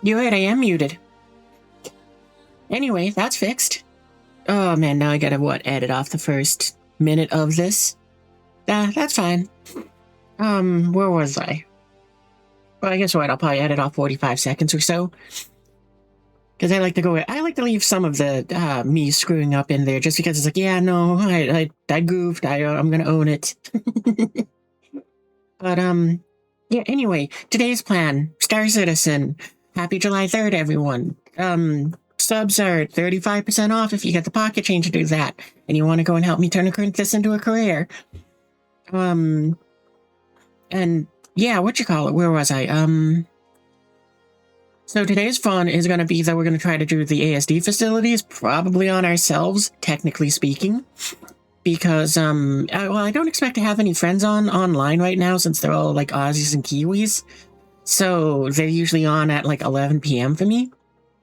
You're right, I am muted. Anyway, that's fixed. Oh man, now I gotta, what, edit off the first minute of this? That's fine. Where was I? Well, I guess what, I'll probably edit off 45 seconds or so. Because I like to leave some of the, me screwing up in there, just because it's like, yeah, no, I goofed, I'm gonna own it. But, yeah, anyway, today's plan, Star Citizen. Happy July 3rd, everyone. Subs are 35% off if you get the pocket change to do that. And you want to go and help me turn this into a career. And, yeah, where was I? So today's fun is going to be that we're going to try to do the ASD facilities, probably on ourselves, technically speaking. Because, I don't expect to have any friends online right now, since they're all, like, Aussies and Kiwis. So they're usually on at, like, 11 p.m. for me.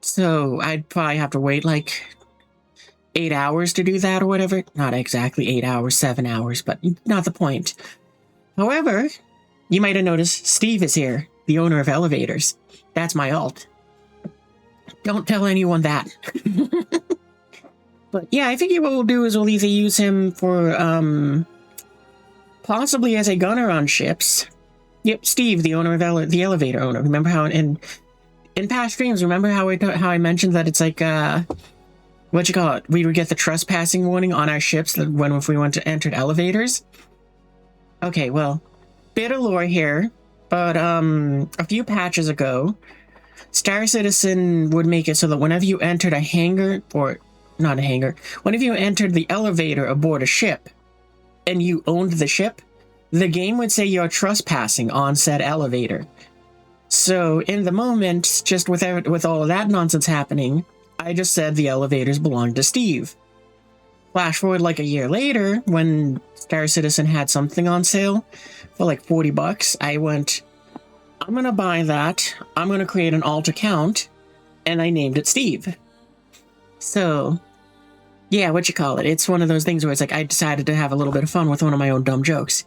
So I'd probably have to wait, like, 8 hours to do that or whatever. Not exactly 8 hours, 7 hours, but not the point. However, you might have noticed Steve is here, the owner of elevators. That's my alt. Don't tell anyone that. But yeah, I figure what we'll do is we'll either use him for, possibly as a gunner on ships. Yep, Steve, the owner of the elevator owner. Remember how in past streams, remember how I mentioned that it's like, we would get the trespassing warning on our ships if we went to enter elevators? Okay, well, bit of lore here, but, a few patches ago, Star Citizen would make it so that whenever you entered a hangar, or not a hangar, whenever you entered the elevator aboard a ship, and you owned the ship, the game would say you're trespassing on said elevator. So, in the moment, just with all of that nonsense happening, I just said the elevators belonged to Steve. Flash forward like a year later, when Star Citizen had something on sale for like $40, I went, I'm gonna buy that, I'm gonna create an alt account, and I named it Steve. So, yeah, it's one of those things where it's like I decided to have a little bit of fun with one of my own dumb jokes.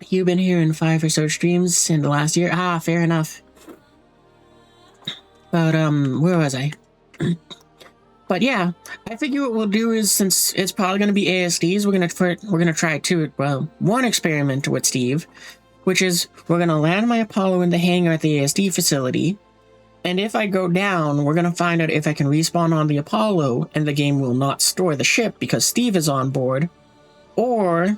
You've been here in 5 or so streams in the last year? Ah, fair enough. But, where was I? But yeah, I figure what we'll do is, since it's probably going to be ASDs, we're gonna try one experiment with Steve, which is we're gonna land my Apollo in the hangar at the ASD facility, and if I go down, we're gonna find out if I can respawn on the Apollo and the game will not store the ship because Steve is on board, or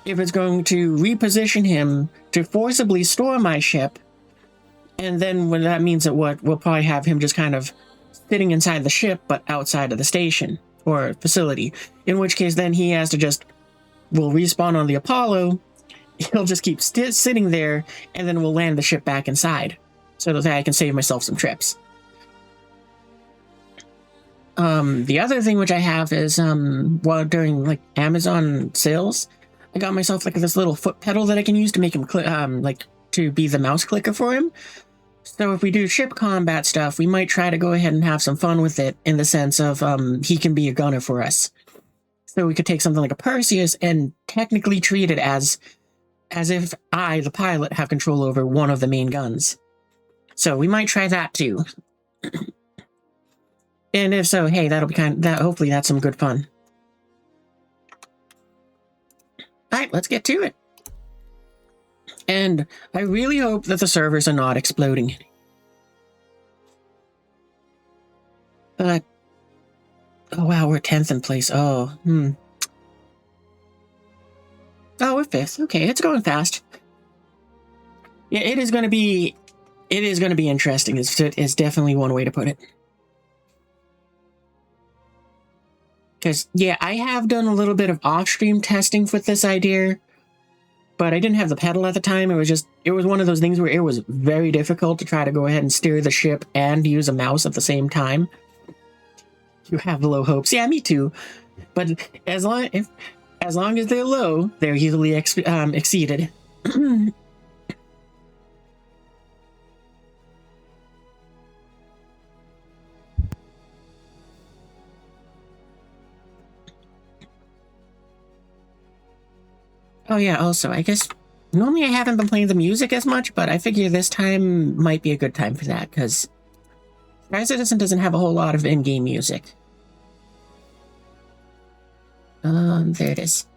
if it's going to reposition him to forcibly store my ship, and then when that means that we'll probably have him just kind of sitting inside the ship but outside of the station or facility, in which case then he has to will respawn on the Apollo, he'll just keep sitting there, and then we'll land the ship back inside so that I can save myself some trips. The other thing which I have is during like Amazon sales, I got myself like this little foot pedal that I can use to make him to be the mouse clicker for him. So if we do ship combat stuff, we might try to go ahead and have some fun with it in the sense of he can be a gunner for us. So we could take something like a Perseus and technically treat it as if I, the pilot, have control over one of the main guns. So we might try that too. And if so, hey, hopefully that's some good fun. Alright, let's get to it. And I really hope that the servers are not exploding. But, oh wow, we're 10th in place. Oh, Oh, we're 5th. Okay, it's going fast. Yeah, it is going to be interesting. It's definitely one way to put it. Because, yeah, I have done a little bit of off-stream testing with this idea, but I didn't have the pedal at the time. It was one of those things where it was very difficult to try to go ahead and steer the ship and use a mouse at the same time. You have low hopes. Yeah, me too. But as long as they're low, they're easily exceeded. Oh yeah, also, I guess Normally I haven't been playing the music as much, but I figure this time might be a good time for that, because Sky Citizen doesn't have a whole lot of in-game music. There it is.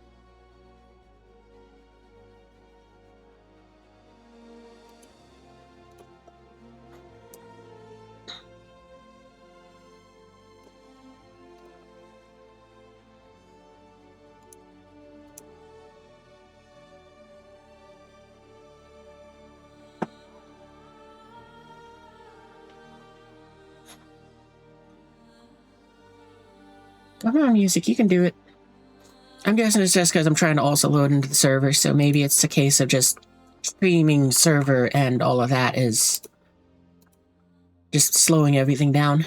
Come on, music, you can do it. I'm guessing it's just because I'm trying to also load into the server, so maybe it's a case of just streaming server and all of that is just slowing everything down.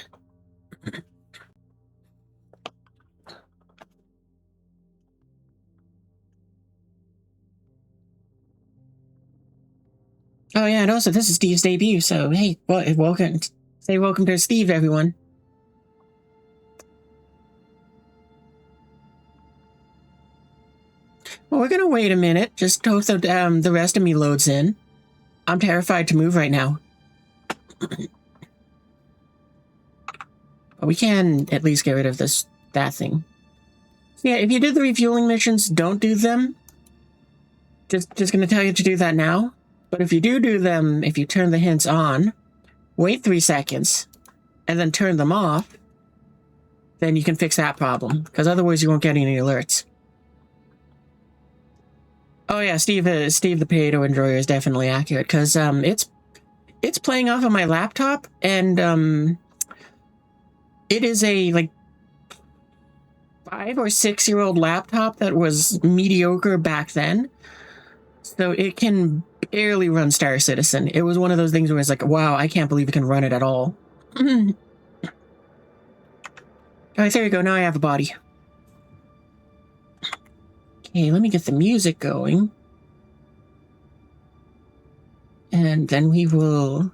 Oh yeah, and also this is Steve's debut, so hey, welcome. Say welcome to Steve, everyone. Well, we're gonna wait a minute, just hope that the rest of me loads in. I'm terrified to move right now. But we can at least get rid of that thing. So yeah, if you did the refueling missions, don't do them. Just gonna tell you to do that now. But if you do them, if you turn the hints on, wait 3 seconds, and then turn them off, then you can fix that problem, because otherwise you won't get any alerts. Oh yeah, Steve the potato enjoyer is definitely accurate, because it's playing off of my laptop, and it is a like 5 or 6 year old laptop that was mediocre back then, so it can barely run Star Citizen. It was one of those things where it's like, wow, I can't believe it can run it at all. Alright, there you go, now I have a body. Okay, let me get the music going. And then we will...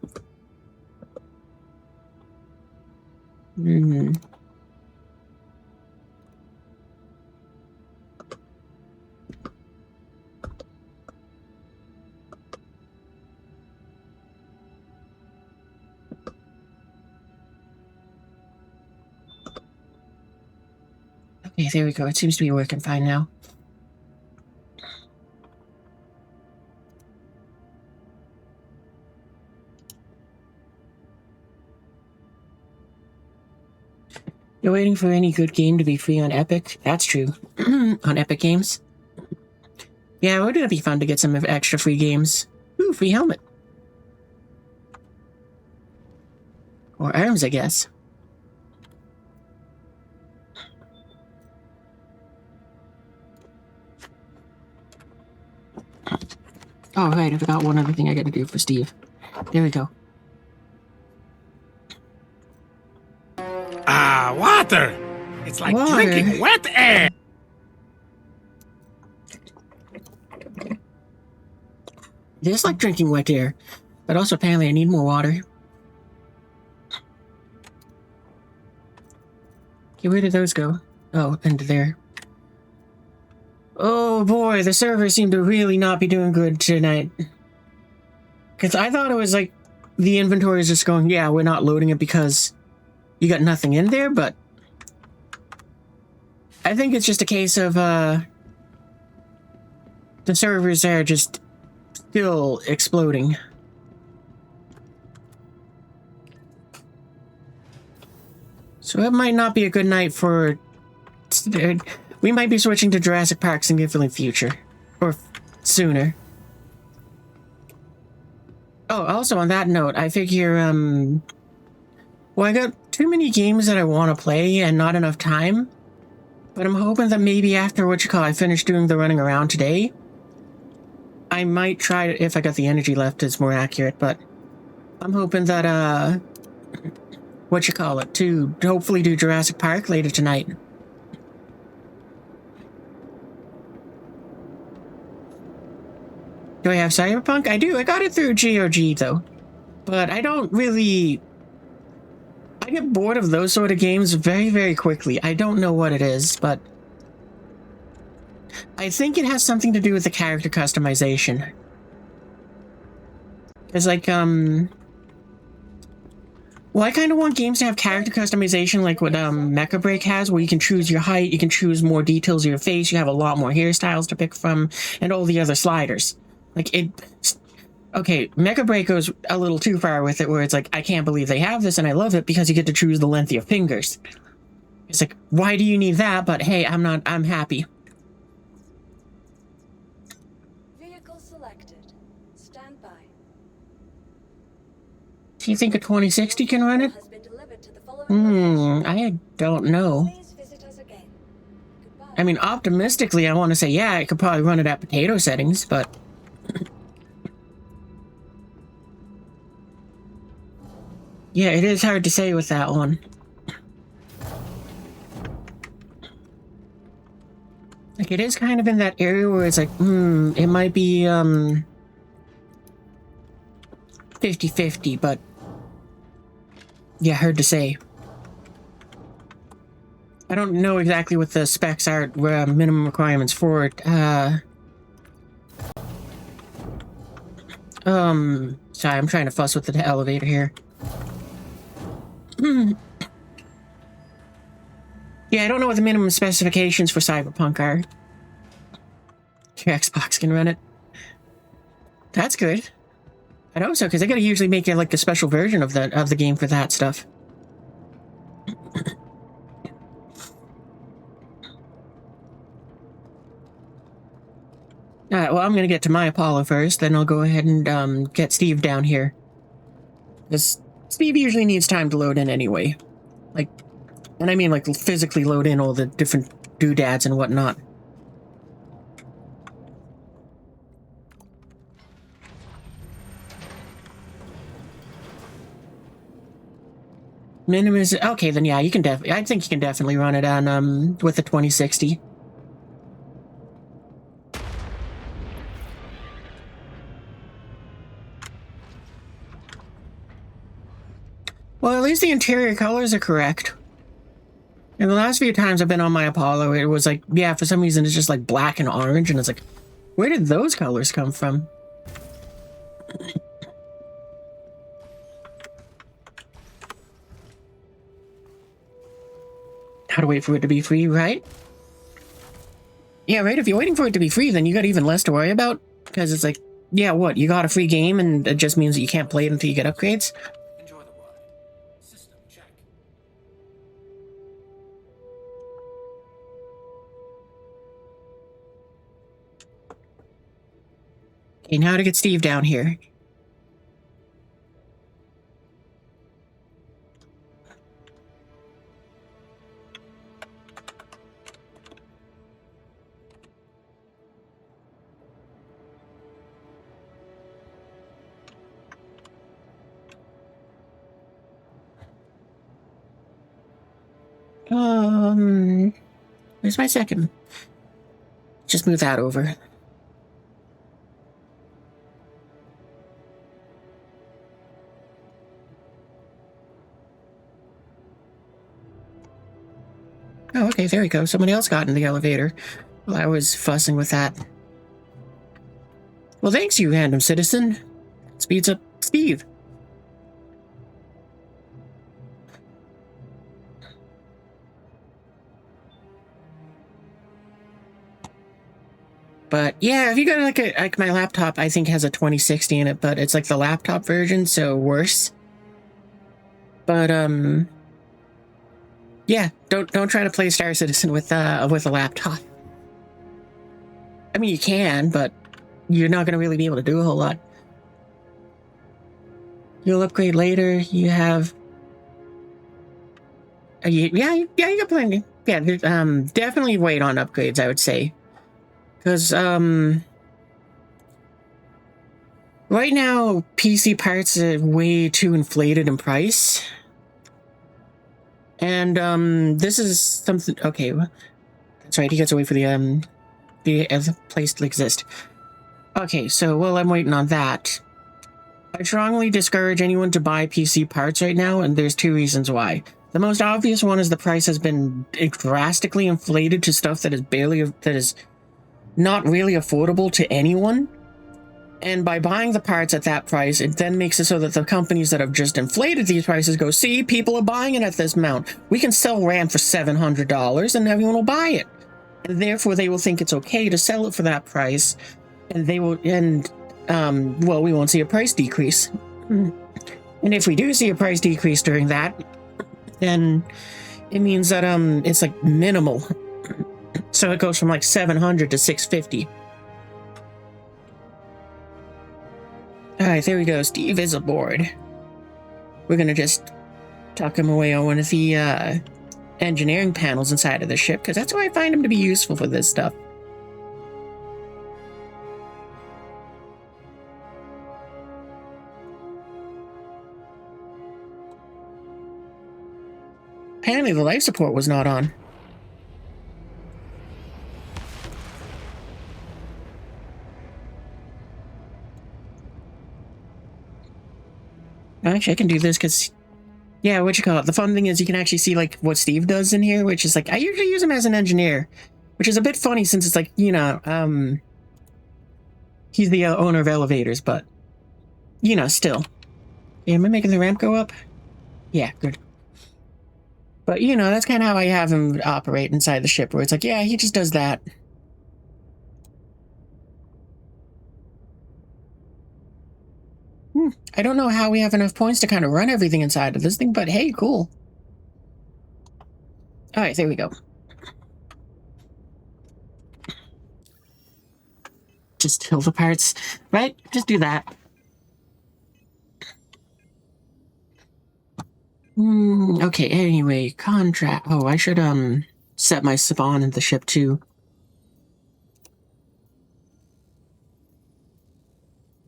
Okay, there we go. It seems to be working fine now. You're waiting for any good game to be free on Epic? That's true. On Epic Games? Yeah, wouldn't it be fun to get some extra free games? Ooh, free helmet. Or arms, I guess. Oh, right, I forgot one other thing I gotta do for Steve. There we go. Water! It's like drinking wet air! It is like drinking wet air, but also apparently I need more water. Okay, where did those go? Oh, into there. Oh boy, the servers seem to really not be doing good tonight. Because I thought it was like, the inventory is just going, yeah, we're not loading it because you got nothing in there, but I think it's just a case of, the servers are just still exploding. So it might not be a good night for... We might be switching to Jurassic Park in the infinite future. Or sooner. Oh, also on that note, I figure, well, I got too many games that I want to play and not enough time. But I'm hoping that maybe after I finish doing the running around today, I might try to, if I got the energy left, it's more accurate, but I'm hoping that, to hopefully do Jurassic Park later tonight. Do I have Cyberpunk? I do. I got it through GOG, though. But I don't really... I get bored of those sort of games very, very quickly. I don't know what it is, but... I think it has something to do with the character customization. It's like, well, I kind of want games to have character customization like what Mecha Break has, where you can choose your height, you can choose more details of your face, you have a lot more hairstyles to pick from, and all the other sliders. Like, okay, Mecha Break goes a little too far with it, where it's like, I can't believe they have this, and I love it because you get to choose the length of your fingers. It's like, why do you need that? But hey, I'm happy. Vehicle selected. Stand by. Do you think a 2060 can run it? Has been delivered to the following I don't know. Please visit us again. Goodbye. I mean, optimistically, I want to say, yeah, I could probably run it at potato settings, but... yeah, it is hard to say with that one. Like, it is kind of in that area where it's like, it might be, 50-50, but... yeah, hard to say. I don't know exactly what the specs are, minimum requirements for it. Sorry, I'm trying to fuss with the elevator here. Yeah, I don't know what the minimum specifications for Cyberpunk are. Your Xbox can run it. That's good. I hope so, because they gotta usually make it like a special version of the game for that stuff. Alright, well, I'm gonna get to my Apollo first, then I'll go ahead and get Steve down here. Because Steve usually needs time to load in anyway. Like, and I mean like physically load in all the different doodads and whatnot. Minimum is okay. Then yeah, you can definitely. I think you can definitely run it on with the 2060. Well, at least the interior colors are correct. And the last few times I've been on my Apollo, it was like, yeah, for some reason it's just like black and orange, and it's like, where did those colors come from? How to wait for it to be free, right? Yeah, right, if you're waiting for it to be free, then you got even less to worry about. Because it's like, yeah, what, you got a free game and it just means that you can't play it until you get upgrades? Enjoy the ride. System check. Okay, now to get Steve down here. Where's my second? Just move that over. Oh, okay, there we go. Somebody else got in the elevator while I was fussing with that. Well, thanks, you random citizen. Speeds up Steve. But yeah, if you got like my laptop, I think has a 2060 in it, but it's like the laptop version, so worse. But yeah, don't try to play Star Citizen with a laptop. I mean, you can, but you're not going to really be able to do a whole lot. You'll upgrade later. You have yeah, you got plenty. Yeah, definitely wait on upgrades, I would say. Because, right now, PC parts are way too inflated in price. And, this is something... Okay, that's right, he gets away for the place to exist. Okay, so while I'm waiting on that, I strongly discourage anyone to buy PC parts right now, and there's two reasons why. The most obvious one is the price has been drastically inflated to stuff that is not really affordable to anyone. And by buying the parts at that price, it then makes it so that the companies that have just inflated these prices go, see, people are buying it at this amount. We can sell RAM for $700 and everyone will buy it. And therefore, they will think it's okay to sell it for that price. And they will, well, we won't see a price decrease. And if we do see a price decrease during that, then it means that, it's like minimal. So it goes from like 700 to 650. Alright, there we go. Steve is aboard. We're gonna just tuck him away on one of the engineering panels inside of the ship, because that's where I find him to be useful for this stuff. Apparently the life support was not on. Actually, I can do this because, yeah, what you call it? The fun thing is you can actually see, like, what Steve does in here, which is, like, I usually use him as an engineer, which is a bit funny since it's, like, you know, he's the owner of elevators, but, you know, still. Yeah, am I making the ramp go up? Yeah, good. But, you know, that's kind of how I have him operate inside the ship, where it's like, yeah, he just does that. I don't know how we have enough points to kind of run everything inside of this thing, but hey, cool. Alright, there we go. Just fill the parts, right? Just do that. Okay, anyway, contract. Oh, I should, set my spawn in the ship too.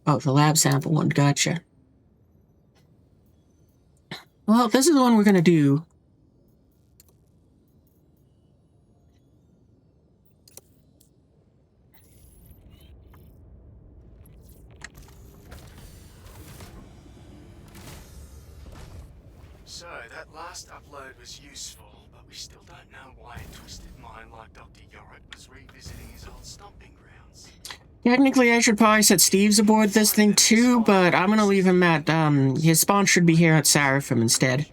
Oh, the lab sample one, gotcha. Well, this is the one we're gonna do. So, that last upload was useful, but we still don't know why a twisted mind like Dr. Yorick was revisiting his old stomping grounds. Technically, I should probably set Steve's aboard this thing too, but I'm gonna leave him at, his spawn should be here at Seraphim instead.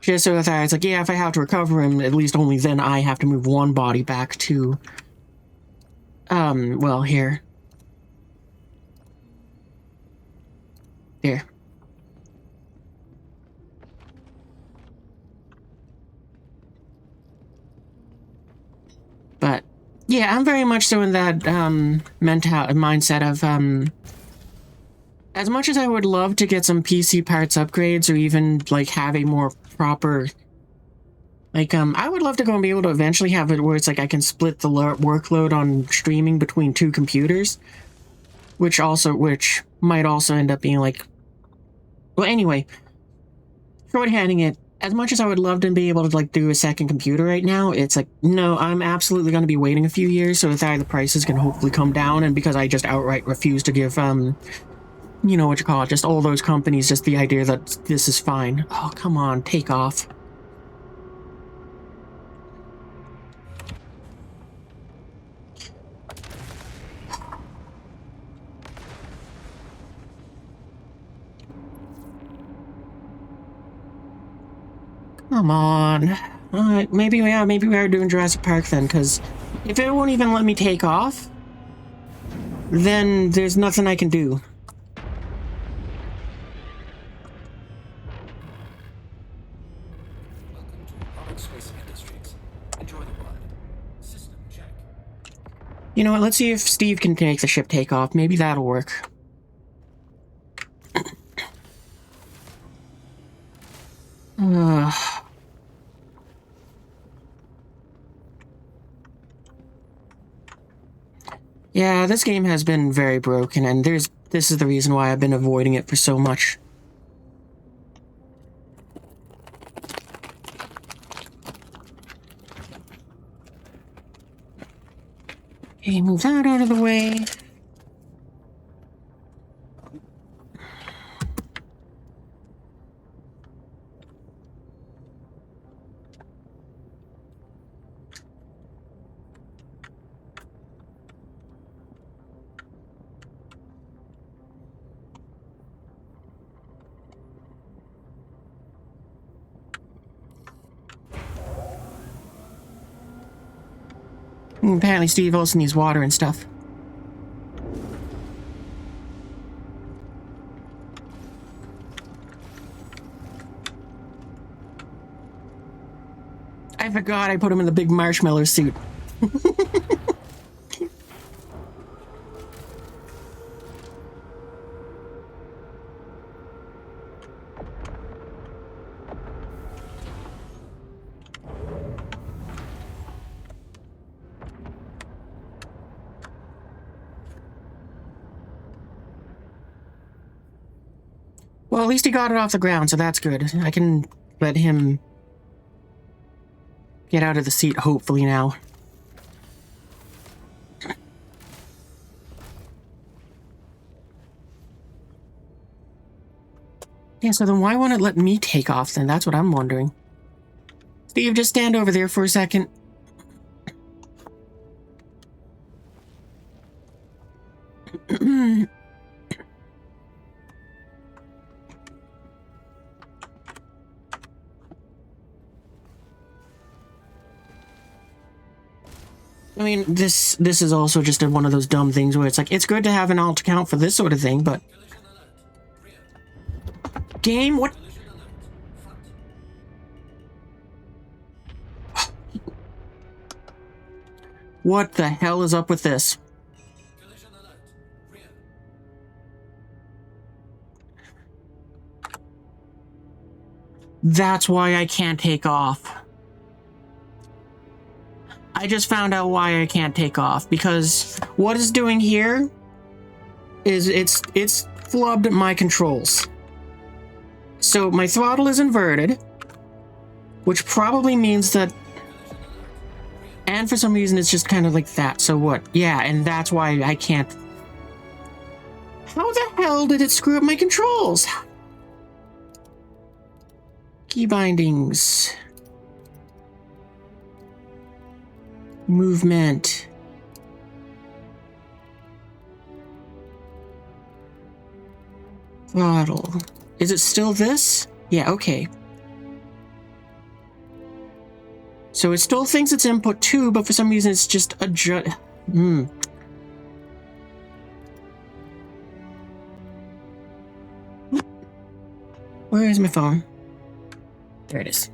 Just so that it's like, yeah, if I have to recover him, at least only then I have to move one body back to, well, here. There. But, yeah, I'm very much so in that, mindset of, as much as I would love to get some PC parts upgrades or even, like, have a more proper, like, I would love to go and be able to eventually have it where it's like I can split the workload on streaming between two computers, which might also end up being, like, well, anyway, shorthanding it, as much as I would love to be able to, like, do a second computer right now, it's like, no, I'm absolutely going to be waiting a few years so that the prices can hopefully come down, and because I just outright refuse to give, you know what you call it, just all those companies, just the idea that this is fine. Oh, come on, take off. Come on. Alright, maybe we are doing Jurassic Park then, because if it won't even let me take off, then there's nothing I can do. You know what, let's see if Steve can make the ship take off. Maybe that'll work. Yeah, this game has been very broken, and this is the reason why I've been avoiding it for so much. Okay, move that out of the way. Apparently Steve also needs water and stuff. I forgot I put him in the big marshmallow suit. Well, at least he got it off the ground, so that's good. I can let him get out of the seat, hopefully, now. Yeah, so then why won't it let me take off then? That's what I'm wondering. Steve, just stand over there for a second. I mean, this is also just one of those dumb things where it's like, it's good to have an alt account for this sort of thing, but... Game, what? What the hell is up with this? That's why I can't take off. I just found out why I can't take off, because what it's doing here is it's flubbed my controls. So my throttle is inverted, which probably means that, and for some reason it's just kind of like that. So what? Yeah, and that's why I can't. How the hell did it screw up my controls? Key bindings. Movement. Throttle. Is it still this? Yeah, okay. So it still thinks it's input 2, but for some reason it's just adjust. Where is my phone? There it is.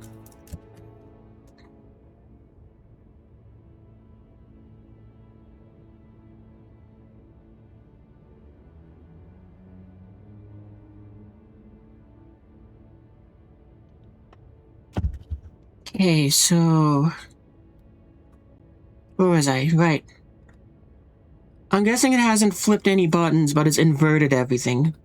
Okay, so... Where was I? Right. I'm guessing it hasn't flipped any buttons, but it's inverted everything.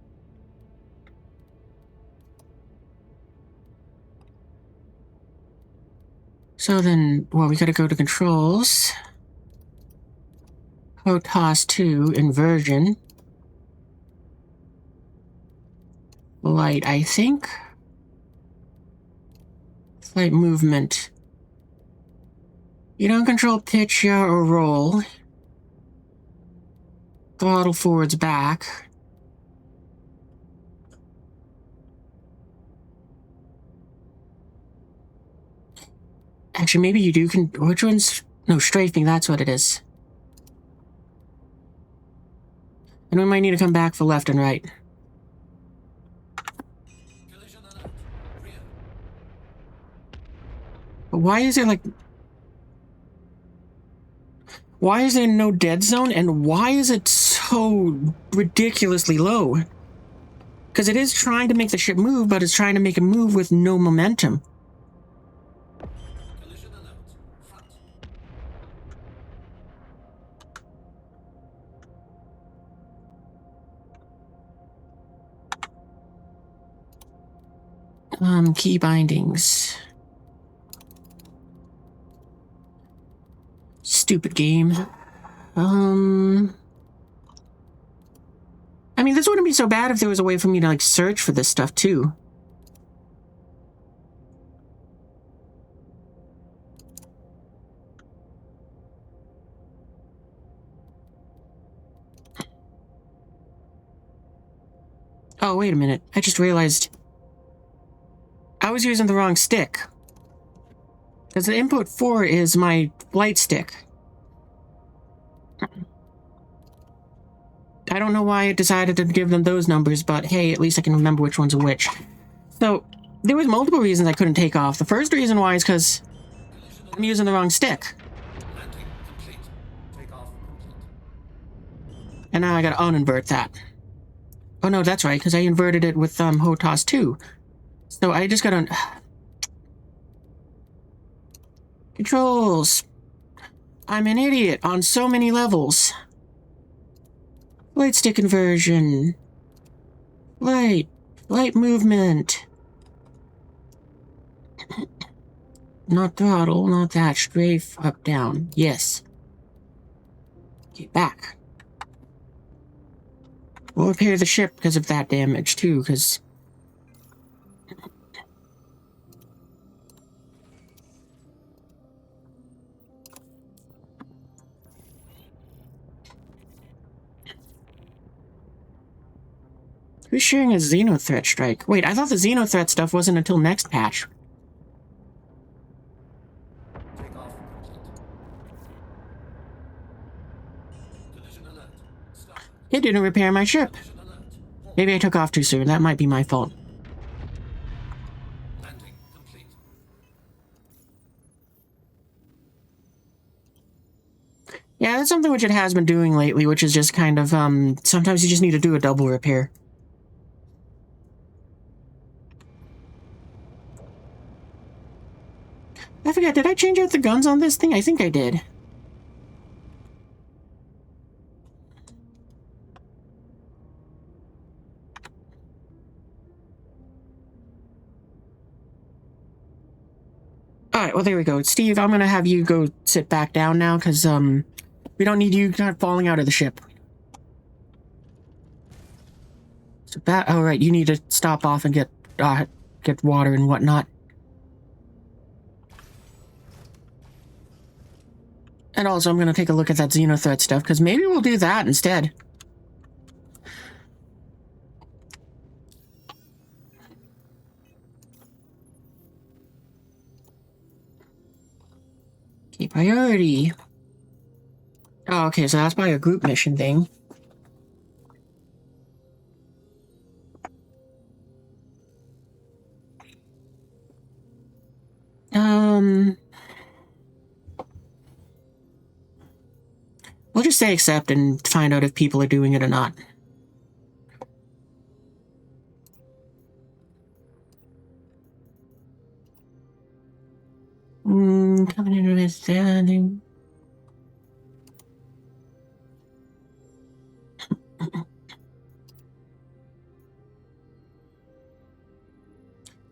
So then, well, we gotta go to controls. HOTAS 2, inversion. Light, I think. Flight movement. You don't control pitch or roll. Throttle forwards back. Actually, maybe you do which one's... No, strafing, that's what it is. And we might need to come back for left and right. But why is there like... Why is there no dead zone, and why is it so ridiculously low? Because it is trying to make the ship move, but it's trying to make it move with no momentum. Key bindings. Stupid game. I mean, this wouldn't be so bad if there was a way for me to, like, search for this stuff, too. Oh, wait a minute. I just realized I was using the wrong stick. Because the input 4 is my flight stick. I don't know why it decided to give them those numbers, but hey, at least I can remember which ones are which. So, there was multiple reasons I couldn't take off. The first reason why is because I'm using the wrong stick. Landing complete. Take off complete. And now I gotta uninvert that. Oh no, that's right, because I inverted it with HOTAS 2. So I just gotta... Controls. I'm an idiot on so many levels. Light stick inversion. Light movement. Not throttle, not that. Strafe, up, down. Yes. Get back. We'll repair the ship because of that damage, too, because... Who's sharing a Xenothreat strike? Wait, I thought the Xenothreat stuff wasn't until next patch. Take off complete. Collision alert. Stop. It didn't repair my ship. Collision alert. Maybe I took off too soon. That might be my fault. Landing complete. Yeah, that's something which it has been doing lately, which is just kind of, sometimes you just need to do a double repair. I forgot, did I change out the guns on this thing? I think I did. Alright, well there we go. Steve, I'm gonna have you go sit back down now, because, we don't need you not falling out of the ship. So oh right, you need to stop off and get water and whatnot. And also, I'm going to take a look at that Xenothreat stuff, because maybe we'll do that instead. Key priority. Oh, okay, so that's by a group mission thing. We'll just say accept and find out if people are doing it or not. Coming in with standing.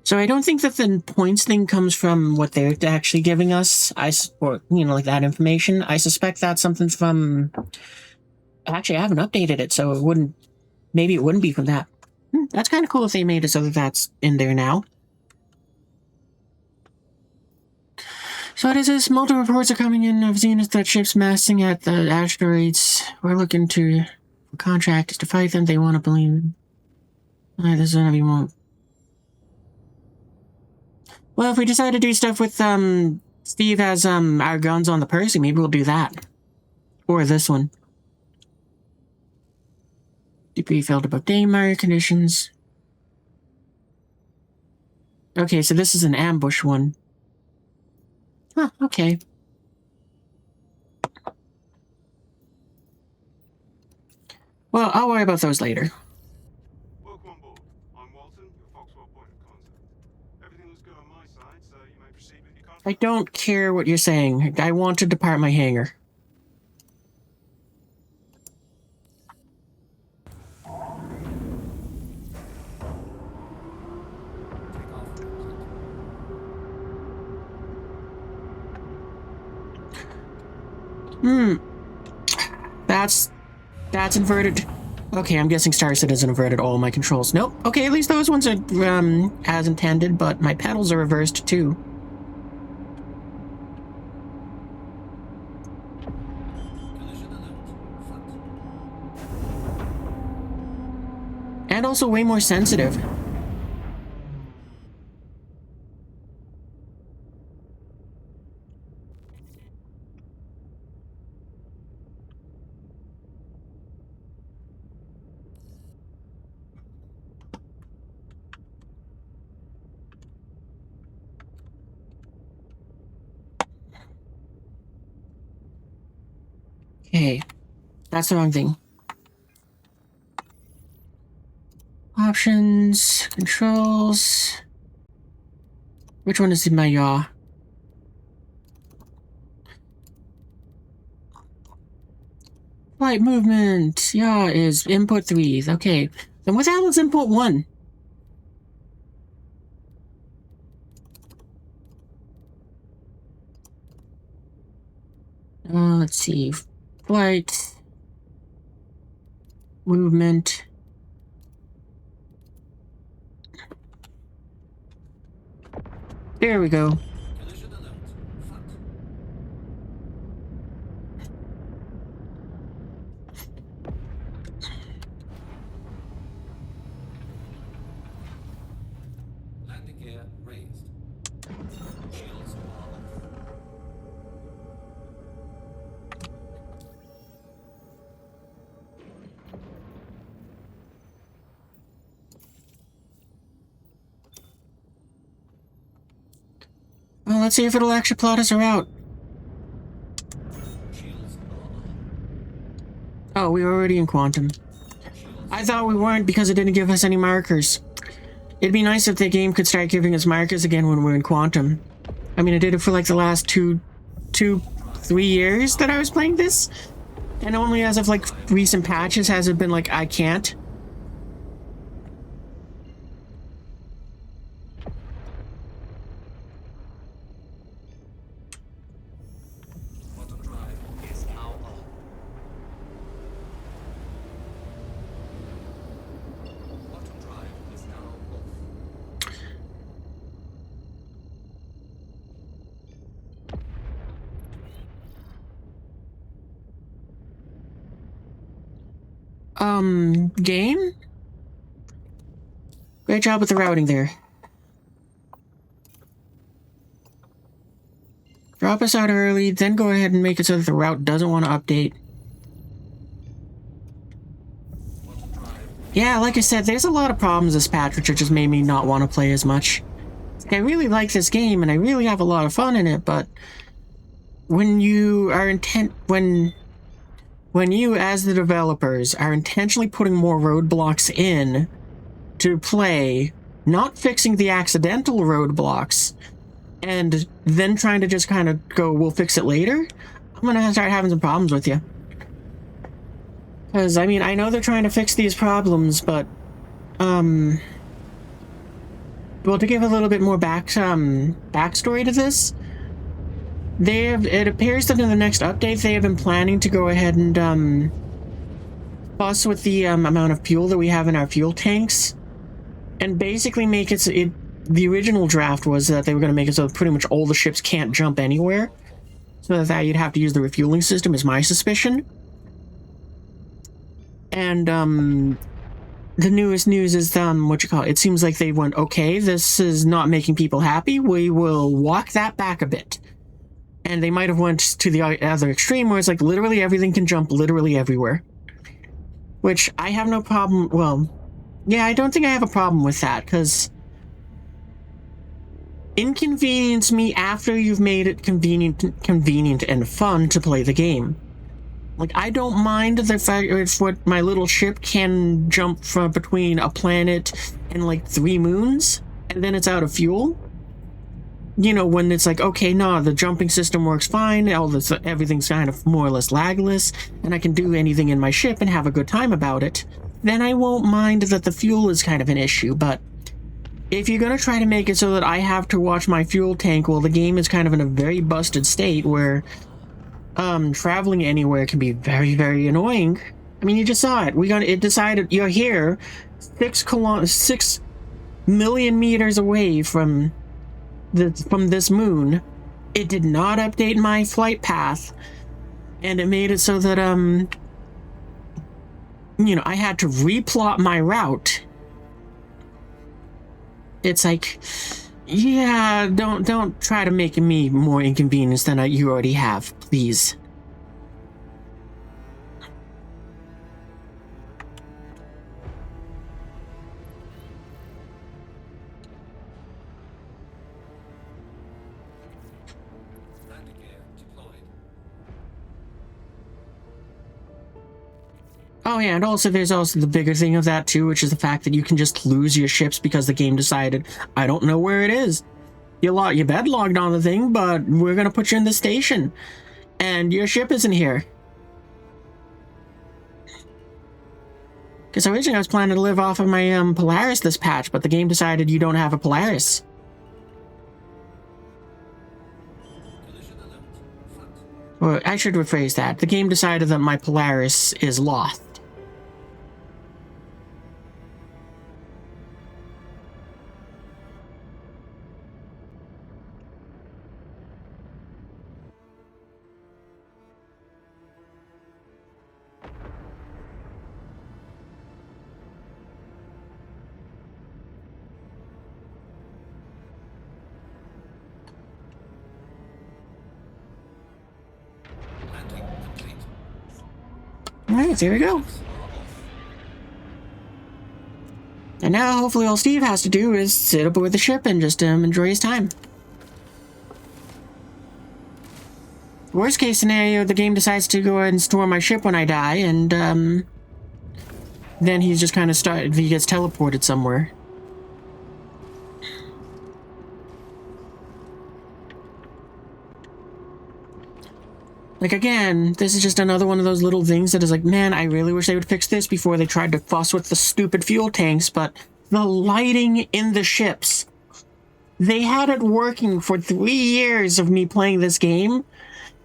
So I don't think that the points thing comes from what they're actually giving us. Or, you know, like that information. I suspect that's something from... Actually, I haven't updated it, so it wouldn't... Maybe it wouldn't be from that. That's kind of cool if they made it so that that's in there now. So what is this? Multiple reports are coming in of Xenothreat ships massing at the asteroids. We're looking to... contractors to fight them. They want to believe... Alright, this is gonna be more... Well, if we decide to do stuff with, Steve has, our guns on the Percy, maybe we'll do that. Or this one. Debris filled above danger conditions. Okay, so this is an ambush one. Huh, okay. Well, I'll worry about those later. Welcome on board. I'm Walton, your Foxwell point of contact. Everything looks good on my side, so you may proceed with your contract. I don't care what you're saying. I want to depart my hangar. That's inverted. Okay, I'm guessing Star Citizen inverted all my controls. Nope. Okay, at least those ones are, as intended, but my pedals are reversed, too. And also way more sensitive. Okay. That's the wrong thing. Options, controls. Which one is in my yaw? Flight movement. Yaw is input 3. Okay. Then what the hell is input 1? Let's see. Flight. Movement. There we go. Collision alert. Front. Landing gear raised. Shields are off. Well, let's see if it'll actually plot us a route. Shields are on. Oh, we were already in quantum. I thought we weren't because it didn't give us any markers. It'd be nice if the game could start giving us markers again when we're in quantum. I mean, I did it for like the last 3 years that I was playing this. And only as of like recent patches has it been like, I can't. Quantum drive is now on. Quantum drive is now off. Game? Great job with the routing there. Drop us out early, then go ahead and make it so that the route doesn't want to update. Quantum drive. Yeah, like I said, there's a lot of problems this patch which just made me not want to play as much. I really like this game and I really have a lot of fun in it, but when you are when you as the developers are intentionally putting more roadblocks in to play, not fixing the accidental roadblocks, and then trying to just kind of go, we'll fix it later, I'm gonna start having some problems with you. Because, I mean, I know they're trying to fix these problems, but, well, to give a little bit more backstory to this, it appears that in the next update, they have been planning to go ahead and, fuss with the, amount of fuel that we have in our fuel tanks, and basically make the original draft was that they were going to make it so that pretty much all the ships can't jump anywhere, so that you'd have to use the refueling system, is my suspicion. And, the newest news is, it seems like they went, okay, this is not making people happy, we will walk that back a bit. And they might have went to the other extreme, where it's like, literally everything can jump literally everywhere. Which, I have no problem, well, yeah, I don't think I have a problem with that, because inconvenience me after you've made it convenient and fun to play the game. Like, I don't mind the fact it's what my little ship can jump from between a planet and like 3 moons, and then it's out of fuel. You know, when it's like, okay, no, the jumping system works fine, everything's kind of more or less lagless, and I can do anything in my ship and have a good time about it, then I won't mind that the fuel is kind of an issue. But if you're gonna try to make it so that I have to watch my fuel tank while the game is kind of in a very busted state where traveling anywhere can be very, very annoying. I mean, you just saw it. It decided you're here 6 million meters away from this moon. It did not update my flight path, and it made it so that you know, I had to replot my route. It's like, yeah, don't try to make me more inconvenience than you already have, please. Landing gear deployed. Oh yeah, and also there's also the bigger thing of that too, which is the fact that you can just lose your ships because the game decided, I don't know where it is. Your bed logged on the thing, but we're gonna put you in the station, and your ship isn't here. Because originally I was planning to live off of my Polaris this patch, but the game decided you don't have a Polaris. Well, I should rephrase that. The game decided that my Polaris is lost. Alright, there we go. And now, hopefully, all Steve has to do is sit up with the ship and just enjoy his time. Worst case scenario, the game decides to go ahead and store my ship when I die, and then he's just kind of he gets teleported somewhere. Like, again, this is just another one of those little things that is like, man, I really wish they would fix this before they tried to fuss with the stupid fuel tanks, but the lighting in the ships. They had it working for 3 years of me playing this game,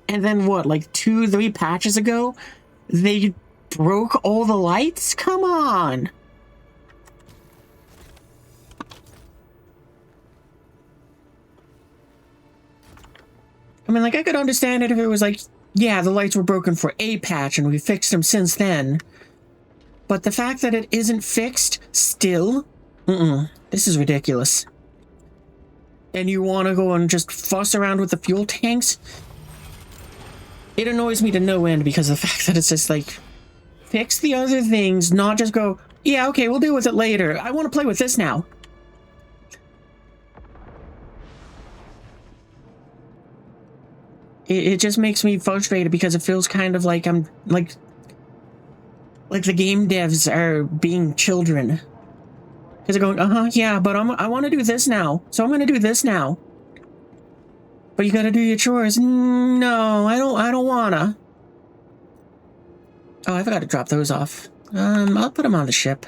and then what, like 2-3 patches ago, they broke all the lights? Come on! I mean, like, I could understand it if it was like, yeah, the lights were broken for a patch and we fixed them since then. But the fact that it isn't fixed still? This is ridiculous. And you want to go and just fuss around with the fuel tanks? It annoys me to no end because of the fact that it's just like, fix the other things, not just go, yeah, okay, we'll deal with it later. I want to play with this now. It just makes me frustrated because it feels kind of like I'm like the game devs are being children. Because they're going, yeah, but I want to do this now, so I'm going to do this now. But you got to do your chores. No, I don't wanna. Oh, I forgot to drop those off. I'll put them on the ship.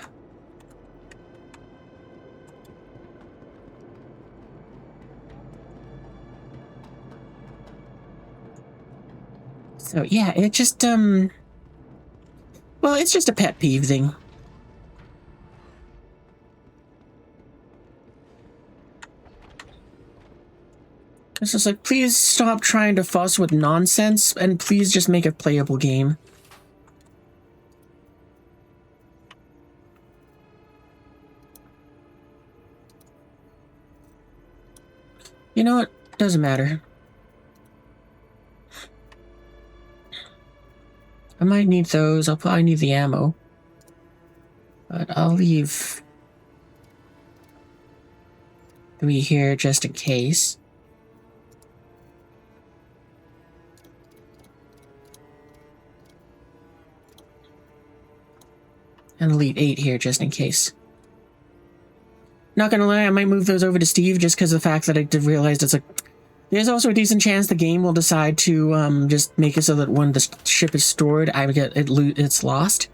So yeah, it just well, it's just a pet peeve thing. It's just like, please stop trying to fuss with nonsense, and please just make a playable game. You know what? Doesn't matter. I might need those. I'll probably need the ammo. But I'll leave 3 here just in case. And I'll leave 8 here just in case. Not gonna lie, I might move those over to Steve just because of the fact that I did realize it's like, there's also a decent chance the game will decide to just make it so that when the ship is stored, it's lost.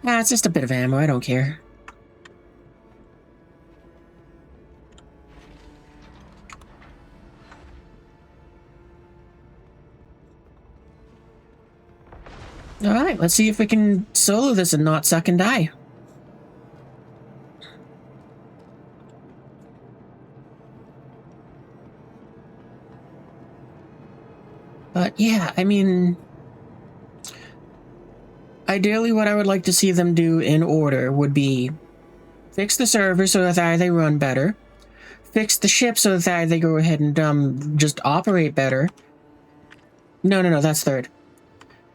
It's just a bit of ammo, I don't care. Alright, let's see if we can solo this and not suck and die. But yeah, I mean, ideally what I would like to see them do in order would be fix the server so that they run better, fix the ship so that they go ahead and just operate better. No, that's third.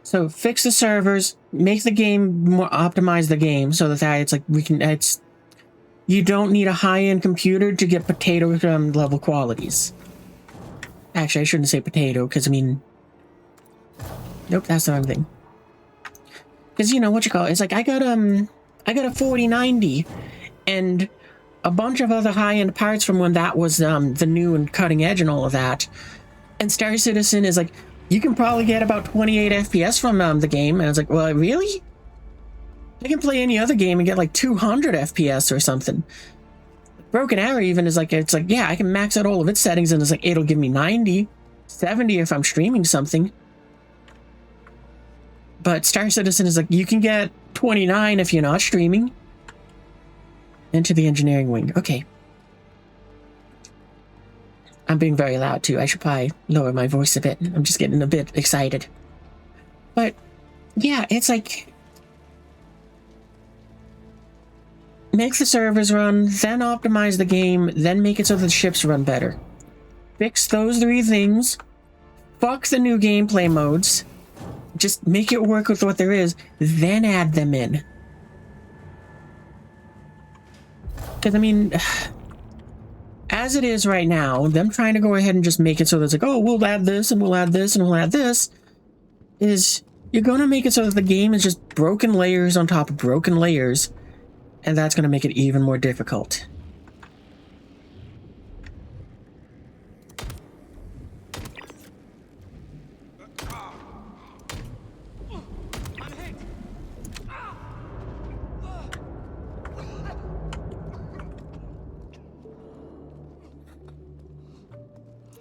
So fix the servers, make the game more, optimize the game so that it's like you don't need a high-end computer to get potato level qualities. Actually, I shouldn't say potato, because I mean, nope, that's the wrong thing. Because, you know, what you call it, it's like I got a 4090 and a bunch of other high-end parts from when that was the new and cutting edge and all of that. And Star Citizen is like, you can probably get about 28 FPS from the game. And I was like, well, really? I can play any other game and get like 200 FPS or something. Broken Arrow even is like, it's like, yeah, I can max out all of its settings and it's like, it'll give me 90, 70 if I'm streaming something. But Star Citizen is like, you can get 29 if you're not streaming. Into the engineering wing. Okay. I'm being very loud too. I should probably lower my voice a bit. I'm just getting a bit excited. But yeah, it's like, make the servers run, then optimize the game, then make it so that the ships run better. Fix those 3 things. Fuck the new gameplay modes. Just make it work with what there is, then add them in. Because, I mean, as it is right now, them trying to go ahead and just make it so that it's like, oh, we'll add this, and we'll add this, and we'll add this, is you're going to make it so that the game is just broken layers on top of broken layers, and that's going to make it even more difficult.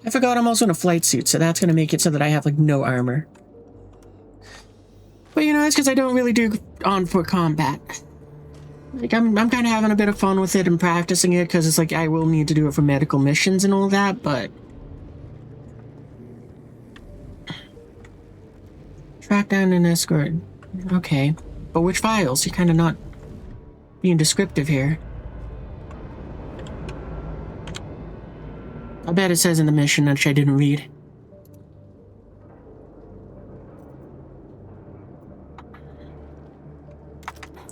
I forgot I'm also in a flight suit, so that's going to make it so that I have, like, no armor. But, you know, that's because I don't really do on-foot combat. Like, I'm kind of having a bit of fun with it and practicing it, because it's like, I will need to do it for medical missions and all that, but... Track down and escort. Okay. But which files? You're kind of not being descriptive here. I bet it says in the mission, which I didn't read.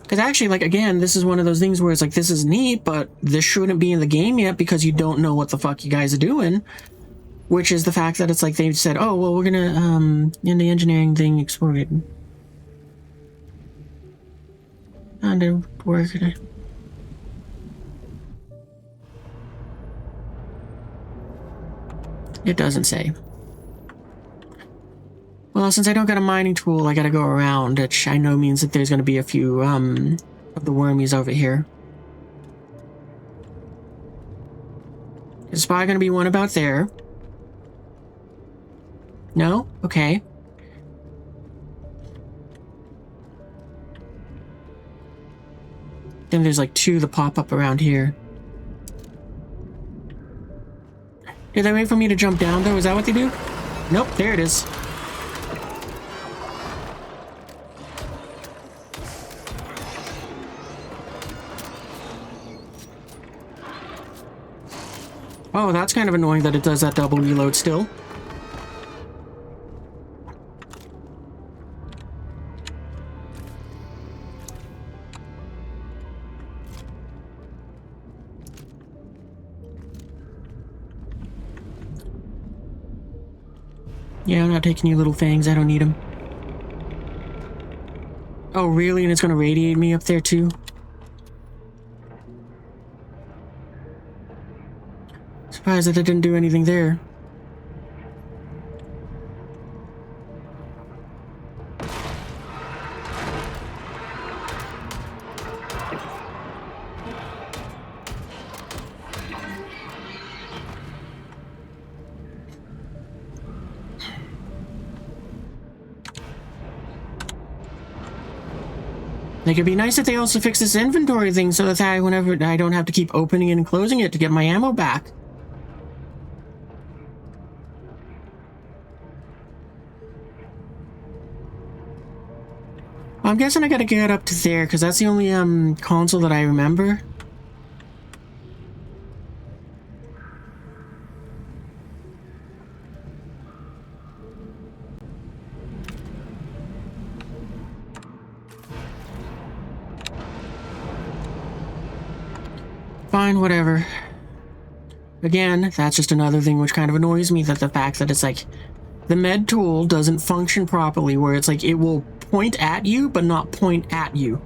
Because actually, like, again, this is one of those things where it's like, this is neat, but this shouldn't be in the game yet because you don't know what the fuck you guys are doing. Which is the fact that it's like, they've said, oh, well, we're gonna, in the engineering thing, explore it. And work. It doesn't say. Well, since I don't got a mining tool, I gotta go around, which I know means that there's gonna be a few, of the wormies over here. There's probably gonna be one about there. No? Okay. Then there's like 2 that pop up around here. Did they wait for me to jump down, though? Is that what they do? Nope, there it is. Oh, that's kind of annoying that it does that double reload still. Yeah, I'm not taking you little fangs. I don't need them. Oh, really? And it's gonna radiate me up there, too? Surprised that it didn't do anything there. Like, it'd be nice if they also fix this inventory thing so that whenever I don't have to keep opening it and closing it to get my ammo back. Well, I'm guessing I gotta get up to there, because that's the only, console that I remember. Fine, whatever. Again, that's just another thing which kind of annoys me, that the fact that it's like, the med tool doesn't function properly, where it's like, it will point at you, but not point at you.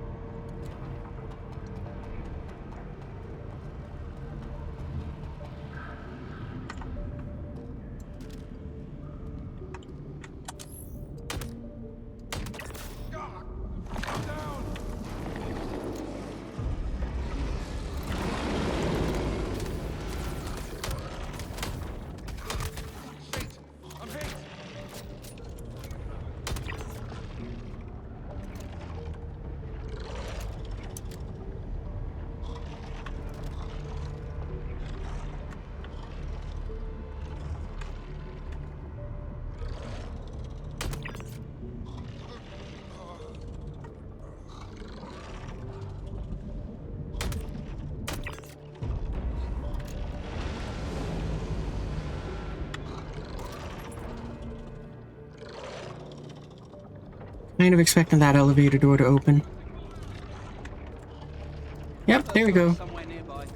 Kind of expecting that elevator door to open. Yep, there we go. Somewhere nearby.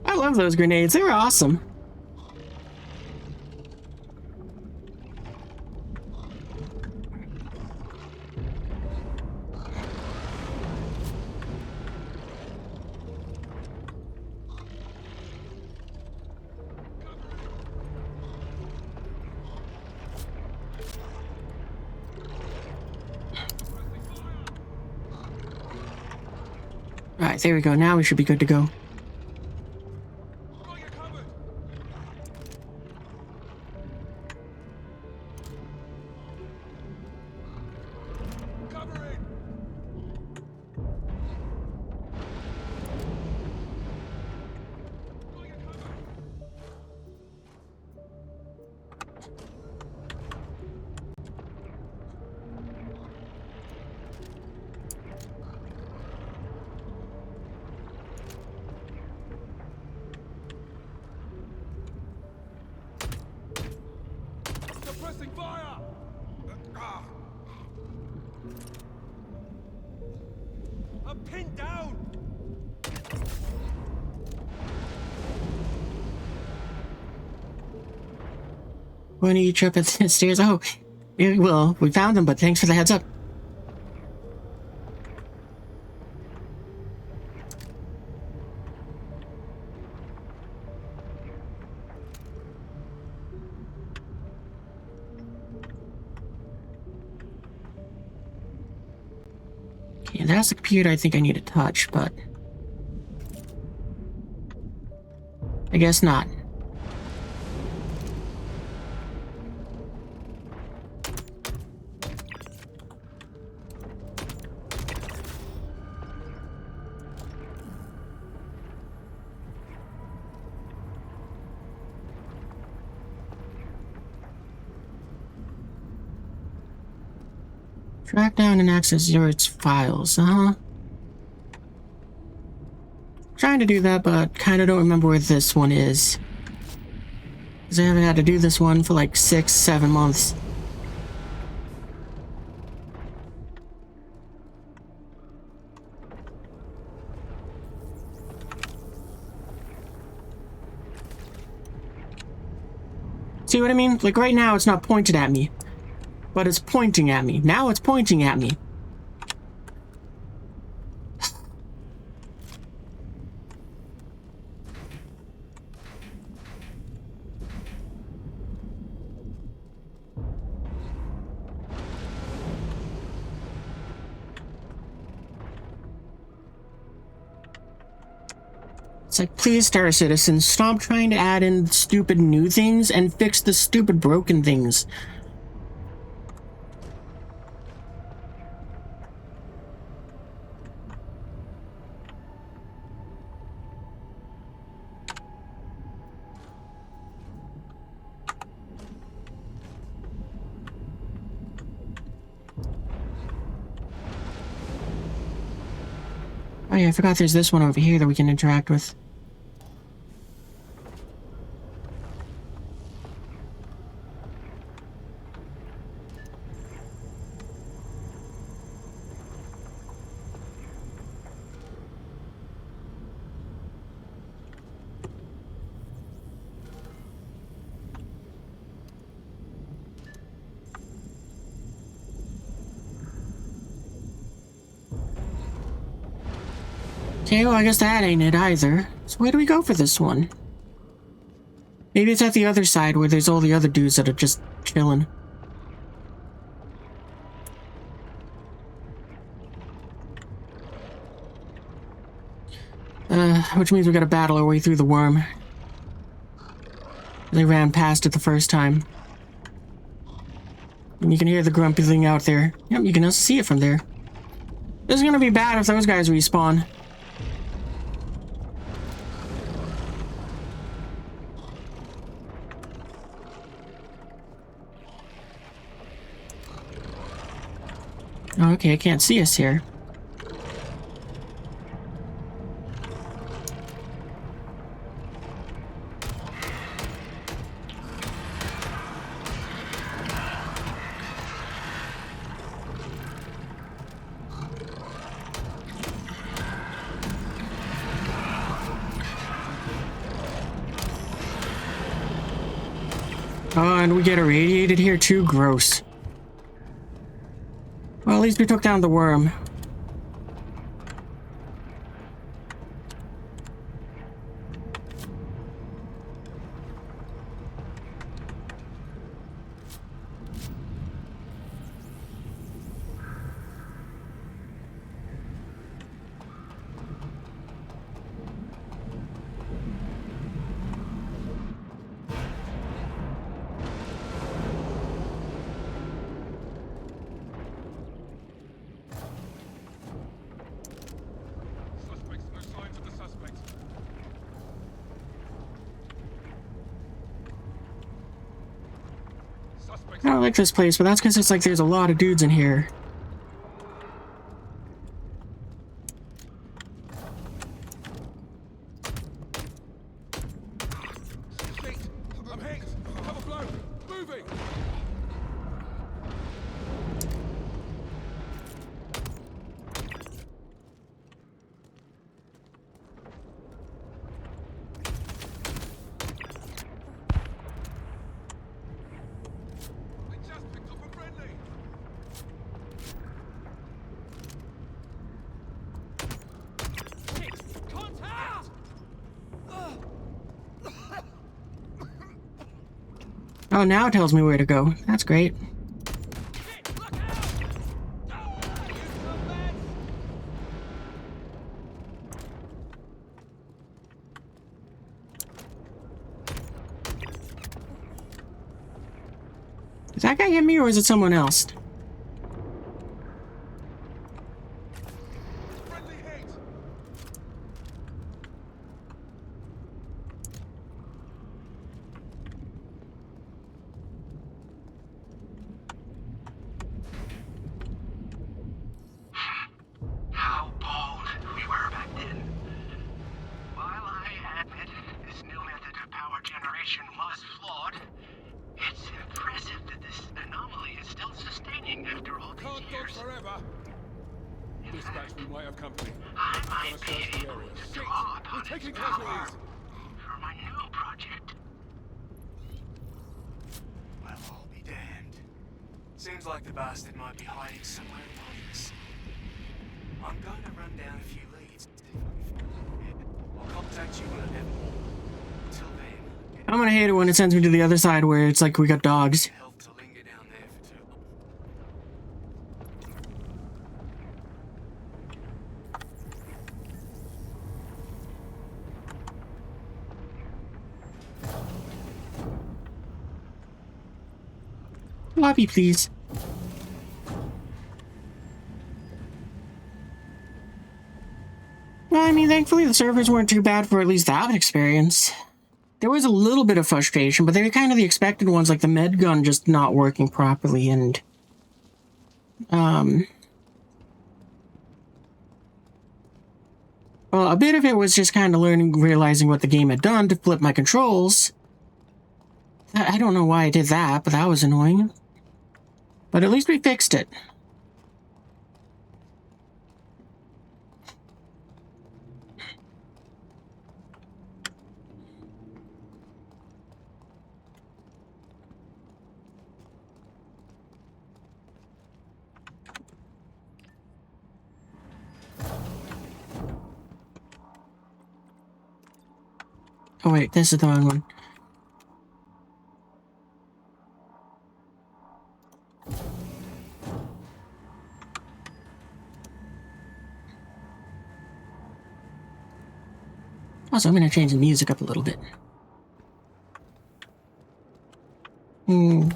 I love those grenades. They're awesome. Alright, there we go. Now we should be good to go. Suppressing fire! I'm pinned down! One each up at the stairs. Oh, yeah, well, we found them, but thanks for the heads up. Okay, that's the computer I think I need to touch, but I guess not. Track down and access its files, Trying to do that, but kind of don't remember where this one is. Because I haven't had to do this one for like 6-7 months. See what I mean? Like right now it's not pointed at me. But it's pointing at me. Now it's pointing at me. It's like, please, Star Citizen, stop trying to add in stupid new things and fix the stupid broken things. Oh yeah, I forgot there's this one over here that we can interact with. Okay, well, I guess that ain't it either. So where do we go for this one? Maybe it's at the other side where there's all the other dudes that are just chilling. Which means we gotta battle our way through the worm. They ran past it the first time. And you can hear the grumpy thing out there. Yep, you can also see it from there. This is gonna be bad if those guys respawn. Oh, okay, I can't see us here. Oh, and we get irradiated here too? Gross. Well, at least we took down the worm. Suspects, no signs of the suspect. Suspects. I don't like this place, but that's because it's like there's a lot of dudes in here. Shit! I'm hit! Cover blow! Moving! I just picked up a friendly! Shit! Contact! Oh, now it tells me where to go. That's great. Shit! Look out! You scumbags! Does that guy hit me or is it someone else? Friendly hit! How bold we were back then. While I admit this new method of power generation was flawed, it's impressive that this anomaly is still sustaining after all these Can't dodge years. forever! Dispatch, we might have company. I Gonna might be search the able area. to Shit! draw We're upon taking its power casualties! for my new project. Well, I'll be damned. Seems like the bastard might be hiding somewhere among us. I'm going to run down a few leads. I'll contact you when I have more. Until then, I'm gonna hate it when it sends me to the other side where it's like we got dogs. help to linger down there for too long. Lobby, please. Well, I mean, thankfully the servers weren't too bad for at least that experience. There was a little bit of frustration, but they were kind of the expected ones, like the med gun just not working properly, and well, a bit of it was just kind of realizing what the game had done to flip my controls. I don't know why I did that, but that was annoying. But at least we fixed it. Oh wait, this is the wrong one. Also, I'm gonna change the music up a little bit. No.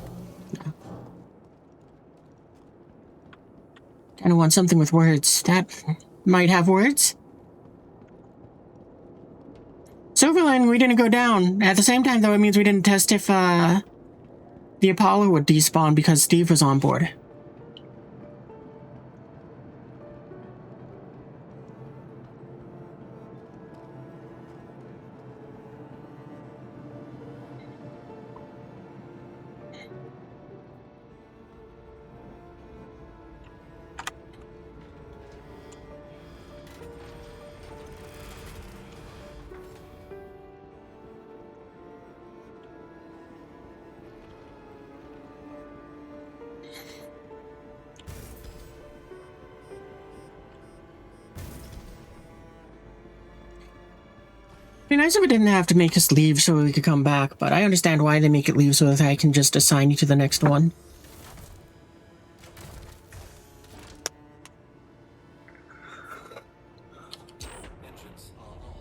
Kinda want something with words. That might have words. Silverline, we didn't go down. At the same time, though, it means we didn't test if, the Apollo would despawn because Steve was on board. It'd be nice if it didn't have to make us leave so we could come back, but I understand why they make it leave so that I can just assign you to the next one. Engines are on.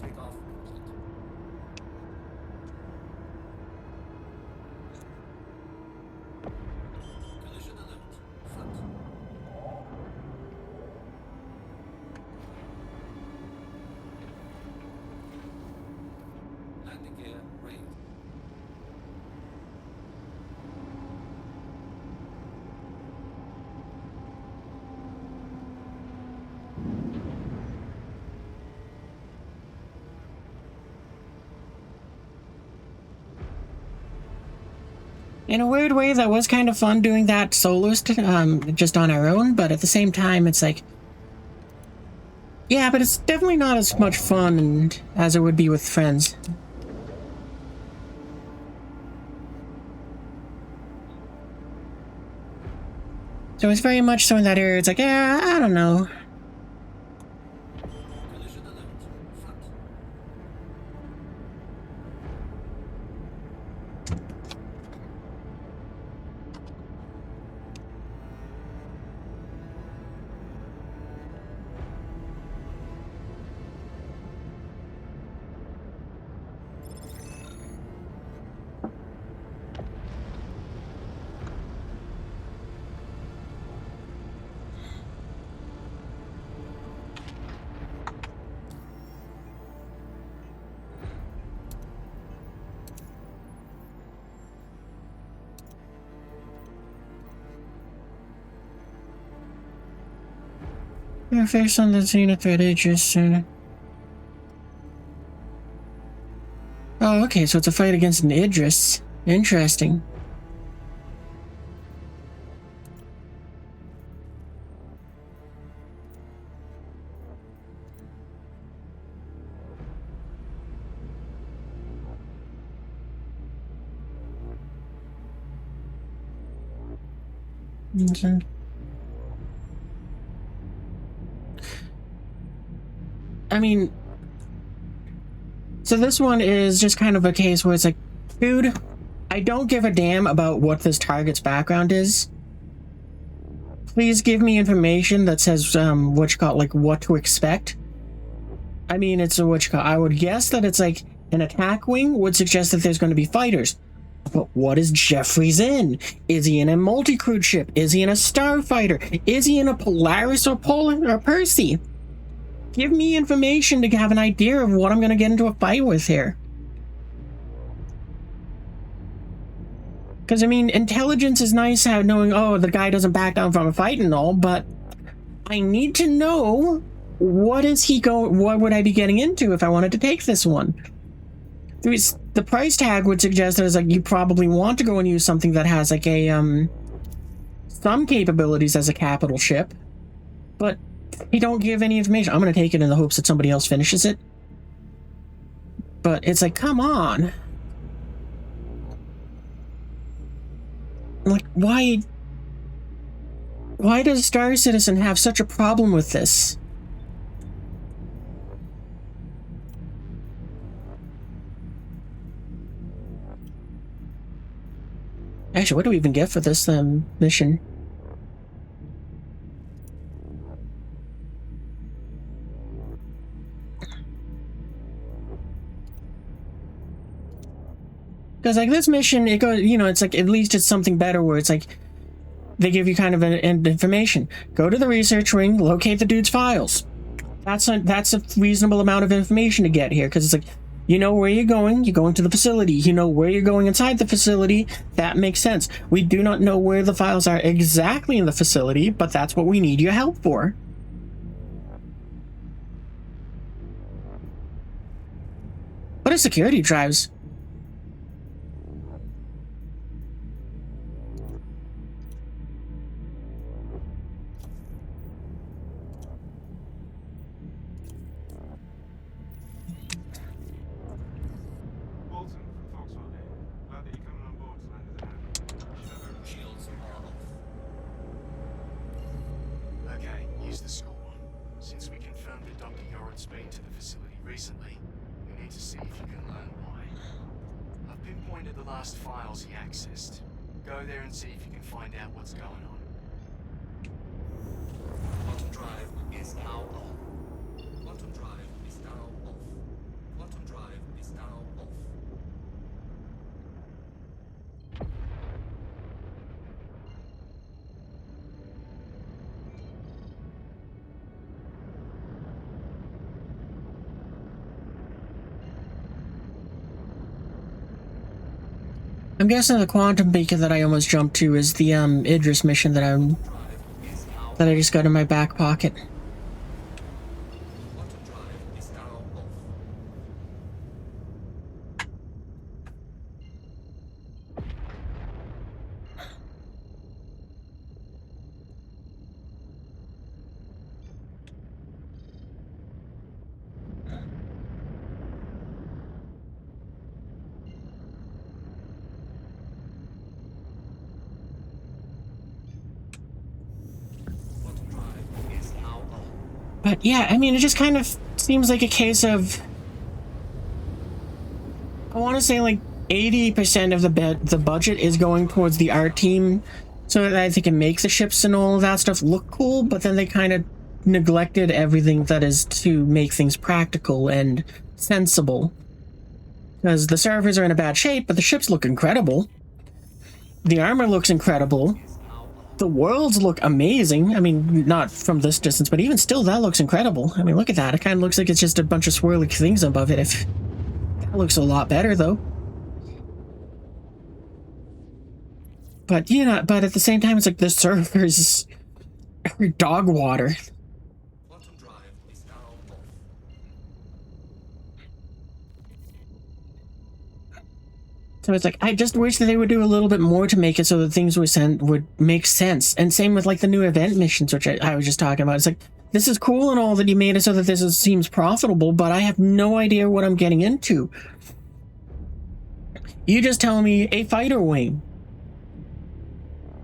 Take off complete. Collision alert. Front. Landing gear raised. In a weird way, that was kind of fun doing that soloist, just on our own, but at the same time, it's like... Yeah, but it's definitely not as much fun as it would be with friends. So it's very much so in that area, it's like, yeah, I don't know. Collision alert. Front. Your face on the zenith at Idris soon. Oh, okay, so it's a fight against an Idris. Interesting. Okay. I mean, so this one is just kind of a case where it's like, dude, I don't give a damn about what this target's background is. Please give me information that says, like, what to expect. I mean, it's I would guess that it's like an attack wing would suggest that there's going to be fighters. But what is Jeffries in? Is he in a multi-crewed ship? Is he in a starfighter? Is he in a Polaris or Percy? Give me information to have an idea of what I'm going to get into a fight with here. Because, I mean, intelligence is nice knowing, oh, the guy doesn't back down from a fight and all, but I need to know what would I be getting into if I wanted to take this one? The price tag would suggest that it's like you probably want to go and use something that has like a, some capabilities as a capital ship, but they don't give any information. I'm going to take it in the hopes that somebody else finishes it. But it's like, come on. Like, why? Why does Star Citizen have such a problem with this? Actually, what do we even get for this mission? Because like this mission, it goes, you know, it's like at least it's something better where it's like they give you kind of an information. Go to the research wing, locate the dude's files. That's a reasonable amount of information to get here, because it's like, you know where you're going to the facility. You know where you're going inside the facility. That makes sense. We do not know where the files are exactly in the facility, but that's what we need your help for. What are security drives? I'm guessing the quantum beacon that I almost jumped to is the Idris mission that I just got in my back pocket. But yeah, I mean, it just kind of seems like a case of, I want to say like 80% of the budget is going towards the art team so that they can make the ships and all of that stuff look cool, but then they kind of neglected everything that is to make things practical and sensible. Because the servers are in a bad shape, but the ships look incredible. The armor looks incredible. The worlds look amazing. I mean, not from this distance, but even still, that looks incredible. I mean, look at that. It kind of looks like it's just a bunch of swirly things above it. That looks a lot better, though. But, you know, but at the same time, it's like the servers are dog water. So it's like, I just wish that they would do a little bit more to make it so that things would make sense. And same with like the new event missions, which I was just talking about. It's like, this is cool and all that you made it so that seems profitable, but I have no idea what I'm getting into. You just tell me a fighter wing.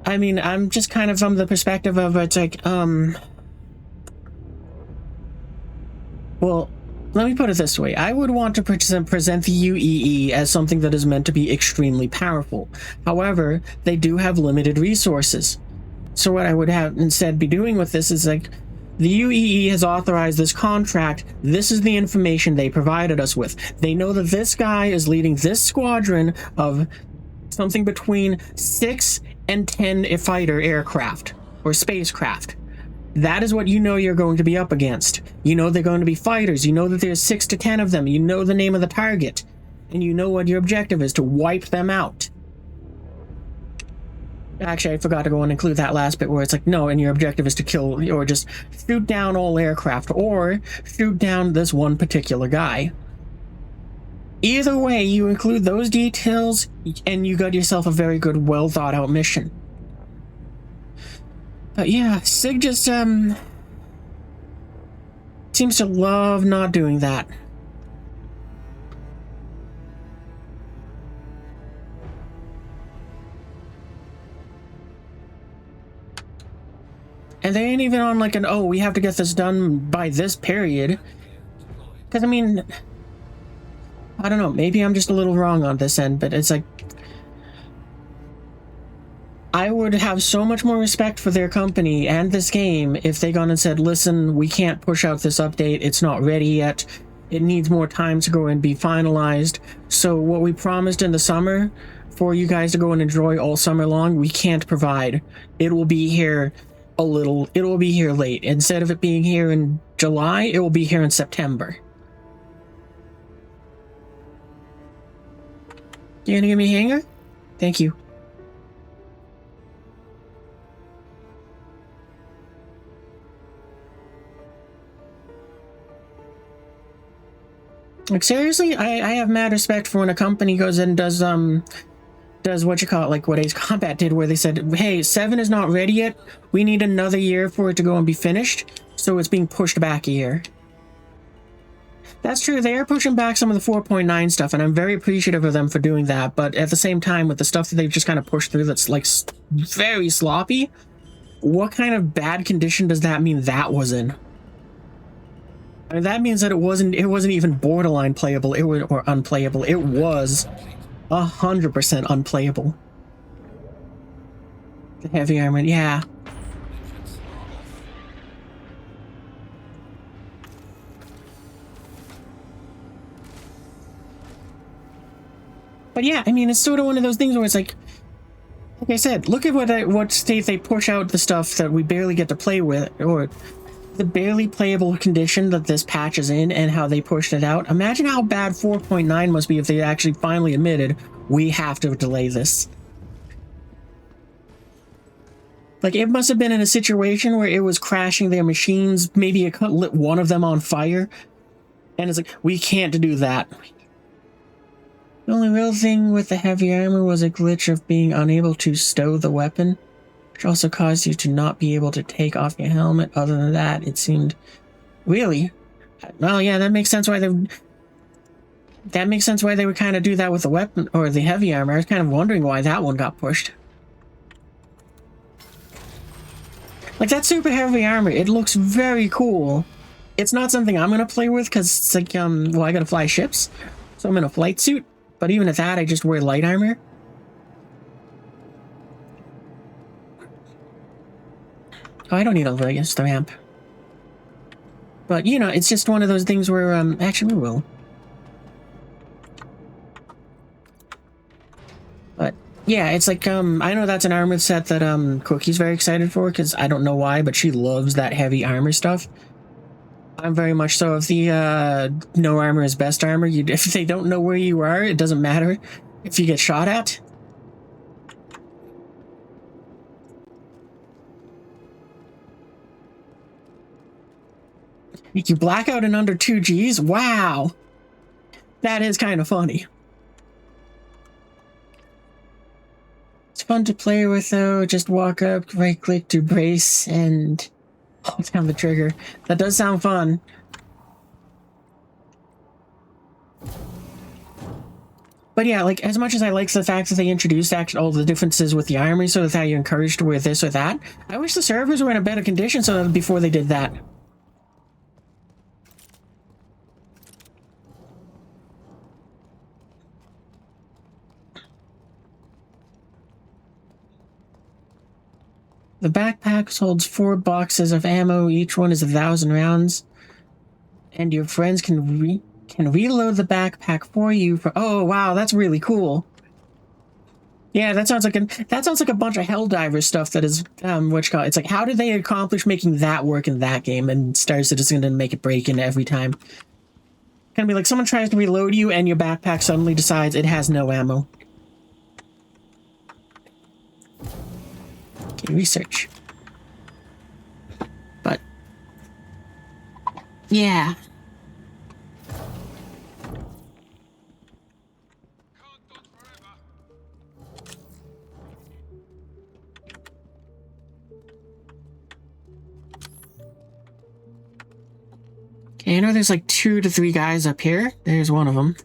I mean, I'm just kind of from the perspective of it's like, well, let me put it this way. I would want to present the UEE as something that is meant to be extremely powerful. However, they do have limited resources. So what I would have instead be doing with this is like, the UEE has authorized this contract. This is the information they provided us with. They know that this guy is leading this squadron of something between 6 and 10 fighter aircraft or spacecraft. That is what you know you're going to be up against. You know they're going to be fighters. You know that there's 6 to 10 of them. You know the name of the target. And you know what your objective is, to wipe them out. Actually, I forgot to go and include that last bit where it's like, no, and your objective is to kill or just shoot down all aircraft or shoot down this one particular guy. Either way, you include those details and you got yourself a very good, well thought out mission. But yeah, Sig just, seems to love not doing that. And they ain't even on like an, oh, we have to get this done by this period. Because, I mean, I don't know, maybe I'm just a little wrong on this end, but it's like, I would have so much more respect for their company and this game if they gone and said, listen, we can't push out this update, it's not ready yet, it needs more time to go and be finalized, so what we promised in the summer for you guys to go and enjoy all summer long, we can't provide. It will be here it will be here late. Instead of it being here in July, it will be here in September. You gonna give me a hanger? Thank you. Like, seriously, I have mad respect for when a company goes in and does what you call it, like what Ace Combat did, where they said, hey, 7 is not ready yet, we need another year for it to go and be finished, so it's being pushed back a year. That's true, they are pushing back some of the 4.9 stuff, and I'm very appreciative of them for doing that, but at the same time, with the stuff that they've just kind of pushed through that's like very sloppy, what kind of bad condition does that mean that was in? I mean, that means that it wasn't even borderline playable, or unplayable. It was 100% unplayable. The heavy armor, yeah. But yeah, I mean, it's sort of one of those things where it's like I said, look at what state they push out the stuff that we barely get to play with, or the barely playable condition that this patch is in, and how they pushed it out. Imagine how bad 4.9 must be if they actually finally admitted, we have to delay this. Like, it must have been in a situation where it was crashing their machines, maybe it lit one of them on fire, and it's like, we can't do that. The only real thing with the heavy armor was a glitch of being unable to stow the weapon, which also caused you to not be able to take off your helmet. Other than that, it seemed... Really? Well, yeah, that makes sense why they... That makes sense why they would kind of do that with the weapon, or the heavy armor. I was kind of wondering why that one got pushed. Like, that super heavy armor, it looks very cool. It's not something I'm going to play with, because it's like, well, I gotta fly ships, so I'm in a flight suit. But even at that, I just wear light armor. Oh, I don't need a Vegas ramp. But, you know, it's just one of those things where, actually we will. But, yeah, it's like, I know that's an armor set that, Cookie's very excited for, because I don't know why, but she loves that heavy armor stuff. I'm very much so of the, no armor is best armor. If they don't know where you are, it doesn't matter if you get shot at. You black out in under 2 Gs? Wow! That is kind of funny. It's fun to play with, though. Just walk up, right-click to brace, and hold down the trigger. That does sound fun. But yeah, like, as much as I like the fact that they introduced actually all the differences with the armor, so that you're encouraged to wear this or that, I wish the servers were in a better condition so that before they did that. The backpack holds 4 boxes of ammo. Each one is 1,000 rounds, and your friends can reload the backpack for you. Oh wow, that's really cool. Yeah, that sounds like a bunch of Helldiver stuff. That is what you call it. It's like, how did they accomplish making that work in that game? And Star Citizen didn't make it break in every time. Gonna be like someone tries to reload you, and your backpack suddenly decides it has no ammo. Research. But yeah. Okay, I know there's like 2 to 3 guys up here. There's one of them.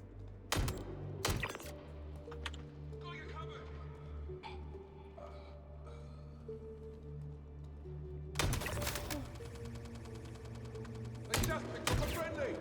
Just picked up a friendly.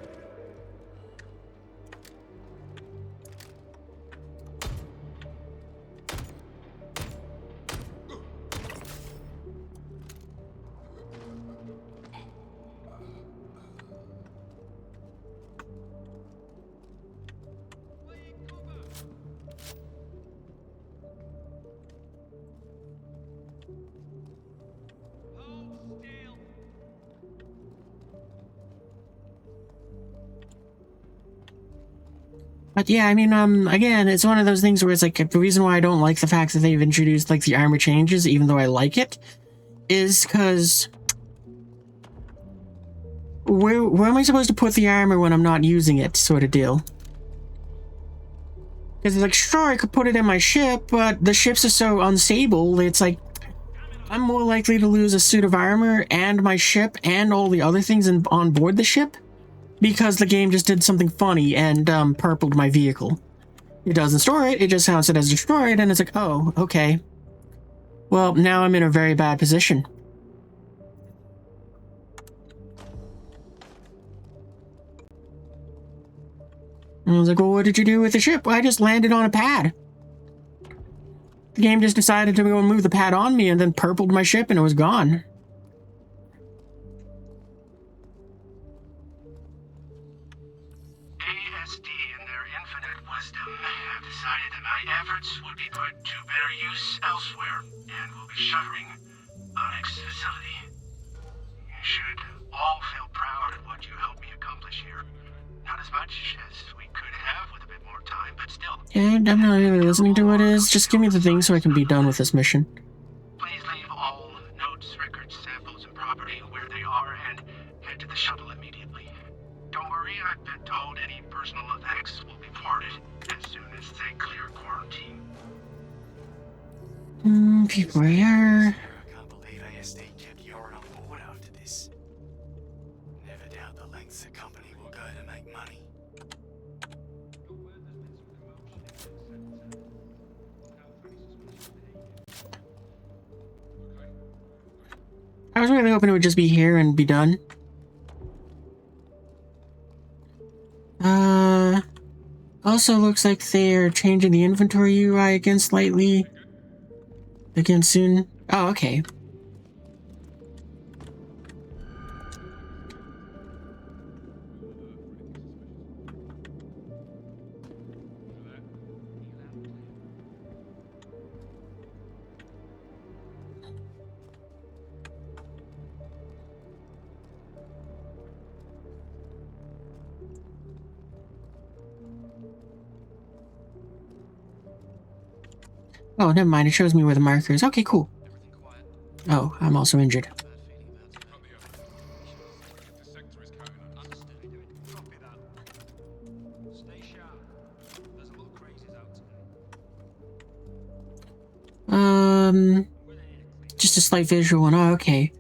But yeah, I mean, again, it's one of those things where it's like, the reason why I don't like the fact that they've introduced, like, the armor changes, even though I like it, is because... Where am I supposed to put the armor when I'm not using it, sort of deal? Because it's like, sure, I could put it in my ship, but the ships are so unstable, it's like, I'm more likely to lose a suit of armor and my ship and all the other things on board the ship, because the game just did something funny and purpled my vehicle. It doesn't store it, it just counts it as destroyed, and it's like, oh, okay. Well, now I'm in a very bad position. And I was like, well, what did you do with the ship? Well, I just landed on a pad. The game just decided to go and move the pad on me and then purpled my ship and it was gone. ASD in their infinite wisdom have decided that my efforts would be put to better use elsewhere and will be shuttering Onyx facility. You should all feel proud of what you helped me accomplish here. Not as much as we could have with a bit more time, but still. And I'm not really listening to what it is. Just give me the thing so I can be done with this mission. Please leave all notes, records, samples, and property where they are and head to the shuttle immediately. Don't worry, I've been told any personal effects will be ported as soon as they clear quarantine. People here. I can't believe ASD kept Yorin on board after this. Never doubt the lengths the company will go to make money. I was really hoping it would just be here and be done. Also looks like they're changing the inventory UI again slightly. Again soon. Oh, okay. Oh, never mind. It shows me where the marker is. Okay, cool. Oh, I'm also injured. This sector is counting on us. Copy that. Stay sharp. There's a lot of crazies out today. Just a slight visual one. Oh, okay.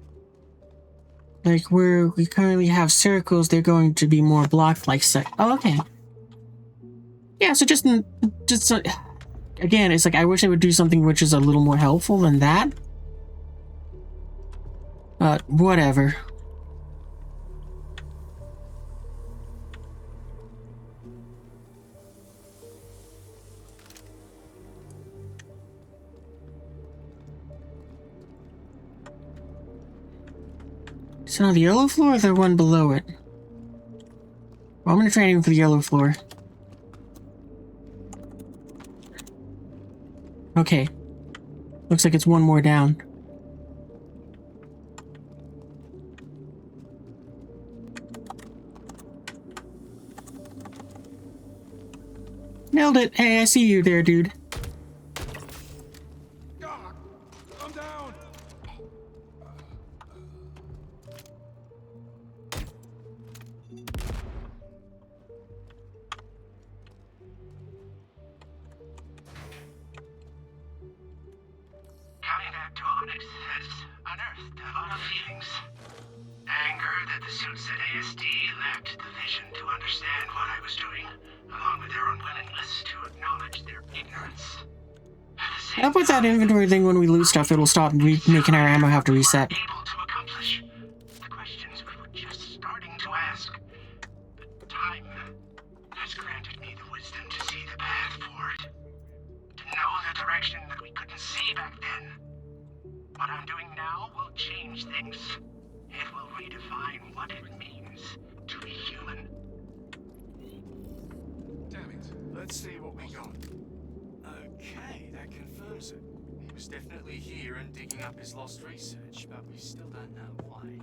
Like where we currently have circles, they're going to be more blocked like so. Oh, okay. Yeah, so just again, it's like I wish I would do something which is a little more helpful than that. But whatever. Is it on the yellow floor or the one below it? Well, I'm gonna try aiming for the yellow floor. Okay. Looks like it's one more down. Nailed it. Hey, I see you there, dude. God, I'm down. Coming back to Onyx has unearthed a lot of feelings. Anger that the suits at ASD lacked the vision to understand what I was doing, along with their unwillingness to acknowledge their ignorance. Up with that inventory thing when we lose stuff, it'll stop making our ammo have to reset. Able to accomplish the questions we were just starting to ask. things. It will redefine what it means to be human. Damn it. Let's see what we got. Okay, that confirms it. He was definitely here and digging up his lost research, but we still don't know why.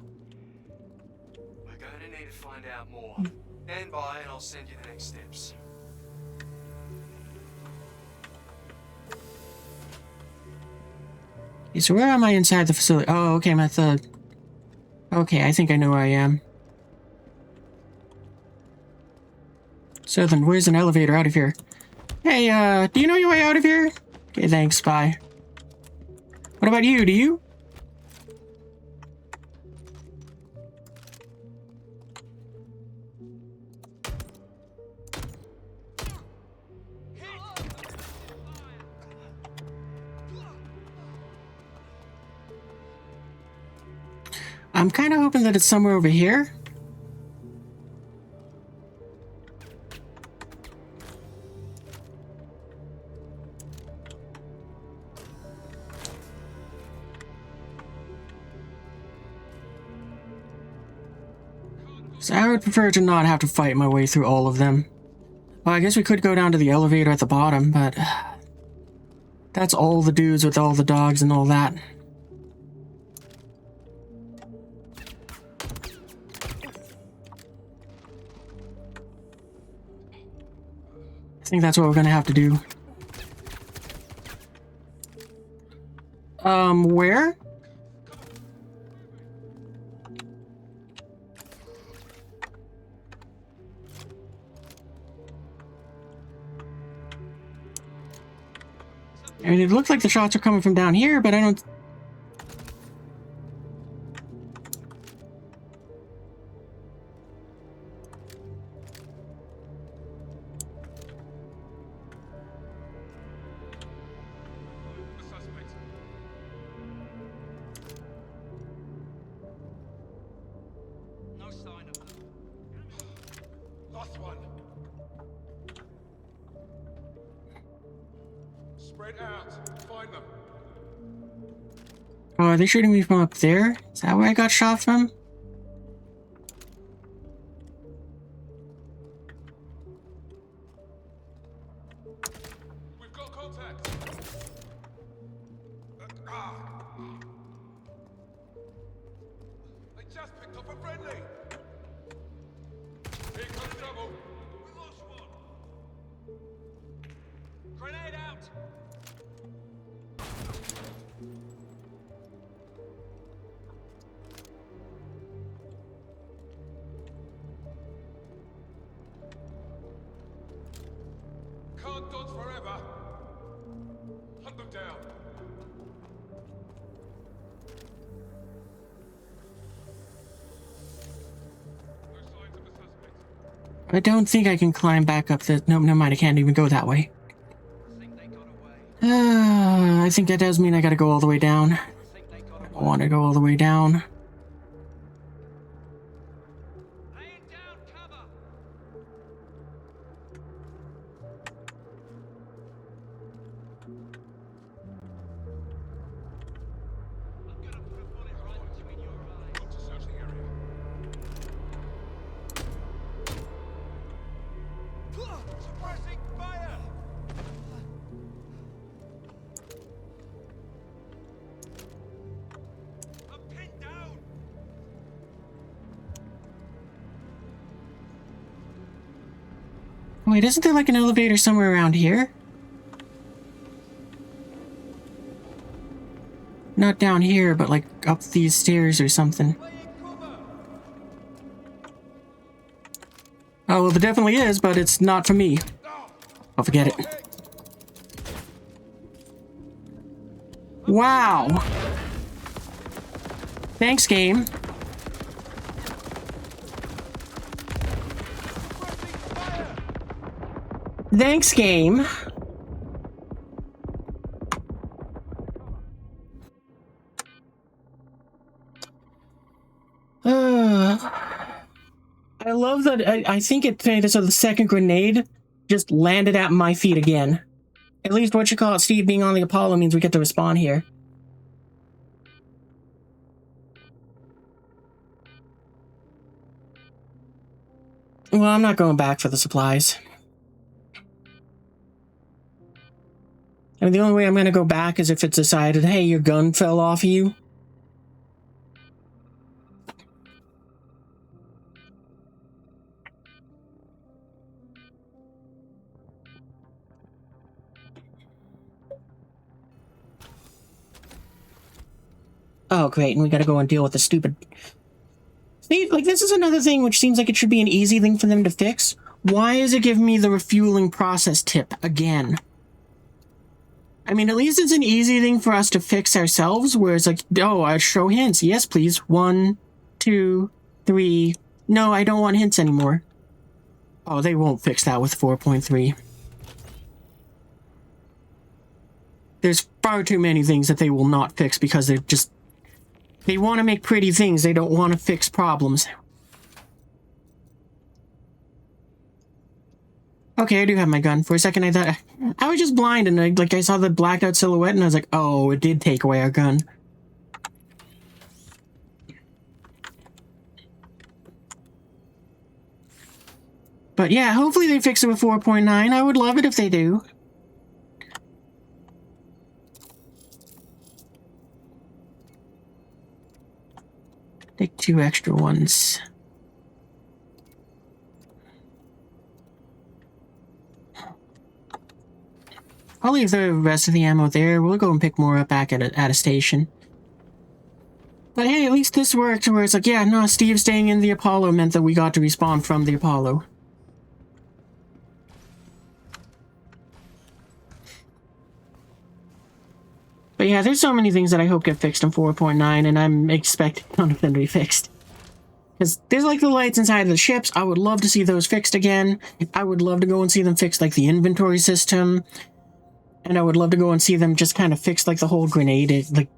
We're going to need to find out more. Stand by and I'll send you the next steps. Okay, so where am I inside the facility? Oh, okay, I'm at the... Okay, I think I know where I am. So then, where's an elevator out of here? Hey, do you know your way out of here? Okay, thanks, bye. What about you? Do you? I'm kind of hoping that it's somewhere over here. So I would prefer to not have to fight my way through all of them. Well, I guess we could go down to the elevator at the bottom, but... that's all the dudes with all the dogs and all that. I think that's what we're gonna have to do. Where? I mean, it looks like the shots are coming from down here, but I don't... The suspect. No sign of them. Last one. Spread out. Find them. Oh, are they shooting me from up there? Is that where I got shot from? We've got contact. They just picked up a friendly. Here comes trouble. We lost one. Grenade out! Can't dodge forever. Hunt them down. No signs of the suspect. I don't think I can climb back up the... No, never mind, I can't even go that way. I think they got away. I think that does mean I gotta go all the way down. I think they got I away. want to go all the way down. Laying down cover! I'm gonna put a bullet right between your eyes. Got to search the area. Suppressing fire! I'm pinned down! Wait, isn't there like an elevator somewhere around here? Not down here, but like up these stairs or something. Laying cover! Oh, well, there definitely is, but it's not for me. I'll forget it. Wow. Thanks, game. Thanks, game. I love that. I think so the second grenade just landed at my feet again. At least what you call it, Steve being on the Apollo means we get to respawn here. Well, I'm not going back for the supplies. I mean, the only way I'm going to go back is if it's decided, hey, your gun fell off of you. Oh, great, and we gotta go and deal with the stupid... See, like, this is another thing which seems like it should be an easy thing for them to fix. Why is it giving me the refueling process tip again? I mean, at least it's an easy thing for us to fix ourselves, where it's like, oh, I show hints. Yes, please. 1, 2, 3. No, I don't want hints anymore. Oh, they won't fix that with 4.3. There's far too many things that they will not fix because they're just... They want to make pretty things. They don't want to fix problems. Okay, I do have my gun. For a second, I thought... I was just blind, and I saw the blacked out silhouette, and I was like, oh, it did take away our gun. But yeah, hopefully they fix it with 4.9. I would love it if they do. Take 2 extra ones. I'll leave the rest of the ammo there. We'll go and pick more up back at a station. But hey, at least this worked, where it's like, yeah, no, Steve staying in the Apollo meant that we got to respawn from the Apollo. But yeah, there's so many things that I hope get fixed in 4.9, and I'm expecting none of them to be fixed. Because there's like the lights inside the ships. I would love to see those fixed again. I would love to go and see them fix like the inventory system. And I would love to go and see them just kind of fix like the whole grenade, like,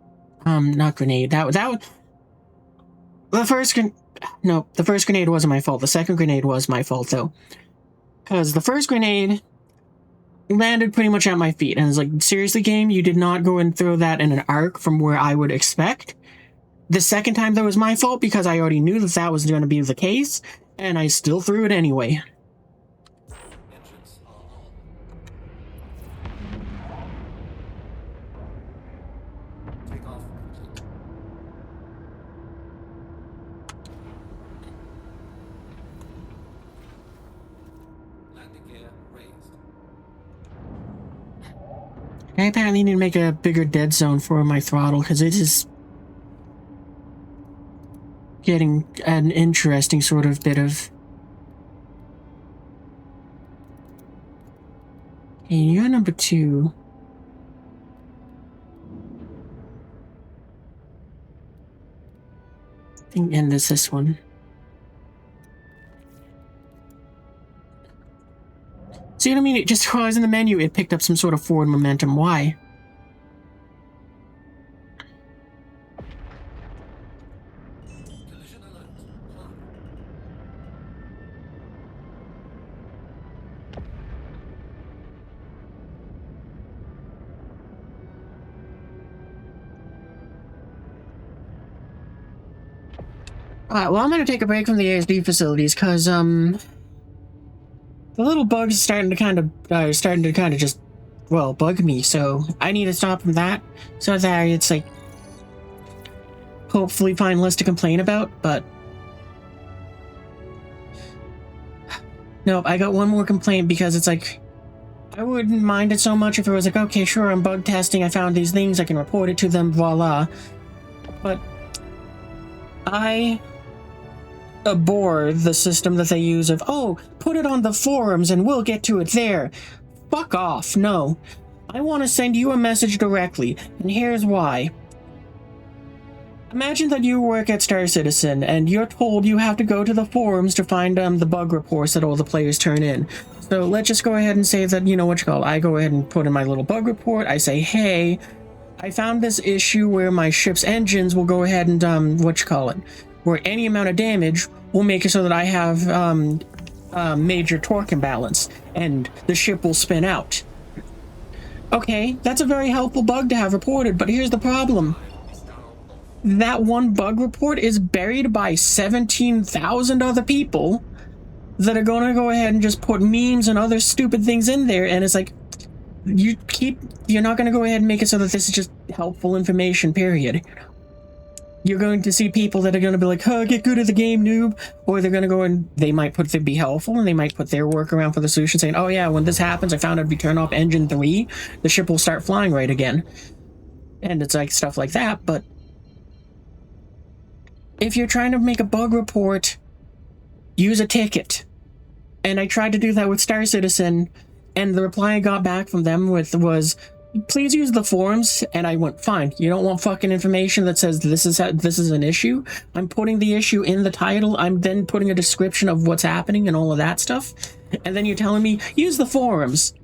not grenade. The first grenade wasn't my fault. The second grenade was my fault though. Because the first grenade landed pretty much at my feet. And it's like, seriously game, you did not go and throw that in an arc from where I would expect. The second time that was my fault because I already knew that that was going to be the case. And I still threw it anyway. I apparently need to make a bigger dead zone for my throttle, because it is getting an interesting sort of bit of... Hey, you're number 2. I think end this one. See what I mean? It just, while I was in the menu, it picked up some sort of forward momentum. Why? Alright, well, I'm gonna take a break from the ASD facilities, because, the little bug's starting to kind of just, well, bug me, so I need to stop from that, so that it's, like, hopefully find less to complain about, but... Nope, I got one more complaint because it's like, I wouldn't mind it so much if it was like, okay, sure, I'm bug testing, I found these things, I can report it to them, voila. But I abhor the system that they use of, oh, put it on the forums and we'll get to it there. Fuck off, no. I want to send you a message directly, and here's why. Imagine that you work at Star Citizen, and you're told you have to go to the forums to find the bug reports that all the players turn in. So let's just go ahead and say that, you know what you call it, I go ahead and put in my little bug report, I say, hey, I found this issue where my ship's engines will go ahead and, where any amount of damage will make it so that I have, major torque imbalance, and the ship will spin out. Okay, that's a very helpful bug to have reported, but here's the problem. That one bug report is buried by 17,000 other people, that are going to go ahead and just put memes and other stupid things in there, and it's like, you're not going to go ahead and make it so that this is just helpful information, period. You're going to see people that are going to be like, oh, get good at the game, noob. Or they're going to go and they might be helpful, and they might put their workaround for the solution, saying, oh yeah, when this happens, I found out if you turn off engine 3, the ship will start flying right again. And it's like stuff like that. But if you're trying to make a bug report, use a ticket. And I tried to do that with Star Citizen, and the reply I got back from them was, please use the forums. And I went, fine, you don't want fucking information that says this is an issue. I'm putting the issue in the title. I'm then putting a description of what's happening and all of that stuff. And then you're telling me, use the forums.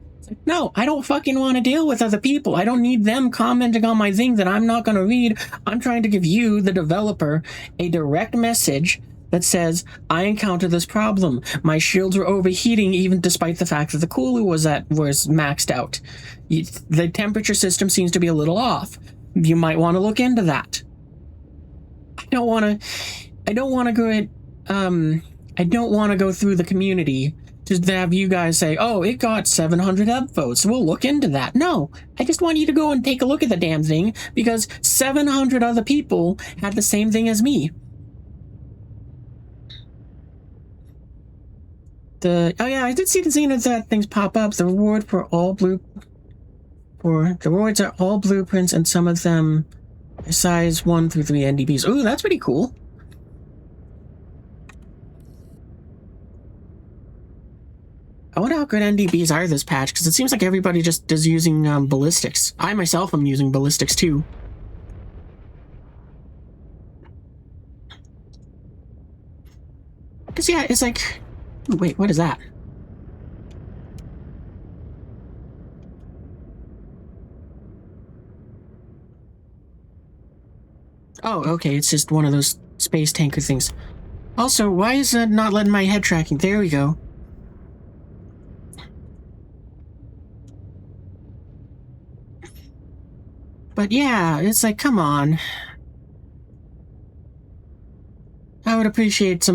No, I don't fucking want to deal with other people. I don't need them commenting on my thing that I'm not going to read. I'm trying to give you, the developer, a direct message that says, I encountered this problem. My shields were overheating even despite the fact that the cooler was maxed out. The temperature system seems to be a little off. You might want to look into that. I don't want to go through the community to have you guys say, oh, it got 700 upvotes, we'll look into that. No, I just want you to go and take a look at the damn thing, because 700 other people had the same thing as me. Oh yeah, I did see the Zenith that things pop up. The rewards are all blueprints, and some of them are size 1 through 3 NDBs. Ooh, that's pretty cool. I wonder how good NDBs are this patch, because it seems like everybody just is using ballistics. I myself am using ballistics too. Because yeah, it's like... Ooh, wait, what is that? Oh, okay, it's just one of those space tanker things. Also, why is it not letting my head tracking? There we go. But yeah, it's like, come on. I would appreciate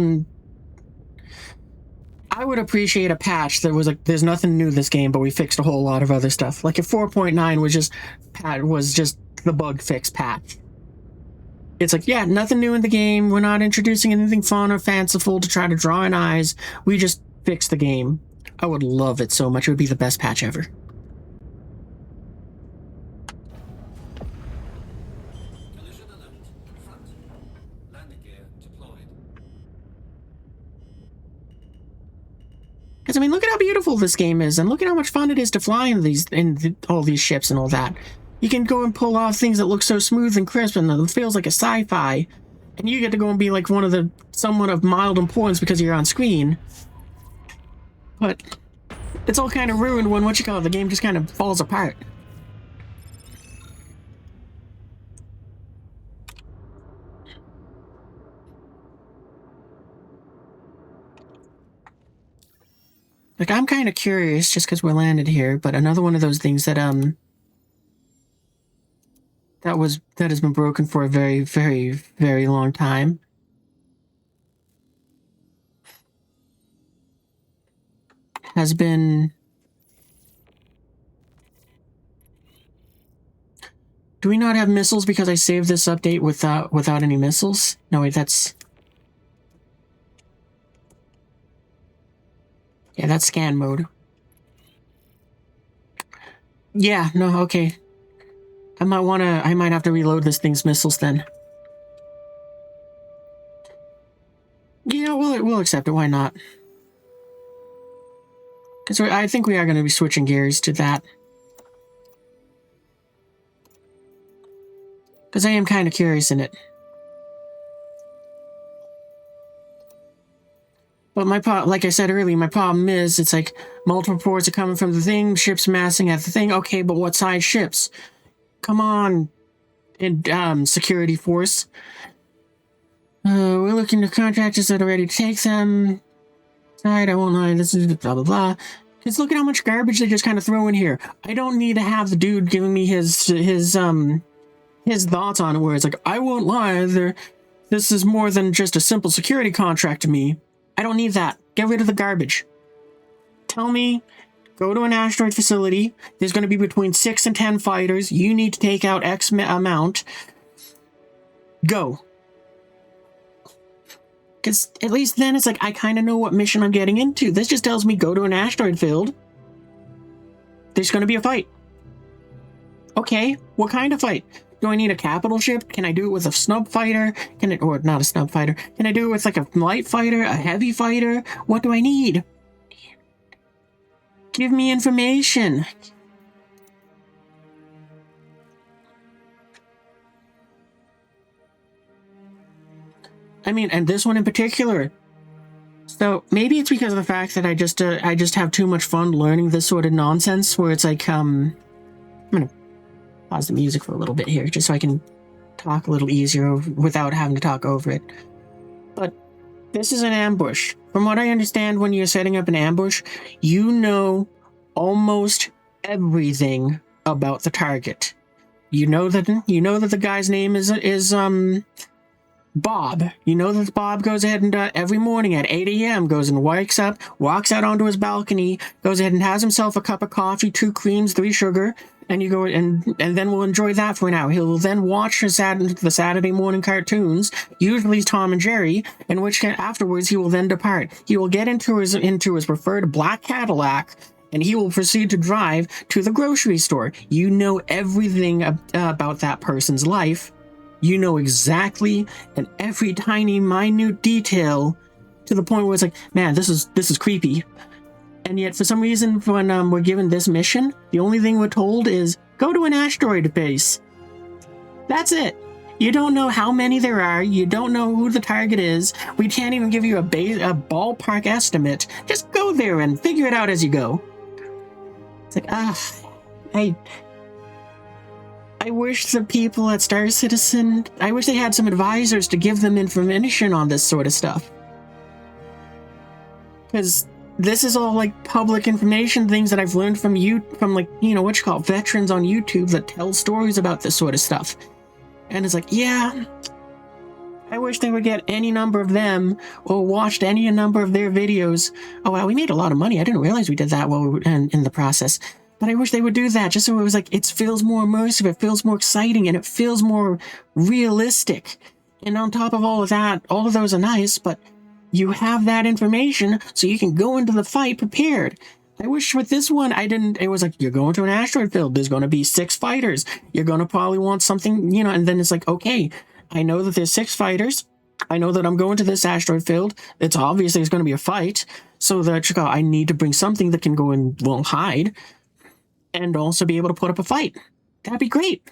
a patch that was like, there's nothing new this game, but we fixed a whole lot of other stuff. Like if 4.9 was just the bug fix patch. It's like, yeah, nothing new in the game. We're not introducing anything fun or fanciful to try to draw in eyes. We just fixed the game. I would love it so much. It would be the best patch ever. Because, I mean, look at how beautiful this game is, and look at how much fun it is to fly in all these ships and all that. You can go and pull off things that look so smooth and crisp, and it feels like a sci-fi. And you get to go and be like someone of mild importance because you're on screen. But it's all kind of ruined when, the game just kind of falls apart. Like, I'm kind of curious, just because we're landed here, but another one of those things that, that has been broken for a very, very, very long time. Has been... Do we not have missiles because I saved this update without any missiles? No, wait, that's... Yeah, that's scan mode. Yeah, no, okay. I might have to reload this thing's missiles then. Yeah, we'll accept it, why not? Because I think we are going to be switching gears to that. Because I am kind of curious in it. But like I said earlier, my problem is, it's like, multiple reports are coming from the thing, ships massing at the thing. Okay, but what size ships? Come on, security force. We're looking to contractors that are ready to take them. I won't lie, this is blah, blah, blah. Because look at how much garbage they just kind of throw in here. I don't need to have the dude giving me his thoughts on it, where it's like, I won't lie, this is more than just a simple security contract to me. I don't need that. Get rid of the garbage. Tell me, go to an asteroid facility. There's going to be between 6 and 10 fighters. You need to take out X amount. Go. Because at least then it's like, I kind of know what mission I'm getting into. This just tells me go to an asteroid field. There's going to be a fight. Okay, what kind of fight? Do I need a capital ship? Can I do it with a snub fighter? Or not a snub fighter. Can I do it with like a light fighter, a heavy fighter? What do I need? Give me information. I mean, and this one in particular. So maybe it's because of the fact that I just have too much fun learning this sort of nonsense where it's like, I'm gonna pause the music for a little bit here just so I can talk a little easier without having to talk over it. But this is an ambush. From what I understand, when you're setting up an ambush, you know almost everything about the target. You know that the guy's name is Bob. You know that Bob goes ahead and every morning at 8 a.m. goes and wakes up, walks out onto his balcony, goes ahead and has himself a cup of coffee, 2 creams, 3 sugar, and you go and then we'll enjoy that for an hour. He'll then watch the Saturday morning cartoons, usually Tom and Jerry, in which afterwards he will then depart. He will get into his preferred black Cadillac, and he will proceed to drive to the grocery store. You know everything about that person's life. You know exactly and every tiny minute detail to the point where it's like, man, this is creepy. And yet for some reason when we're given this mission, the only thing we're told is go to an asteroid base. That's it. You don't know how many there are. You don't know who the target is. We can't even give you a ballpark estimate. Just go there and figure it out as you go. It's like, I wish the people at Star Citizen, I wish they had some advisors to give them information on this sort of stuff. Because this is all like public information, things that I've learned from veterans on YouTube that tell stories about this sort of stuff. And it's like, yeah, I wish they would get any number of them or watched any number of their videos. Oh, wow, we made a lot of money. I didn't realize we did that while we were in the process. But I wish they would do that just so it was like, it feels more immersive, it feels more exciting, and it feels more realistic. And on top of all of that, all of those are nice, but you have that information so you can go into the fight prepared. I wish with this one, it was like, you're going to an asteroid field, there's going to be 6 fighters, you're going to probably want something, and then it's like, okay, I know that there's 6 fighters, I know that I'm going to this asteroid field, it's obvious there's going to be a fight, so that I need to bring something that can go and, hide, and also be able to put up a fight. That'd be great.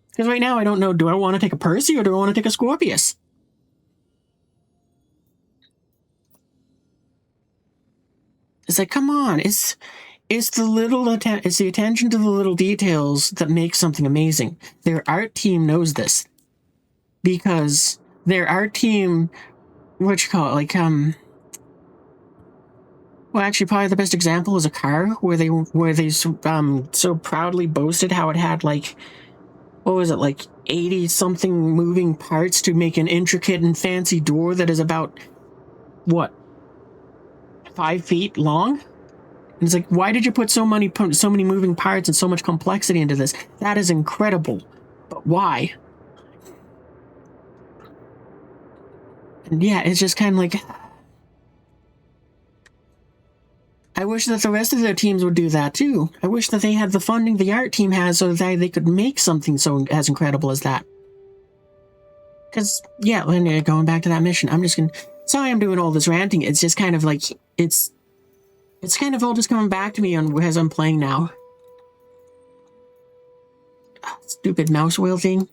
Because right now I don't know, do I want to take a Percy or do I want to take a Scorpius? It's like, come on, it's the attention to the little details that makes something amazing. Their art team knows this. Because their art team, well, actually, probably the best example is a car where they so proudly boasted how it had 80 something moving parts to make an intricate and fancy door that is about 5 feet long. And it's like, why did you put so many moving parts and so much complexity into this? That is incredible, but why? And yeah, it's just kind of like, I wish that the rest of their teams would do that too. I wish that they had the funding the art team has so that they could make something as incredible as that. Because, yeah, going back to that mission, sorry I'm doing all this ranting, it's just kind of like, it's kind of all just coming back to me as I'm playing now. Stupid mouse wheel thing.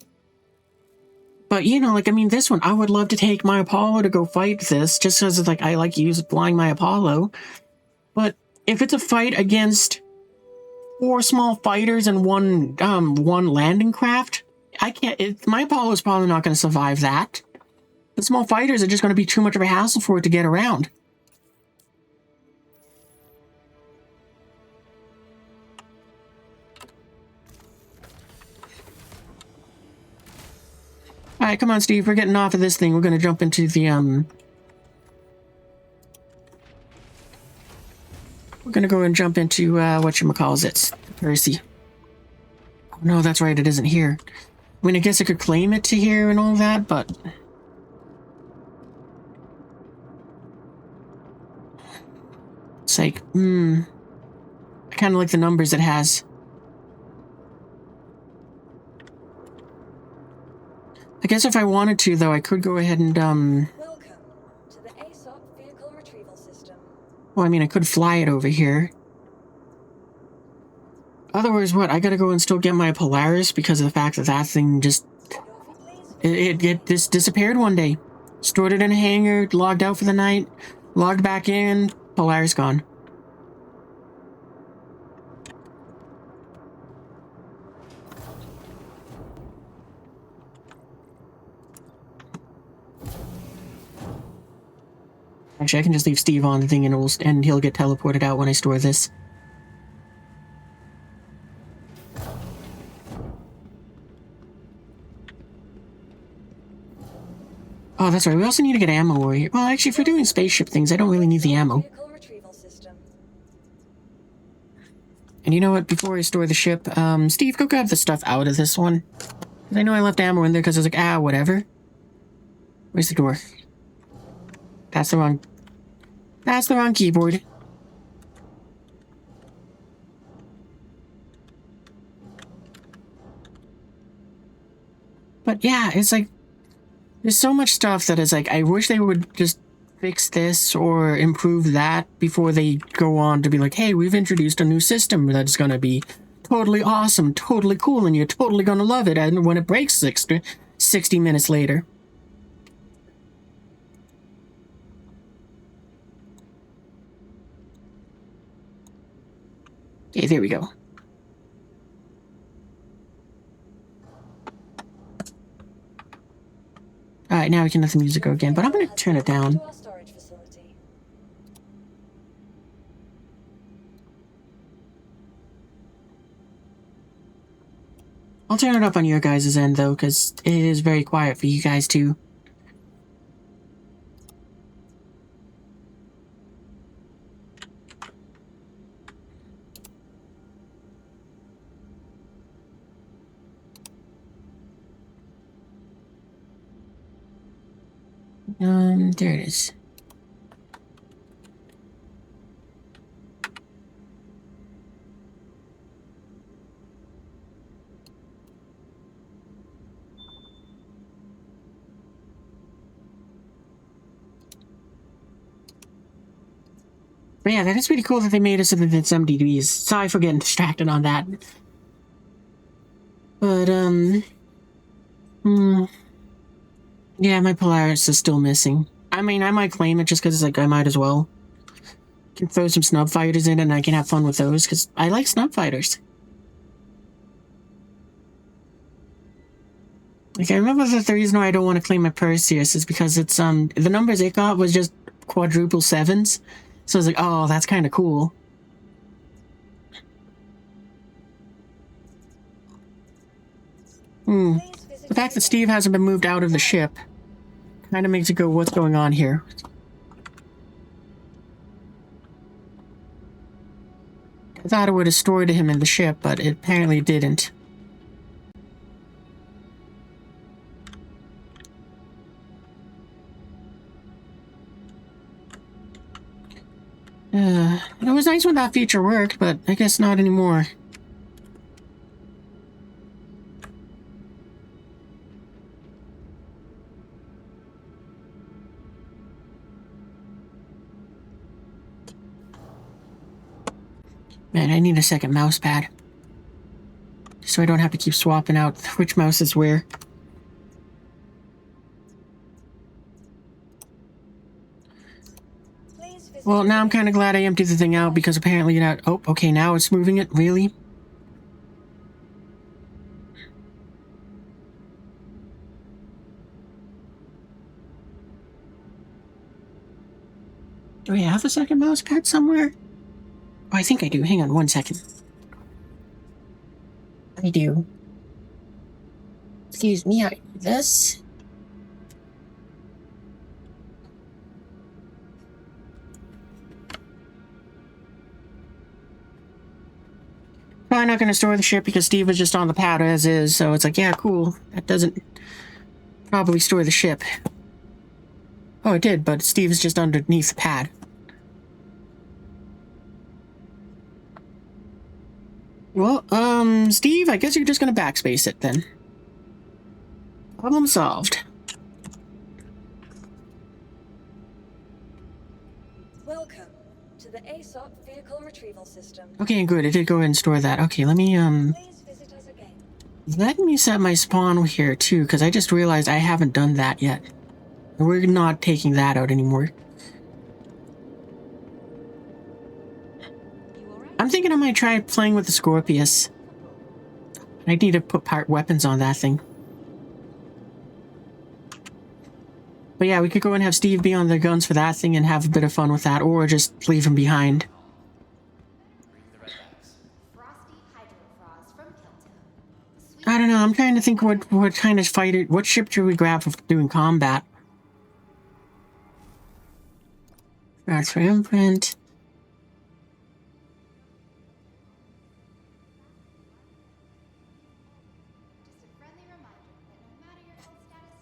But, this one, I would love to take my Apollo to go fight this, just because it's like, I like flying my Apollo. But if it's a fight against 4 small fighters and one landing craft, I can't. My Apollo is probably not going to survive that. The small fighters are just going to be too much of a hassle for it to get around. All right, come on, Steve. We're getting off of this thing. We're going to jump into the We're gonna go and jump into whatchamacallit, Percy. Oh, no, that's right, it isn't here. I mean, I guess I could claim it to here and all that, but it's like, I kind of like the numbers it has. I guess if I wanted to, though, I could go ahead and, Welcome to the ASOP vehicle retrieval system. well, I mean, I could fly it over here. Otherwise, what? I gotta go and still get my Polaris because of the fact that that thing just... It just disappeared one day. Stored it in a hangar, logged out for the night, logged back in, Polaris gone. Actually, I can just leave Steve on the thing and he'll get teleported out when I store this. Oh, that's right. We also need to get ammo over here. Well, actually, if we're doing spaceship things, I don't really need the ammo. Vehicle retrieval system. And you know what? Before I store the ship, Steve, go grab the stuff out of this one. 'Cause I know I left ammo in there because I was like, whatever. Where's the door? That's the wrong keyboard. But yeah, it's like, there's so much stuff that is like, I wish they would just fix this or improve that before they go on to be like, hey, we've introduced a new system that's gonna be totally awesome, totally cool, and you're totally gonna love it, and when it breaks 60 minutes later. Okay, there we go. Alright, now we can let the music go again, but I'm gonna turn it down. To our storage facility. I'll turn it up on your guys' end, though, because it is very quiet for you guys, too. There it is. But yeah, that is pretty cool that they made it so that it's MDBs. Sorry for getting distracted on that. But, yeah, my Polaris is still missing. I mean, I might claim it just because it's like, I might as well. Can throw some snub fighters in it and I can have fun with those, because I like snub fighters. Like, I remember that the reason why I don't want to claim my Perseus is because it's, the numbers it got was just quadruple sevens. So I was like, oh, that's kind of cool. The fact that Steve hasn't been moved out of the ship kind of makes it go, what's going on here? I thought it would have stored him in the ship, but it apparently didn't. It was nice when that feature worked, but I guess not anymore. Man, I need a second mouse pad. So I don't have to keep swapping out which mouse is where. Well, now I'm kind of glad I emptied the thing out because apparently not... Oh, okay, now it's moving it. Really? Do I have a second mouse pad somewhere? Oh, I think I do. Hang on 1 second. I do. Excuse me, I do this. probably not going to store the ship because Steve was just on the pad as is, so it's like, yeah, cool. That doesn't probably store the ship. Oh, it did, but Steve is just underneath the pad. Well, Steve, I guess you're just going to backspace it then. Problem solved. Welcome to the ASOP vehicle retrieval system. Okay, good. I did go ahead and store that. Okay, let me, Please visit us again. let me set my spawn here, too, because I just realized I haven't done that yet. We're not taking that out anymore. I'm thinking I might try playing with the Scorpius. I need to put part weapons on that thing. But yeah, we could go and have Steve be on the guns for that thing and have a bit of fun with that, or just leave him behind. I don't know, I'm trying to think what kind of fighter, what ship should we grab for doing combat? That's for imprint.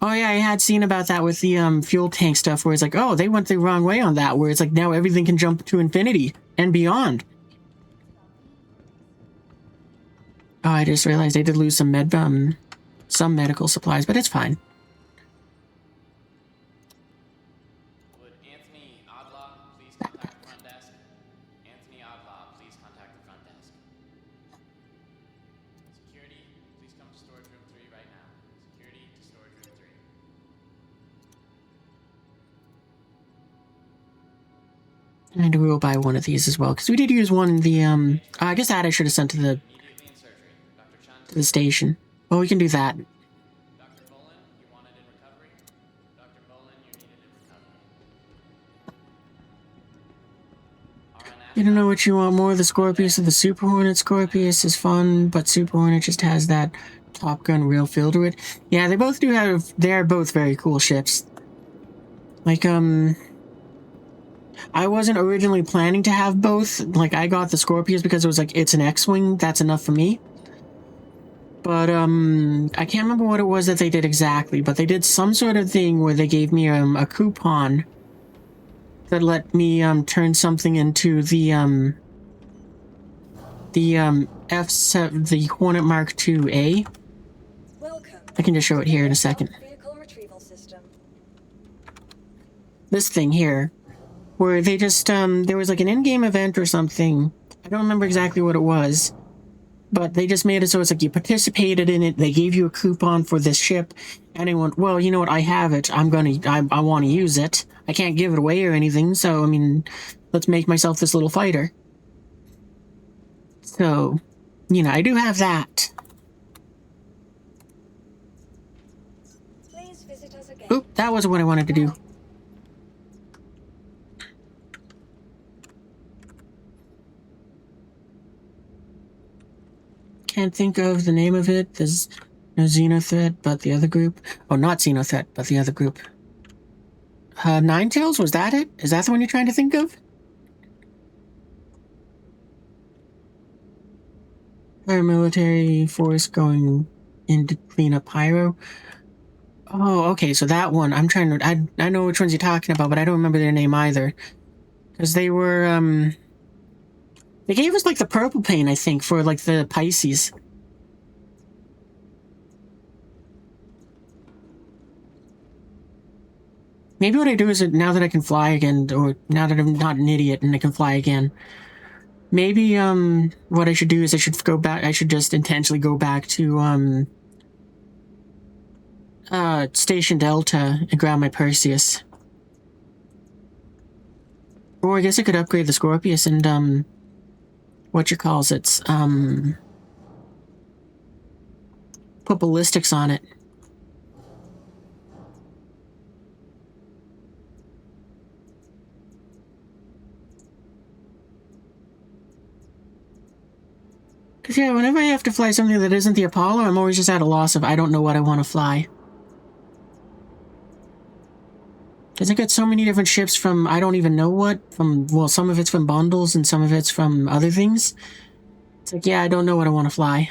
Oh yeah, I had seen about that with the fuel tank stuff where it's like, oh, they went the wrong way on that, where it's like now everything can jump to infinity and beyond. Oh, I just realized I did lose some medical supplies, but it's fine. Would Anthony Odlaw please contact the front desk? Anthony Odlaw, please contact the front desk. Security, please come to storage room 3 right now. Security to storage room 3. And we will buy one of these as well, because we did use one, I guess that I should have sent to the Immediately in surgery. Dr. Chun, to the station. Well, we can do that. Dr. Bolin, you wanted in recovery? Dr. Bolin, you needed in recovery. You don't know what you want more, the Scorpius or the Super Hornet? Scorpius is fun, but Super Hornet just has that Top Gun real feel to it. Yeah, they both do have, they're both very cool ships. Like, I wasn't originally planning to have both. Like, I got the Scorpius because it was like, it's an X-Wing, that's enough for me. But, I can't remember what it was that they did exactly, but they did some sort of thing where they gave me, a coupon that let me, turn something into the F7, the Hornet Mark II-A. Welcome. I can just show it here in a second. Vehicle retrieval system. This thing here, where they just, there was like an in-game event or something. I don't remember exactly what it was, but they just made it so it's like you participated in it, they gave you a coupon for this ship, and they went, well, you know what, I have it, I want to use it. I can't give it away or anything, so, I mean, let's make myself this little fighter. So, you know, I do have that. Please visit us again. Oop, that wasn't what I wanted to do. Can't think of the name of it. There's no Xenothreat, but the other group. Oh, not Xenothreat, but the other group. Ninetales, was that it? Is that the one you're trying to think of? Paramilitary force going in to clean up Pyro. Oh, okay, so that one. I'm trying to... I know which ones you're talking about, but I don't remember their name either. Because they were, they gave us, like, the purple paint, I think, for, like, the Pisces. Maybe what I do is, now that I can fly again, or now that I'm not an idiot and I can fly again, maybe, what I should do is I should go back, I should just intentionally go back to, Station Delta and grab my Perseus. Or I guess I could upgrade the Scorpius and, put ballistics on it. Because, yeah, whenever I have to fly something that isn't the Apollo, I'm always just at a loss of I don't know what I want to fly. Because I got so many different ships from I don't even know what, well, some of it's from bundles and some of it's from other things. It's It's like, yeah, I don't know what I want to fly.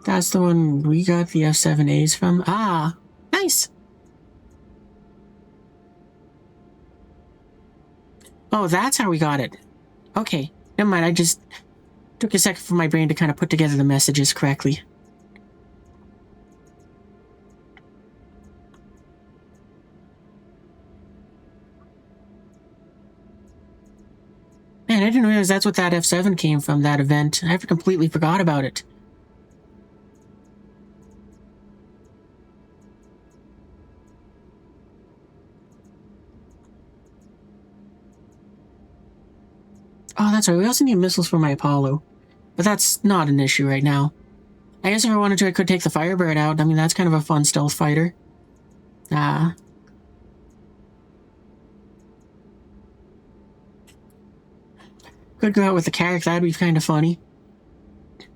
That's the one we got the F7As from. Ah, nice. Oh, that's how we got it. Okay, never mind. I just took a second for my brain to kind of put together the messages correctly. Man, I didn't realize that's what that F7 came from, that event. I completely forgot about it. Oh, that's right. We also need missiles for my Apollo. But that's not an issue right now. I guess if I wanted to, I could take the Firebird out. I mean, that's kind of a fun stealth fighter. Could go out with the Carrack. That'd be kind of funny.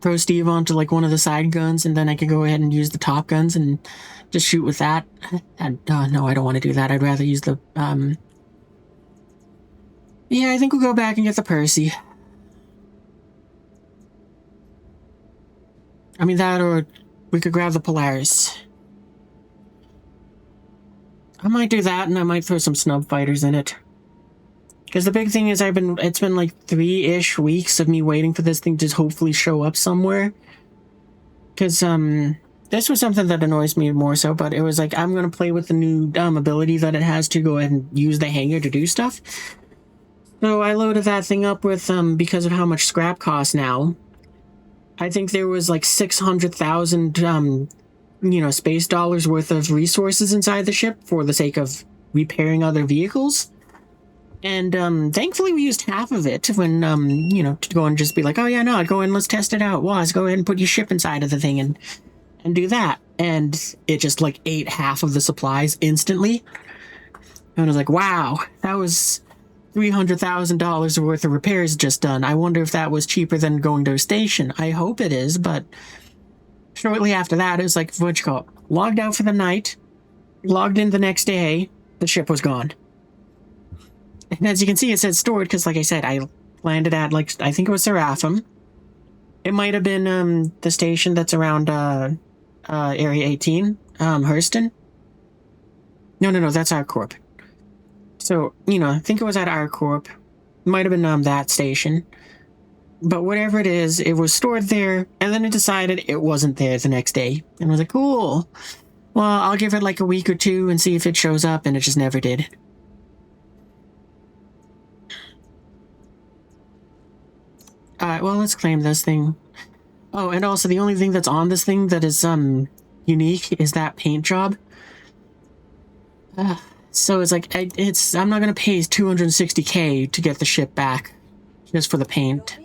Throw Steve onto, like, one of the side guns, and then I could go ahead and use the top guns and just shoot with that. No, I don't want to do that. I'd rather use the, Yeah, I think we'll go back and get the Percy. I mean, that, or we could grab the Polaris. I might do that, and I might throw some snub fighters in it. Because the big thing is it's been like 3-ish weeks of me waiting for this thing to hopefully show up somewhere. Because, this was something that annoys me more so, but it was like, I'm going to play with the new ability that it has to go ahead and use the hangar to do stuff. So I loaded that thing up with, because of how much scrap costs now. I think there was like 600,000, space dollars worth of resources inside the ship for the sake of repairing other vehicles. And, thankfully we used half of it when, to go and just be like, oh yeah, no, go in, let's test it out. Woz, go ahead and put your ship inside of the thing and do that. And it just, like, ate half of the supplies instantly. And I was like, wow, that was $300,000 worth of repairs just done. I wonder if that was cheaper than going to a station. I hope it is, but shortly after that, it was like, logged out for the night, logged in the next day, the ship was gone. And as you can see, it said stored, because like I said, I landed at, like, I think it was Seraphim. It might have been, the station that's around, Area 18, Hurston. No, that's ArcCorp. So, I think it was at ArcCorp. Might have been, that station. But whatever it is, it was stored there, and then it decided it wasn't there the next day. And I was like, cool. Well, I'll give it like a week or two and see if it shows up, and it just never did. Alright, well, let's claim this thing. Oh, and also the only thing that's on this thing that is, unique is that paint job. So it's like, I'm not gonna pay 260k to get the ship back. Just for the paint.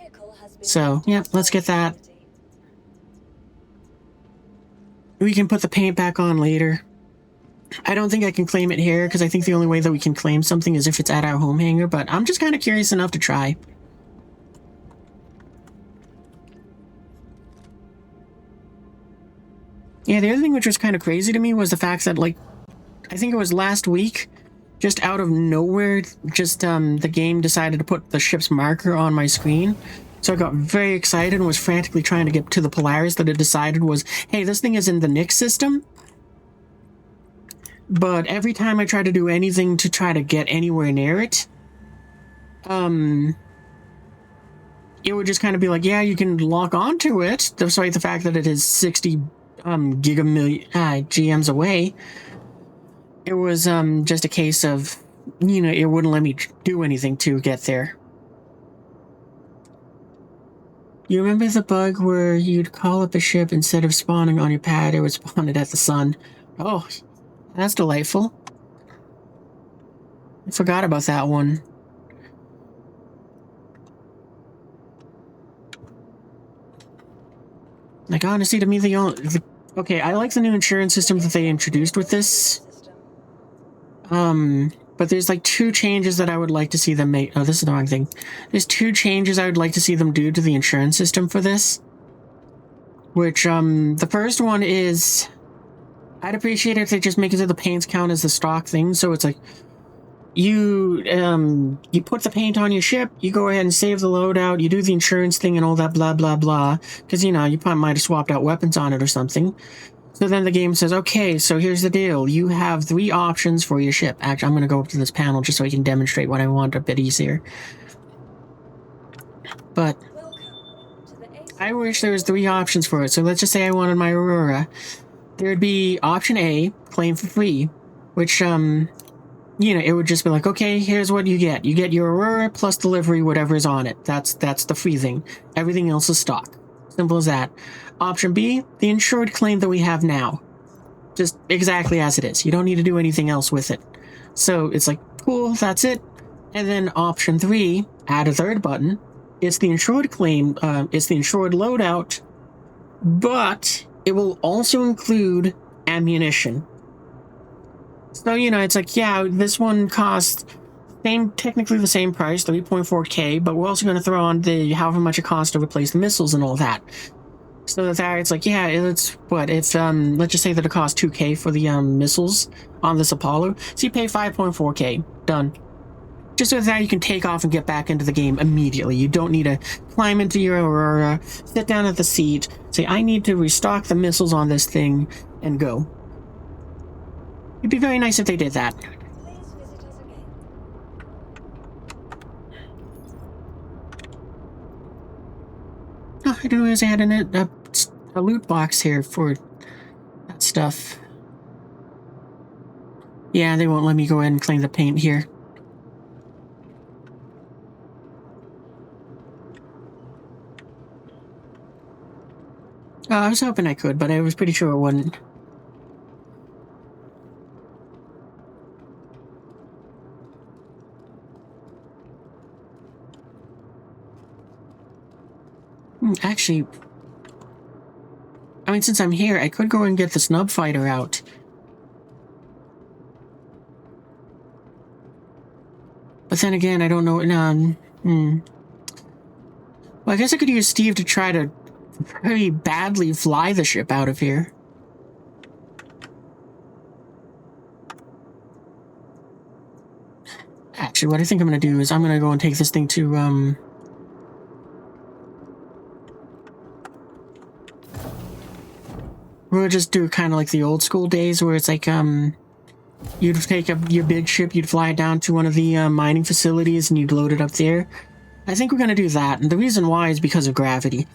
So, yeah, let's get that. We can put the paint back on later. I don't think I can claim it here, because I think the only way that we can claim something is if it's at our home hangar, but I'm just kind of curious enough to try. Yeah, the other thing which was kind of crazy to me was the fact that, like, I think it was last week, just out of nowhere, the game decided to put the ship's marker on my screen. So I got very excited and was frantically trying to get to the Polaris that it decided was, hey, this thing is in the Nix system. But every time I tried to do anything to try to get anywhere near it, it would just kind of be like, yeah, you can lock onto it, despite the fact that it is 60 GMs away. It was just a case of, it wouldn't let me do anything to get there. You remember the bug where you'd call up a ship instead of spawning on your pad, it would spawn it at the sun? Oh, that's delightful. I forgot about that one. Like, honestly, to me, okay, I like the new insurance system that they introduced with this. But there's like 2 changes that I would like to see them make. Oh, this is the wrong thing. There's 2 changes I would like to see them do to the insurance system for this. Which, the first one is, I'd appreciate it if they just make it so the paints count as the stock thing, so it's like, you put the paint on your ship, you go ahead and save the loadout, you do the insurance thing and all that blah blah blah, because you probably might have swapped out weapons on it or something. So then the game says, okay, so here's the deal. You have 3 options for your ship. Actually, I'm going to go up to this panel just so I can demonstrate what I want a bit easier. But I wish there was 3 options for it. So let's just say I wanted my Aurora. There'd be option A, claim for free, which, it would just be like, okay, here's what you get. You get your Aurora plus delivery, whatever is on it. That's the free thing. Everything else is stock. Simple as that. Option B, the insured claim that we have now. Just exactly as it is. You don't need to do anything else with it. So it's like, cool, that's it. And then option 3, add a third button. It's the insured claim, it's the insured loadout, but it will also include ammunition. So, it's like, yeah, this one costs technically the same price, 3.4K, but we're also going to throw on the however much it costs to replace the missiles and all that. So that it's like, yeah, let's just say that it costs 2K for the missiles on this Apollo. So you pay 5.4K. Done. Just so that you can take off and get back into the game immediately. You don't need to climb into your Aurora, sit down at the seat, say, I need to restock the missiles on this thing, and go. It'd be very nice if they did that. Please visit us again. Oh, I didn't realize I had a loot box here for that stuff. Yeah, they won't let me go ahead and claim the paint here. I was hoping I could, but I was pretty sure it wouldn't. Actually, I mean, since I'm here, I could go and get the snub fighter out. But then again, I don't know. Well, I guess I could use Steve to try to very badly fly the ship out of here. Actually, what I think I'm going to do is I'm going to go and take this thing to, we'll just do kind of like the old school days where it's like, you'd take your big ship, you'd fly it down to one of the mining facilities and you'd load it up there. I think we're going to do that, and the reason why is because of gravity.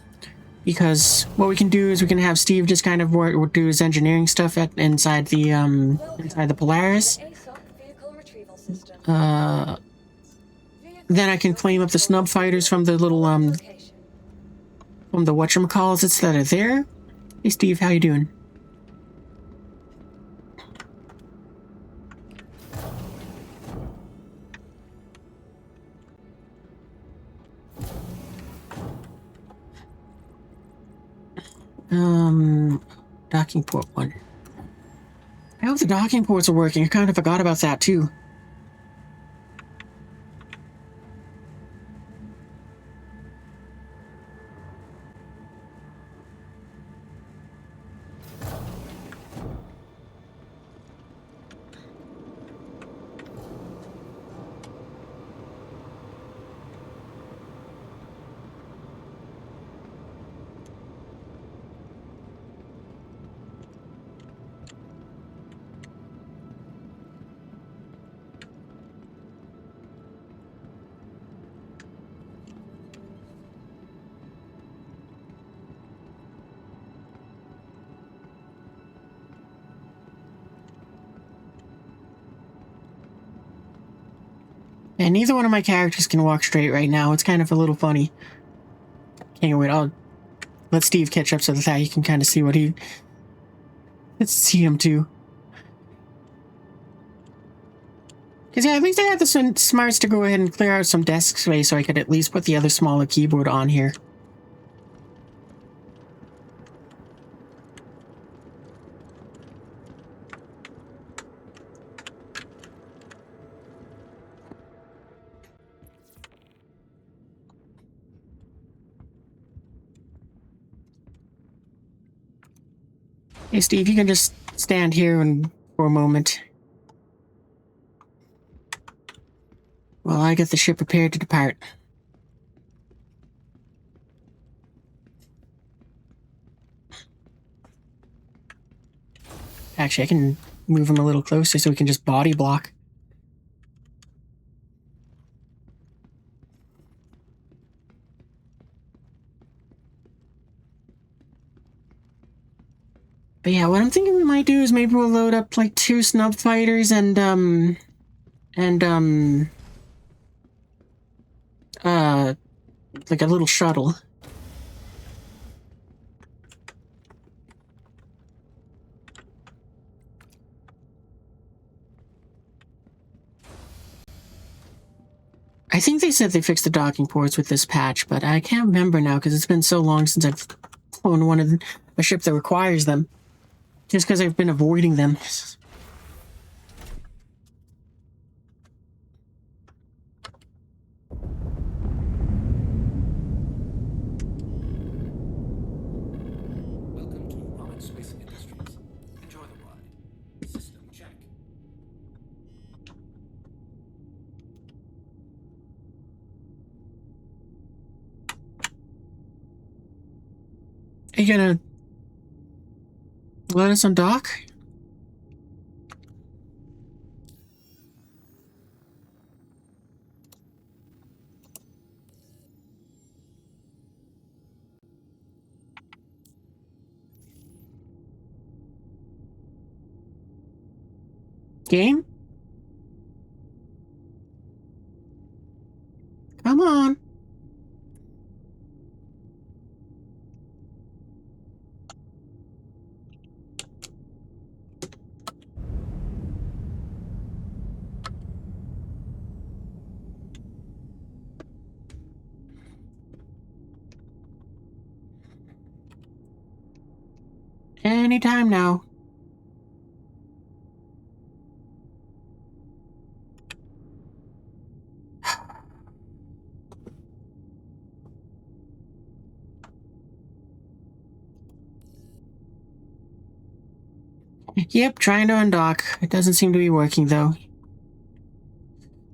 Because what we can do is we can have Steve just kind of do his engineering stuff inside the Polaris. Then I can claim up the snub fighters from the little from the whatchamacallits that are there. Hey Steve, how you doing? Docking port 1. I hope the docking ports are working. I kind of forgot about that too. And neither one of my characters can walk straight right now. It's kind of a little funny. Can't wait. I'll let Steve catch up so that you can kind of see what he... Let's see him too. Because yeah, at least I had the smarts to go ahead and clear out some desk space so I could at least put the other smaller keyboard on here. Hey Steve, you can just stand here for a moment. Well, I get the ship prepared to depart. Actually, I can move him a little closer so we can just body block. But yeah, what I'm thinking we might do is maybe we'll load up like 2 snub fighters and like a little shuttle. I think they said they fixed the docking ports with this patch, but I can't remember now because it's been so long since I've flown a ship that requires them. Just because I've been avoiding them. Welcome to Roman Space Industries. Enjoy the ride. System check. Are you gonna let us undock? Game? Come on. Anytime now. Yep, trying to undock. It doesn't seem to be working, though.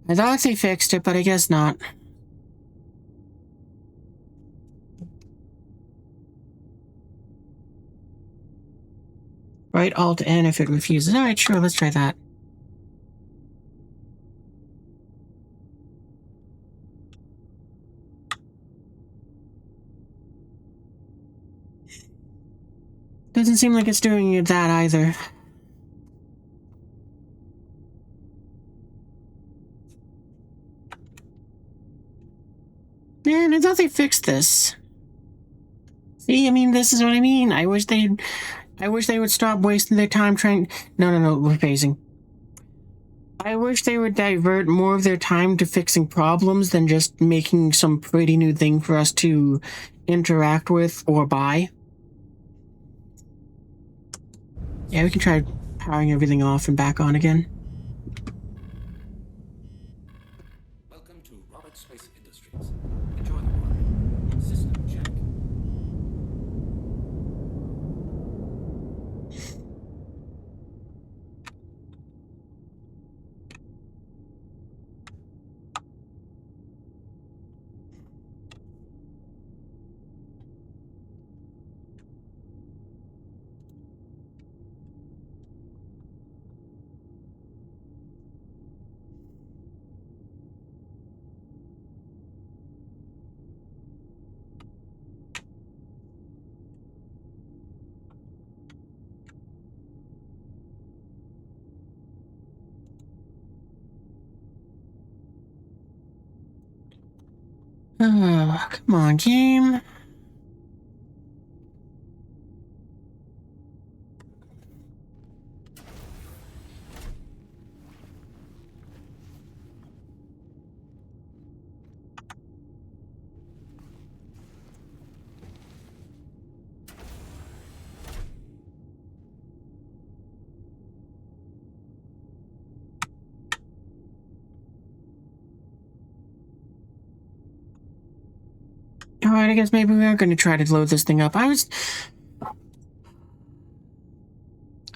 I thought they fixed it, but I guess not. Right, Alt N if it refuses. Alright, sure, let's try that. Doesn't seem like it's doing that either. Man, I thought they fixed this. See, I mean, this is what I mean. I wish they would stop wasting their time trying... No, we're phasing. I wish they would divert more of their time to fixing problems than just making some pretty new thing for us to interact with or buy. Yeah, we can try powering everything off and back on again. Welcome to Roman Space Industries. Enjoy the ride. System check. Oh, come on, game. Alright, I guess maybe we are going to try to load this thing up. I was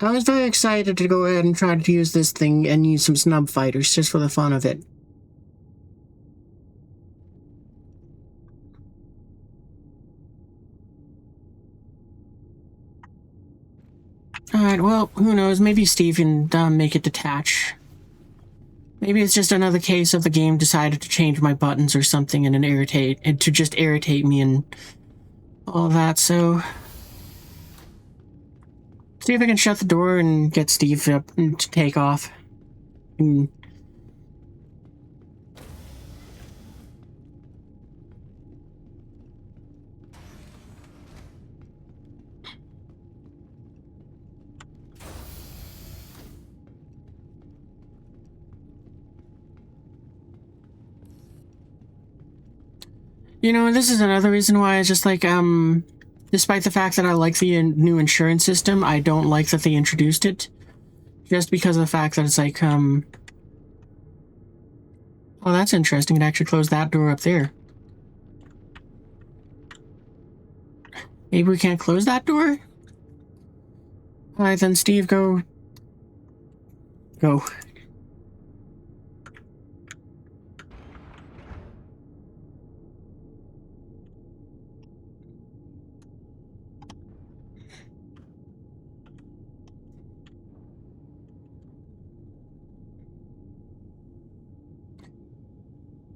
very excited to go ahead and try to use this thing and use some snub fighters just for the fun of it. Alright, well, who knows? Maybe Steve can make it detach. Maybe it's just another case of the game decided to change my buttons or something and to just irritate me and all that, so... See if I can shut the door and get Steve up to take off. And you know, this is another reason why I just like, despite the fact that I like the new insurance system, I don't like that they introduced it. Just because of the fact that it's like, oh, that's interesting. It actually closed that door up there. Maybe we can't close that door? Alright, then Steve, go. Go.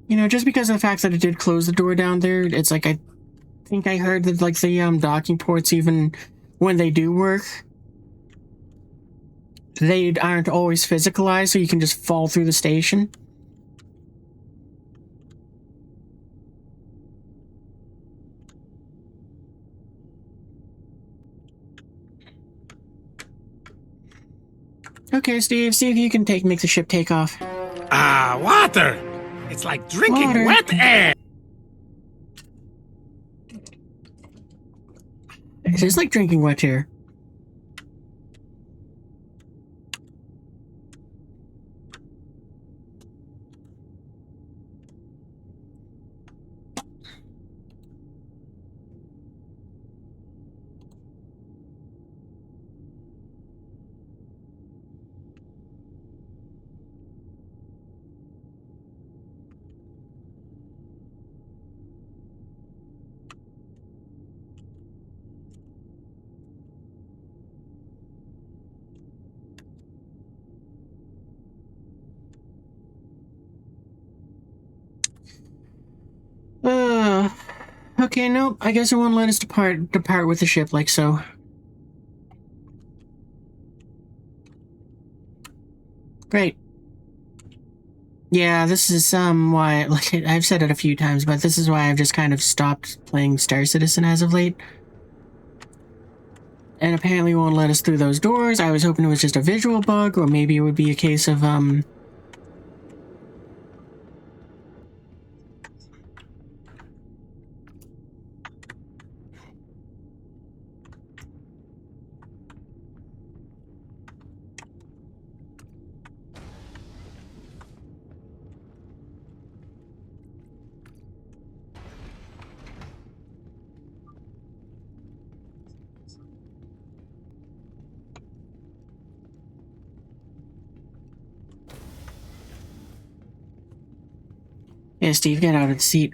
You know, just because of the fact that it did close the door down there, it's like, I think I heard that, like, the, docking ports, even when they do work, they aren't always physicalized, so you can just fall through the station. Okay, Steve, see if you can make the ship take off. Ah, water! It's like drinking Water. wet air! It is like drinking wet air. Okay, nope. I guess it won't let us depart with the ship like so. Great. Yeah, this is why, like, I've said it a few times, but this is why I've just kind of stopped playing Star Citizen as of late. And apparently won't let us through those doors. I was hoping it was just a visual bug, or maybe it would be a case of, yeah, Steve, get out of the seat.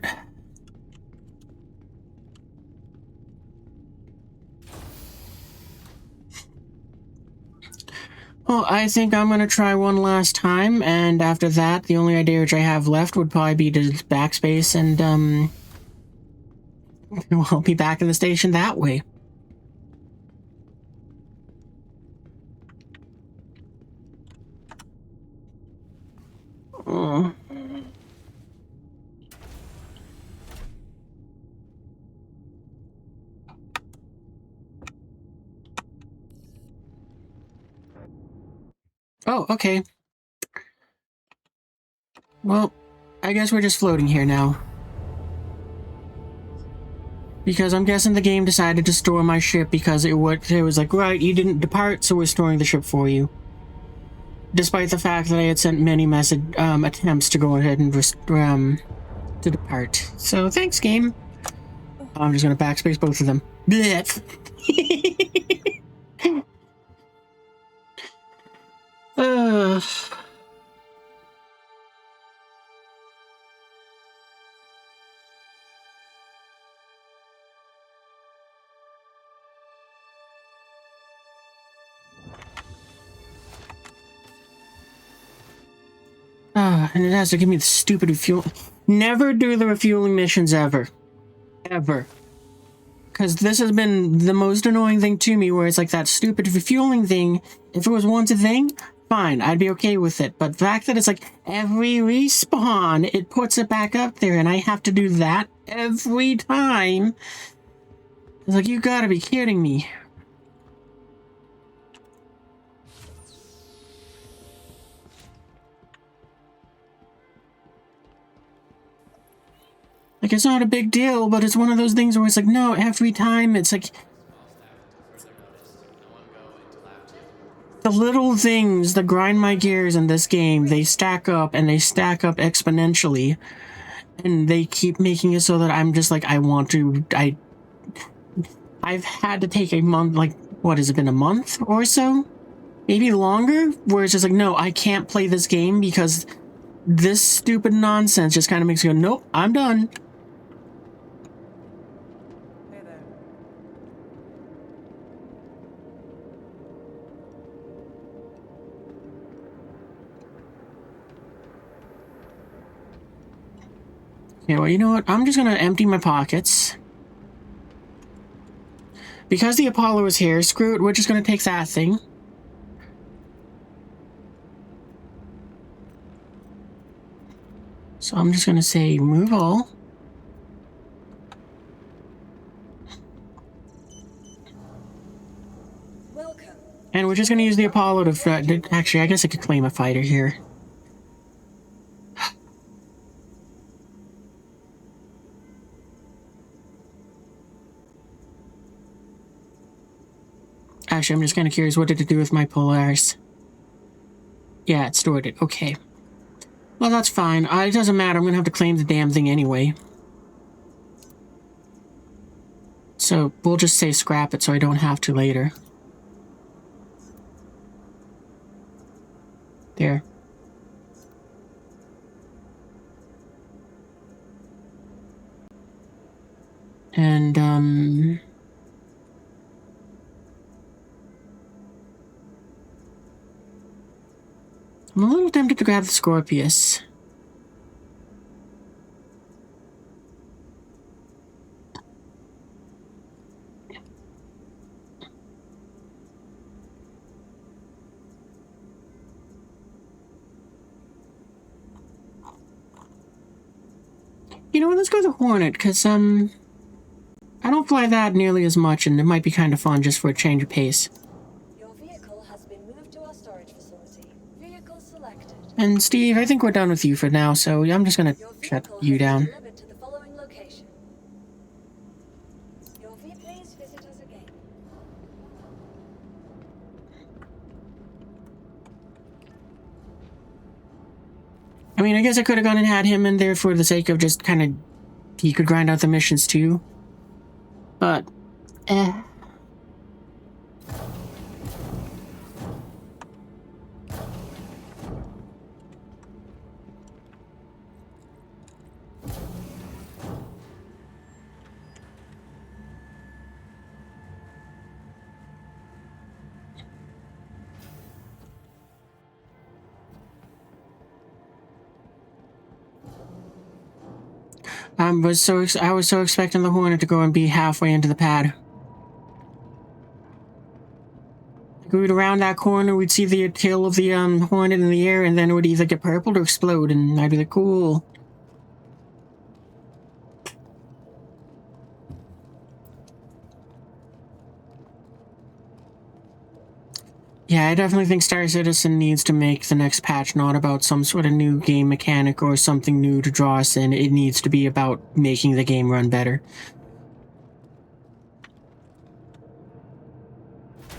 Well, I think I'm gonna try one last time, and after that, the only idea which I have left would probably be to backspace and, we'll be back in the station that way. Oh. Oh, okay. Well, I guess we're just floating here now. Because I'm guessing the game decided to store my ship because it was like, right, you didn't depart, so we're storing the ship for you. Despite the fact that I had sent many attempts to go ahead and to depart. So thanks, game. I'm just gonna backspace both of them. Blech. uh, And it has to give me the stupid refuel. Never do the refueling missions ever. Ever. Because this has been the most annoying thing to me, where it's like that stupid refueling thing. If it was once a thing, fine, I'd be okay with it. But the fact that it's like every respawn, it puts it back up there, and I have to do that every time. It's like, you gotta be kidding me. Like, it's not a big deal, but it's one of those things where it's like, no, every time it's like, the little things that grind my gears in this game, they stack up, and they stack up exponentially. And they keep making it so that I'm just like, I've had to take a month, like, what has it been, a month or so? Maybe longer? Where it's just like, no, I can't play this game because this stupid nonsense just kind of makes you go, nope, I'm done. Hey there. Yeah, well, you know what? I'm just gonna empty my pockets. Because the Apollo is here, screw it, we're just gonna take that thing. So I'm just gonna say, move all. Welcome. And we're just gonna use the Apollo to, actually, I guess I could claim a fighter here. Actually, I'm just kind of curious, what did it do with my Polaris? Yeah, it stored it. Okay. Well, that's fine. It doesn't matter. I'm going to have to claim the damn thing anyway. So, we'll just say scrap it so I don't have to later. There. And, I'm a little tempted to grab the Scorpius. You know what, let's go to Hornet, because, I don't fly that nearly as much, and it might be kind of fun just for a change of pace. Your vehicle has been moved to our storage facility. Vehicle selected. And Steve, I think we're done with you for now, so I'm just gonna Your shut vehicle you has down. been delivered to the following location. Please visit us again. I mean, I guess I could have gone and had him in there for the sake of just kind of, he could grind out the missions too. But, I was so expecting the Hornet to go and be halfway into the pad. We'd around that corner, we'd see the tail of the Hornet in the air, and then it would either get purpled or explode, and I'd be like, cool. Yeah, I definitely think Star Citizen needs to make the next patch not about some sort of new game mechanic or something new to draw us in. It needs to be about making the game run better.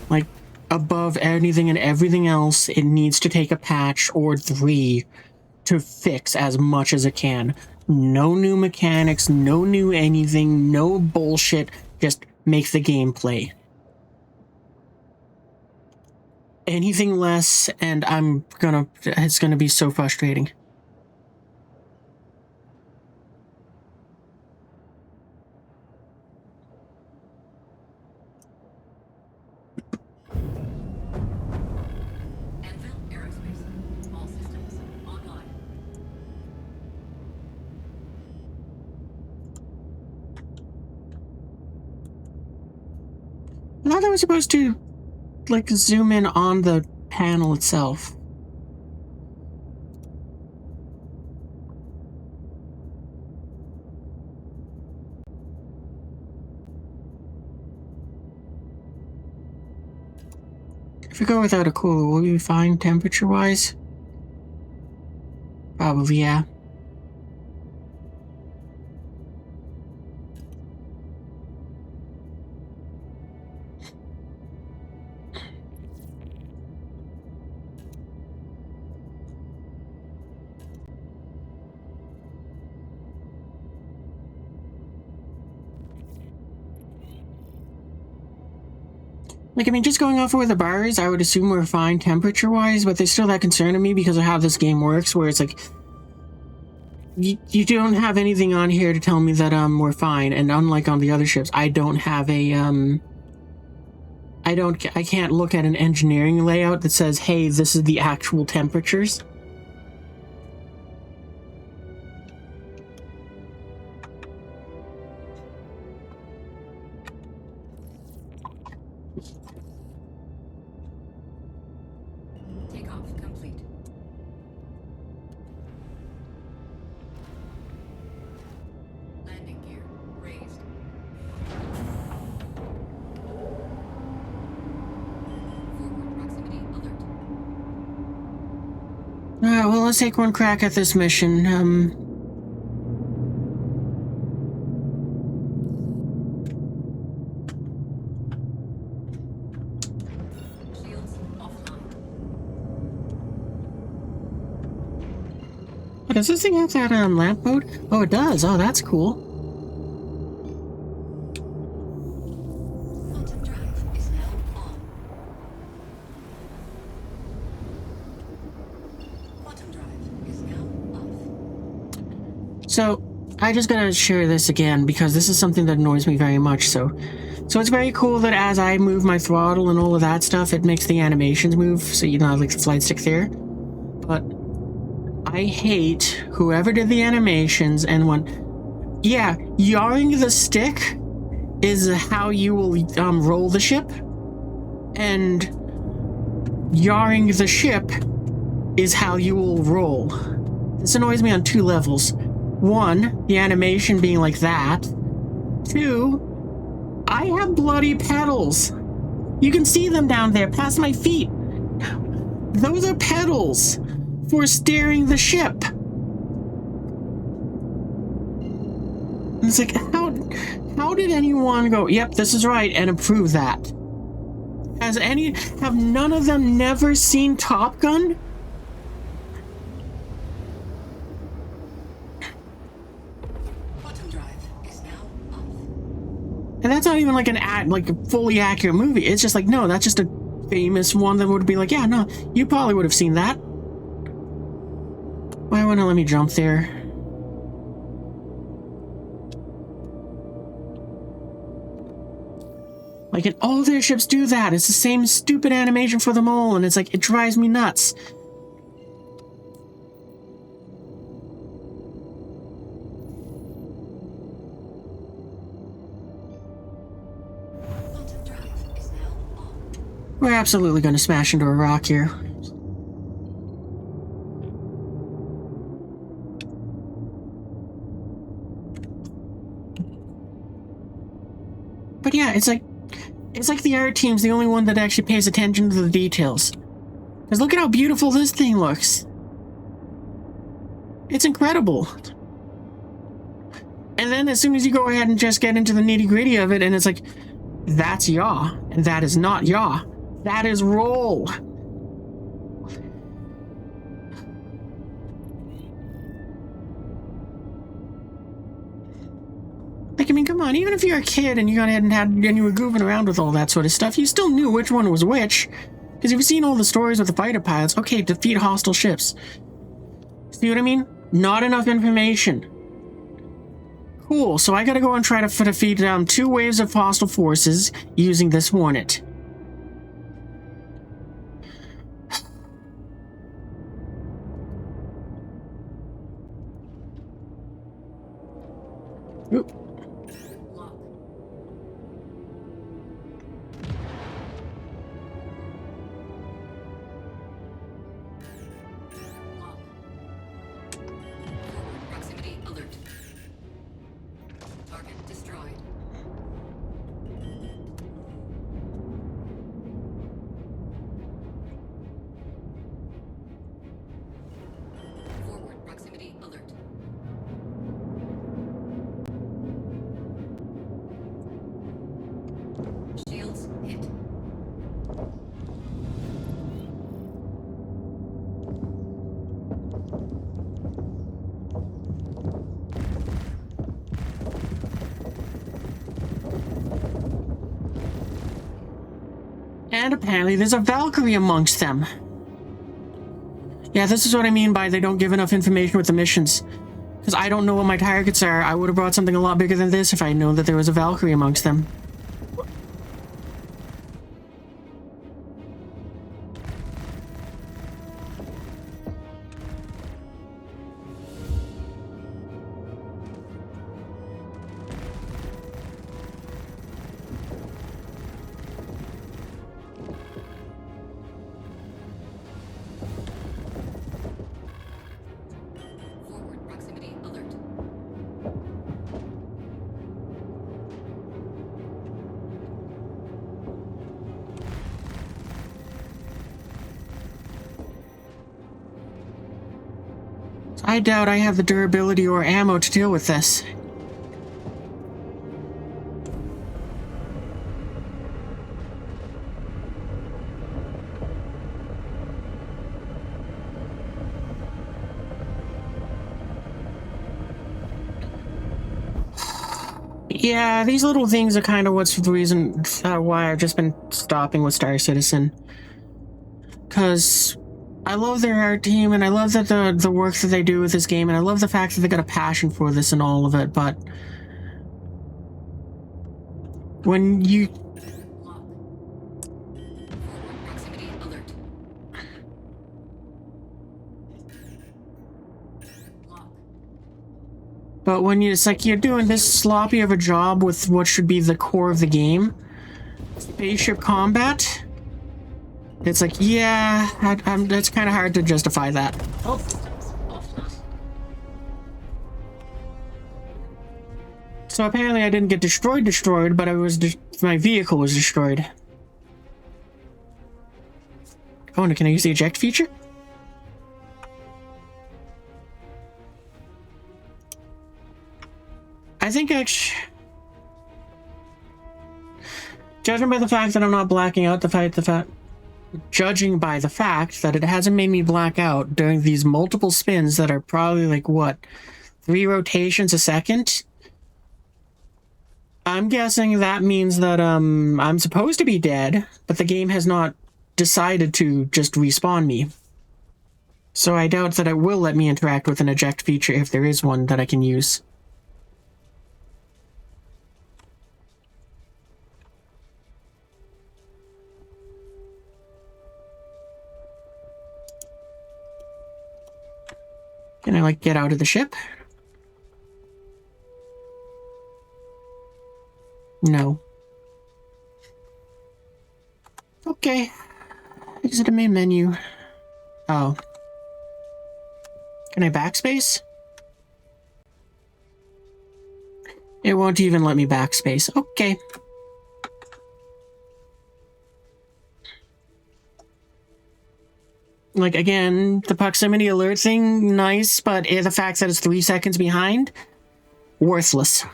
Like, above anything and everything else, it needs to take a patch or 3 to fix as much as it can. No new mechanics, no new anything, no bullshit, just make the game play. Anything less, and it's gonna be so frustrating. I thought I was supposed to, like, zoom in on the panel itself. If we go without a cooler, will we be fine temperature-wise? Probably, yeah. Like, I mean, just going off of where the bar is, I would assume we're fine temperature-wise, but there's still that concern of me because of how this game works, where it's like, you don't have anything on here to tell me that, we're fine, and unlike on the other ships, I don't have a, I can't look at an engineering layout that says, hey, this is the actual temperatures. Takeoff complete. Landing gear raised. Forward proximity alert. Alright, well, let's take one crack at this mission. Shields offline. Does this thing have that, lamp mode? Oh, it does. Oh, that's cool. Quantum drive is now on. Quantum drive is now off. So, I just gotta share this again because this is something that annoys me very much, so it's very cool that as I move my throttle and all of that stuff, it makes the animations move, so you know, like the flight stick there. But I hate whoever did the animations and went, yeah, yawing the stick is how you will roll the ship, and yawing the ship is how you will roll. This annoys me on two levels. One, the animation being like that. Two, I have bloody pedals. You can see them down there past my feet. Those are pedals for steering the ship. And it's like, how did anyone go, yep, this is right, and approve that? Have none of them never seen Top Gun? Quantum drive is now off. And that's not even like like a fully accurate movie. It's just like, no, that's just a famous one that would be like, yeah, no, you probably would have seen that. Why wouldn't it let me jump there? Like, and all their ships do that. It's the same stupid animation for them all, and it's like, it drives me nuts. Quantum drive is now on. We're absolutely going to smash into a rock here. But yeah, it's like the art team's the only one that actually pays attention to the details. Because look at how beautiful this thing looks. It's incredible. And then as soon as you go ahead and just get into the nitty-gritty of it, and it's like, that's yaw, and that is not yaw. That is roll. Like, I mean, come on, even if you're a kid and you got ahead and you were goofing around with all that sort of stuff, you still knew which one was which. Because you've seen all the stories with the fighter pilots. Okay, defeat hostile ships. See what I mean? Not enough information. Cool, so I gotta go and try to defeat 2 waves of hostile forces using this Hornet. Lock. And apparently there's a Valkyrie amongst them. Yeah, this is what I mean by they don't give enough information with the missions. Because I don't know what my targets are. I would have brought something a lot bigger than this if I had known that there was a Valkyrie amongst them. Forward proximity alert. I doubt I have the durability or ammo to deal with this. Yeah, these little things are kind of what's the reason why I've just been stopping with Star Citizen. Because I love their art team, and I love that the work that they do with this game, and I love the fact that they got a passion for this and all of it, but when you... Lock. Forward proximity alert. Lock. But when it's like you're doing this sloppy of a job with what should be the core of the game, spaceship combat, it's like, yeah, it's kind of hard to justify that. Oh. So apparently I didn't get destroyed, but my vehicle was destroyed. Oh, and can I use the eject feature? I think judging by the fact that I'm not blacking out judging by the fact that it hasn't made me black out during these multiple spins that are probably like, what, 3 rotations a second? I'm guessing that means that I'm supposed to be dead, but the game has not decided to just respawn me. So I doubt that it will let me interact with an eject feature if there is one that I can use. Can I, like, get out of the ship? No. Okay. Exit the main menu. Oh. Can I backspace? It won't even let me backspace. Okay. Like, again, the proximity alert thing, nice, but the fact that it's 3 seconds behind, worthless.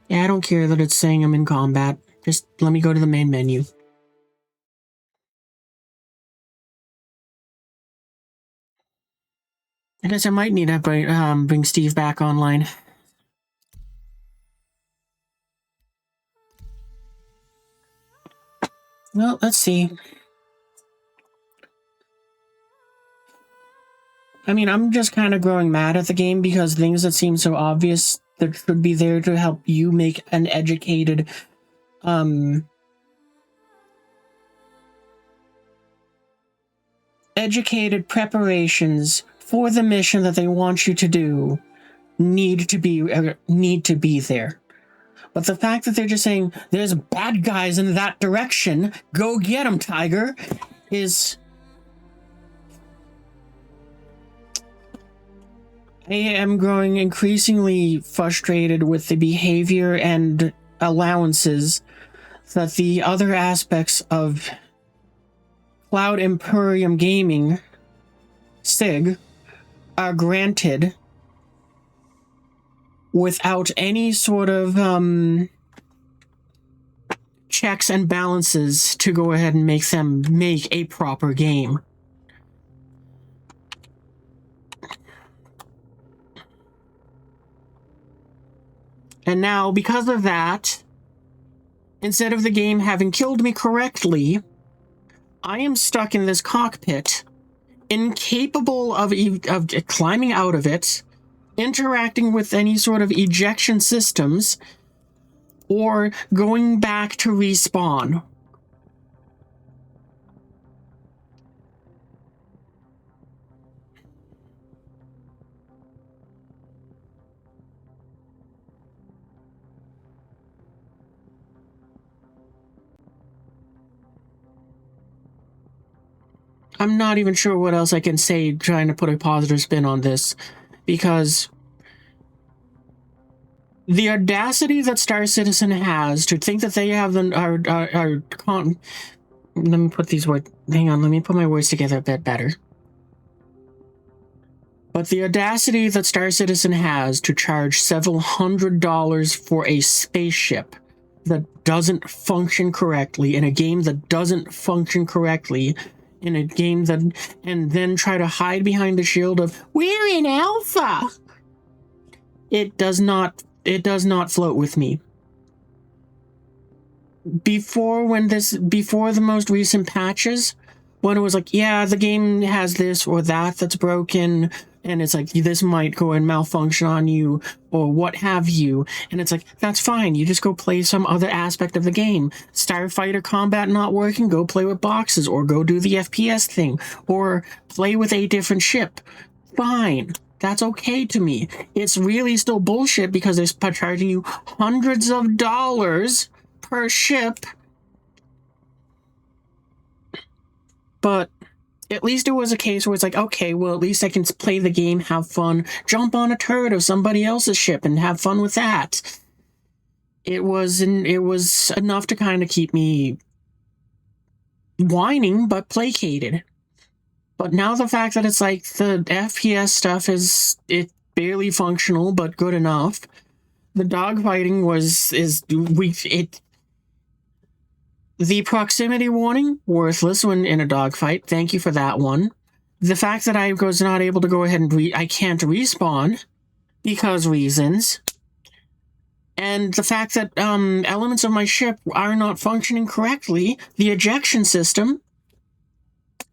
Yeah, I don't care that it's saying I'm in combat. Just let me go to the main menu. I guess I might need to bring Steve back online. Well, let's see. I mean, I'm just kind of growing mad at the game because things that seem so obvious that should be there to help you make an educated, educated preparations for the mission that they want you to do need to be there. But the fact that they're just saying, there's bad guys in that direction, go get them, Tiger, is... I am growing increasingly frustrated with the behavior and allowances that the other aspects of Cloud Imperium Gaming, SIG, are granted without any sort of checks and balances to go ahead and make them make a proper game. And now, because of that, instead of the game having killed me correctly, I am stuck in this cockpit, incapable of climbing out of it, interacting with any sort of ejection systems, or going back to respawn. I'm not even sure what else I can say trying to put a positive spin on this, because the audacity that Star Citizen has to think that they have let me put these words, hang on, let me put my words together a bit better. But the audacity that Star Citizen has to charge several $100s for a spaceship that doesn't function correctly, in a game that doesn't function correctly, in a game that, and then try to hide behind the shield of, we're in alpha. It does not float with me. Before the most recent patches, when it was like, yeah, the game has this or that's broken, and it's like, this might go and malfunction on you, or what have you, and it's like, that's fine, you just go play some other aspect of the game. Starfighter combat not working, go play with boxes, or go do the FPS thing, or play with a different ship. Fine. That's okay to me. It's really still bullshit because they're charging you hundreds of dollars per ship. But at least it was a case where it's like, okay, well, at least I can play the game, have fun, jump on a turret of somebody else's ship and have fun with that. It was enough to kind of keep me whining, but placated. But now the fact that it's like the FPS stuff is barely functional, but good enough. The dogfighting the proximity warning, worthless when in a dogfight. Thank you for that one. The fact that I was not able to go ahead and I can't respawn because reasons. And the fact that elements of my ship are not functioning correctly. The ejection system,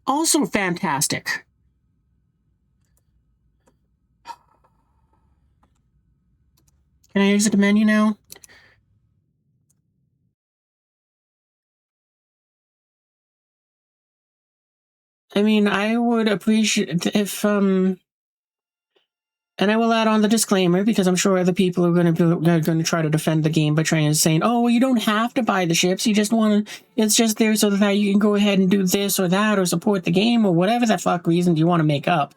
also fantastic. Can I exit the menu now? I mean, I would appreciate if, and I will add on the disclaimer because I'm sure other people are going to try to defend the game by saying, oh, well, you don't have to buy the ships. You just want to, it's just there so that you can go ahead and do this or that or support the game or whatever the fuck reason you want to make up.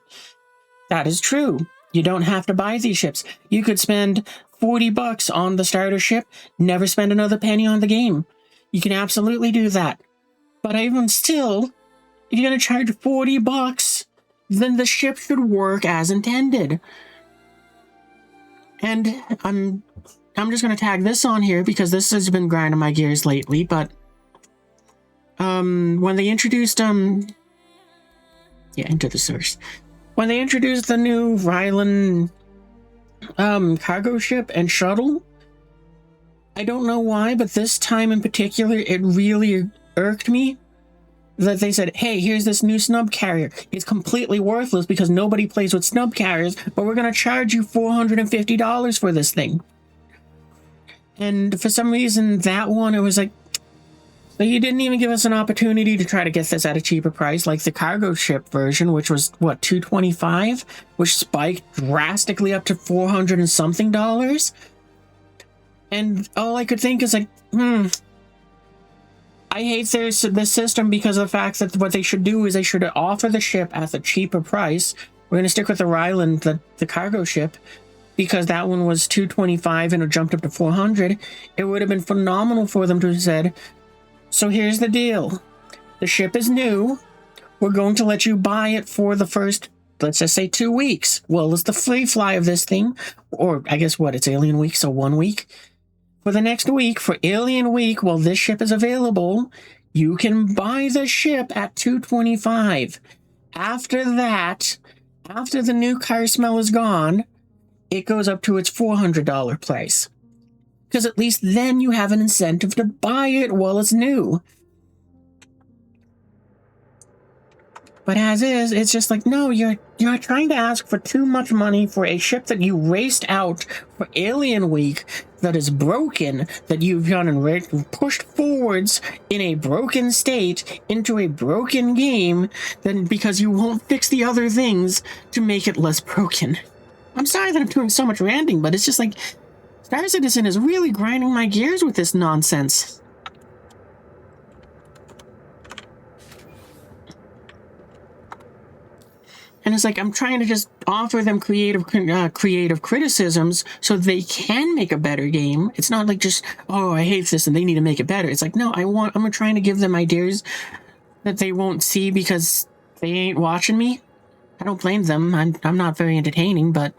That is true. You don't have to buy these ships. You could spend $40 on the starter ship, never spend another penny on the game. You can absolutely do that. But even still, if you're going to charge $40, then the ship should work as intended. And I'm just going to tag this on here because this has been grinding my gears lately, but when they introduced enter the source. When they introduced the new Rylan cargo ship and shuttle, I don't know why, but this time in particular, it really irked me that they said, hey, here's this new snub carrier. It's completely worthless because nobody plays with snub carriers, but we're going to charge you $450 for this thing. And for some reason, that one, it was like, so you didn't even give us an opportunity to try to get this at a cheaper price, like the cargo ship version, which was, what, $225, which spiked drastically up to $400 and something. And all I could think is like, I hate this system because of the fact that what they should do is they should offer the ship at the cheaper price. We're going to stick with the Ryland, the cargo ship, because that one was $225 and it jumped up to $400. It would have been phenomenal for them to have said, so here's the deal. The ship is new. We're going to let you buy it for the first, let's just say 2 weeks. Well, it's the free fly of this thing. Or I guess what, it's Alien Week, so 1 week. For the next week, for Alien Week, while this ship is available, you can buy the ship at $225. After that, after the new car smell is gone, it goes up to its $400 price. Because at least then you have an incentive to buy it while it's new. But as is, it's just like, no, you're trying to ask for too much money for a ship that you raced out for Alien Week that is broken, that you've gone and pushed forwards in a broken state into a broken game, then because you won't fix the other things to make it less broken. I'm sorry that I'm doing so much ranting, but it's just like, Star Citizen is really grinding my gears with this nonsense. And it's like, I'm trying to just offer them creative criticisms so they can make a better game. It's not like just, oh, I hate this and they need to make it better. It's like, no, I'm trying to give them ideas that they won't see because they ain't watching me. I don't blame them. I'm not very entertaining, but,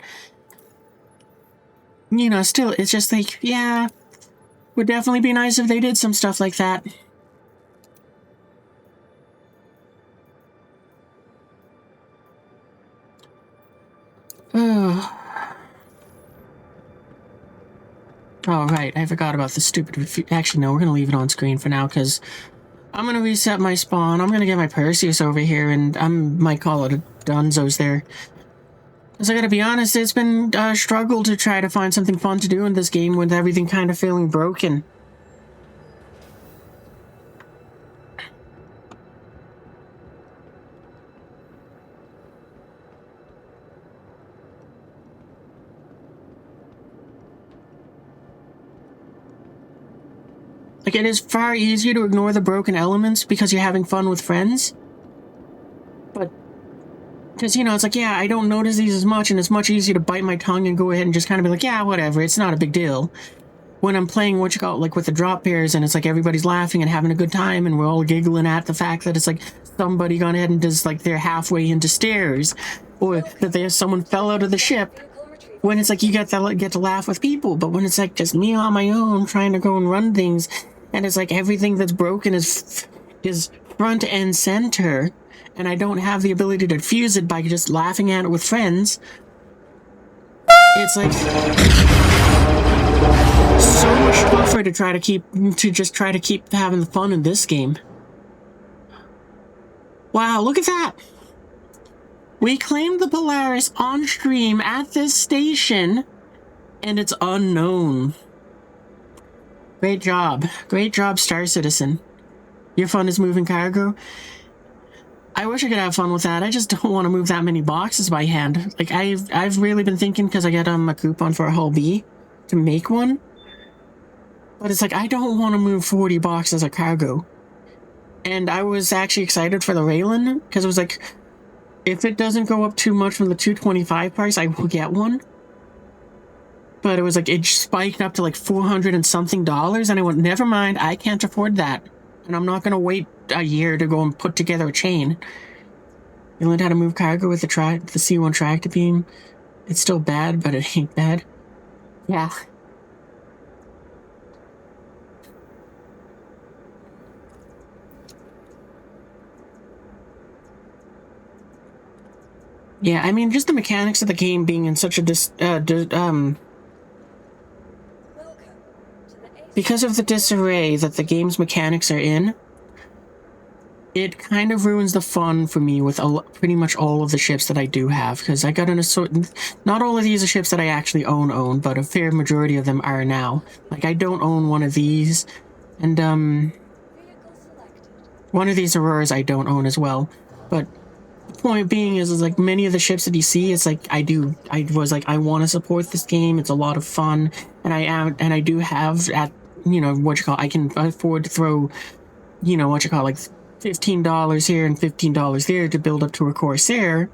you know, still, it's just like, yeah, would definitely be nice if they did some stuff like that. Oh, right, I forgot about the stupid... Actually, no, we're gonna leave it on screen for now, because I'm gonna reset my spawn, I'm gonna get my Perseus over here, and I might call it a Dunzo's there. Because I gotta be honest, it's been a struggle to try to find something fun to do in this game with everything kind of feeling broken. Like, it is far easier to ignore the broken elements because you're having fun with friends. But, because, you know, it's like, yeah, I don't notice these as much, and it's much easier to bite my tongue and go ahead and just kind of be like, yeah, whatever, it's not a big deal. When I'm playing, like, with the drop pairs, and it's like everybody's laughing and having a good time, and we're all giggling at the fact that it's like somebody gone ahead and does, like, they're halfway into stairs, or that someone fell out of the ship. When it's like you get to laugh with people, but when it's like just me on my own trying to go and run things, and it's like everything that's broken is front and center, and I don't have the ability to diffuse it by just laughing at it with friends. It's like so much tougher to just try to keep having the fun in this game. Wow, look at that! We claimed the Polaris on stream at this station, and it's unknown. Great job. Great job, Star Citizen. Your fun is moving cargo. I wish I could have fun with that. I just don't want to move that many boxes by hand. Like, I've really been thinking, because I got a coupon for a Hull B, to make one. But it's like, I don't want to move 40 boxes of cargo. And I was actually excited for the Raylan, because it was like, if it doesn't go up too much from the 225 price, I will get one. But it was like, it spiked up to like $400 and something, and I went, never mind, I can't afford that. And I'm not going to wait a year to go and put together a chain. You learned how to move cargo with the C1 tractor beam. It's still bad, but it ain't bad. Yeah. Yeah, I mean, just the mechanics of the game being in such a because of the disarray that the game's mechanics are in, it kind of ruins the fun for me with pretty much all of the ships that I do have, because I got an assortment. Not all of these are ships that I actually own, but a fair majority of them are now. Like, I don't own one of these, and, one of these Auroras I don't own as well, but the point being is like, many of the ships that you see, it's like, I want to support this game, it's a lot of fun, and I do have, at, you know, I can afford to throw, you know, like $15 here and $15 there to build up to a Corsair,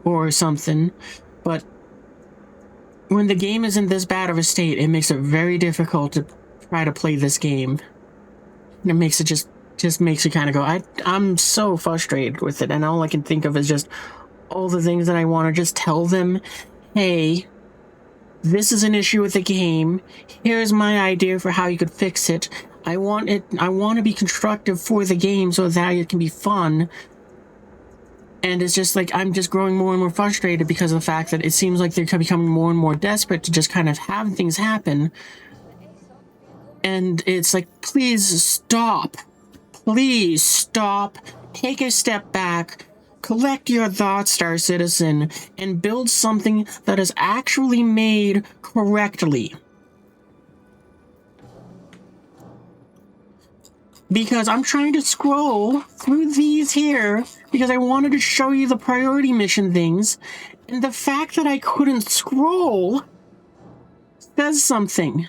or something, but when the game is in this bad of a state, it makes it very difficult to try to play this game, and it makes it just makes you kind of go, I'm so frustrated with it, and all I can think of is just all the things that I want to just tell them, hey, this is an issue with the game, here's my idea for how you could fix it, I want to be constructive for the game so that it can be fun, And it's just like, I'm just growing more and more frustrated because of the fact that it seems like they're becoming more and more desperate to just kind of have things happen. And it's like, please stop. Please stop. Take a step back. Collect your thoughts, Star Citizen, and build something that is actually made correctly. Because I'm trying to scroll through these here because I wanted to show you the priority mission things, and the fact that I couldn't scroll says something.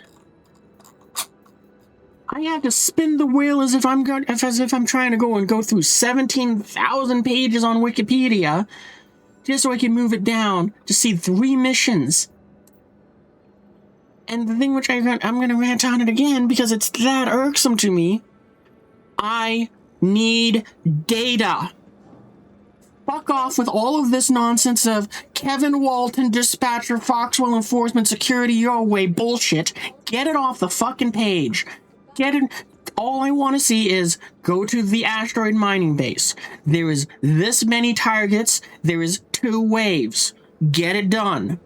I have to spin the wheel as if I'm trying to go through 17,000 pages on Wikipedia just so I can move it down to see 3 missions. And the thing which I'm going to rant on it again because it's that irksome to me. I need data. Fuck off with all of this nonsense of Kevin Walton, Dispatcher, Foxwell Enforcement, Security Your Way bullshit. Get it off the fucking page. Get it. All I want to see is go to the asteroid mining base. There is this many targets. There is 2 waves. Get it done.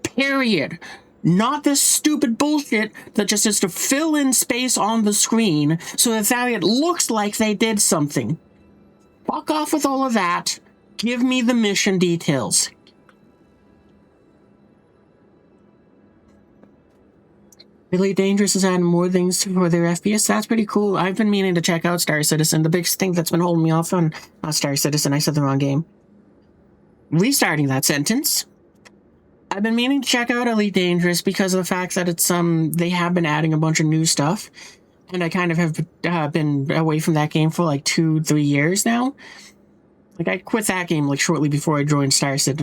Period. Not this stupid bullshit that just is to fill in space on the screen so that it looks like they did something. Fuck off with all of that. Give me the mission details. Really Dangerous is adding more things for their FPS. That's pretty cool. I've been meaning to check out Star Citizen. The biggest thing that's been holding me off on... Not Star Citizen, I said the wrong game. Restarting that sentence. I've been meaning to check out Elite Dangerous because of the fact that it's they have been adding a bunch of new stuff, and I kind of have been away from that game for like 2-3 years now. Like I quit that game like shortly before I joined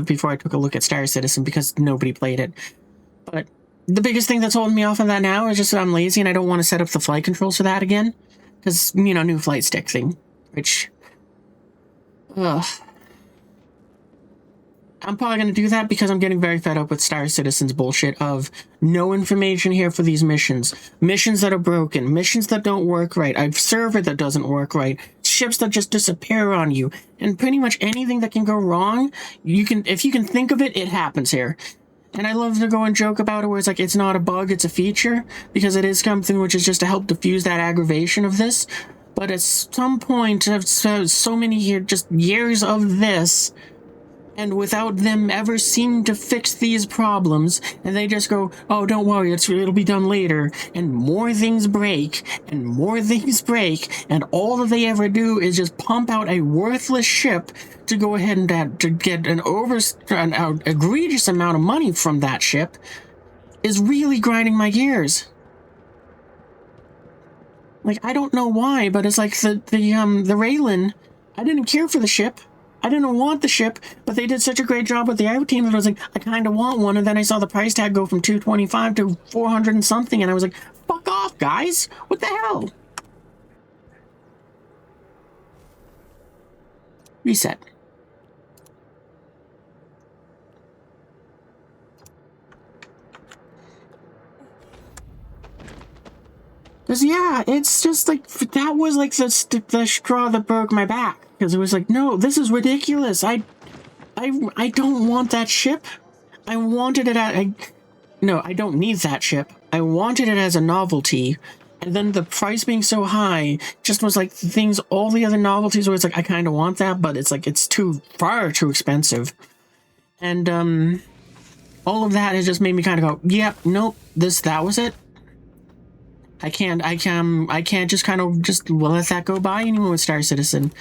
before I took a look at Star Citizen because nobody played it. But the biggest thing that's holding me off on that now is just that I'm lazy and I don't want to set up the flight controls for that again, because new flight stick thing, which, ugh. I'm probably going to do that because I'm getting very fed up with Star Citizen's bullshit of no information here for these missions. Missions that are broken. Missions that don't work right. A server that doesn't work right. Ships that just disappear on you. And pretty much anything that can go wrong, if you can think of it, it happens here. And I love to go and joke about it where it's like, it's not a bug, it's a feature. Because it is something which is just to help diffuse that aggravation of this. But at some point, I've so many years of this... And without them ever seeming to fix these problems, and they just go, oh, don't worry, it'll be done later, and more things break, and more things break, and all that they ever do is just pump out a worthless ship to go ahead and to get an egregious amount of money from that ship, is really grinding my gears. Like, I don't know why, but it's like the Raylan, I didn't care for the ship. I didn't want the ship, but they did such a great job with the out team that I was like, I kind of want one. And then I saw the price tag go from $225 to $400 and something, and I was like, fuck off, guys! What the hell? Reset. Because, yeah, it's just like, that was like the straw that broke my back. Because it was like, no, this is ridiculous. I don't want that ship. I wanted it no, I don't need that ship. I wanted it as a novelty. And then the price being so high just was like all the other novelties where it's like, I kind of want that, but it's like, it's far too expensive. And, all of that has just made me kind of go, yep, nope, that was it. I can't just kind of let that go by anymore with Star Citizen.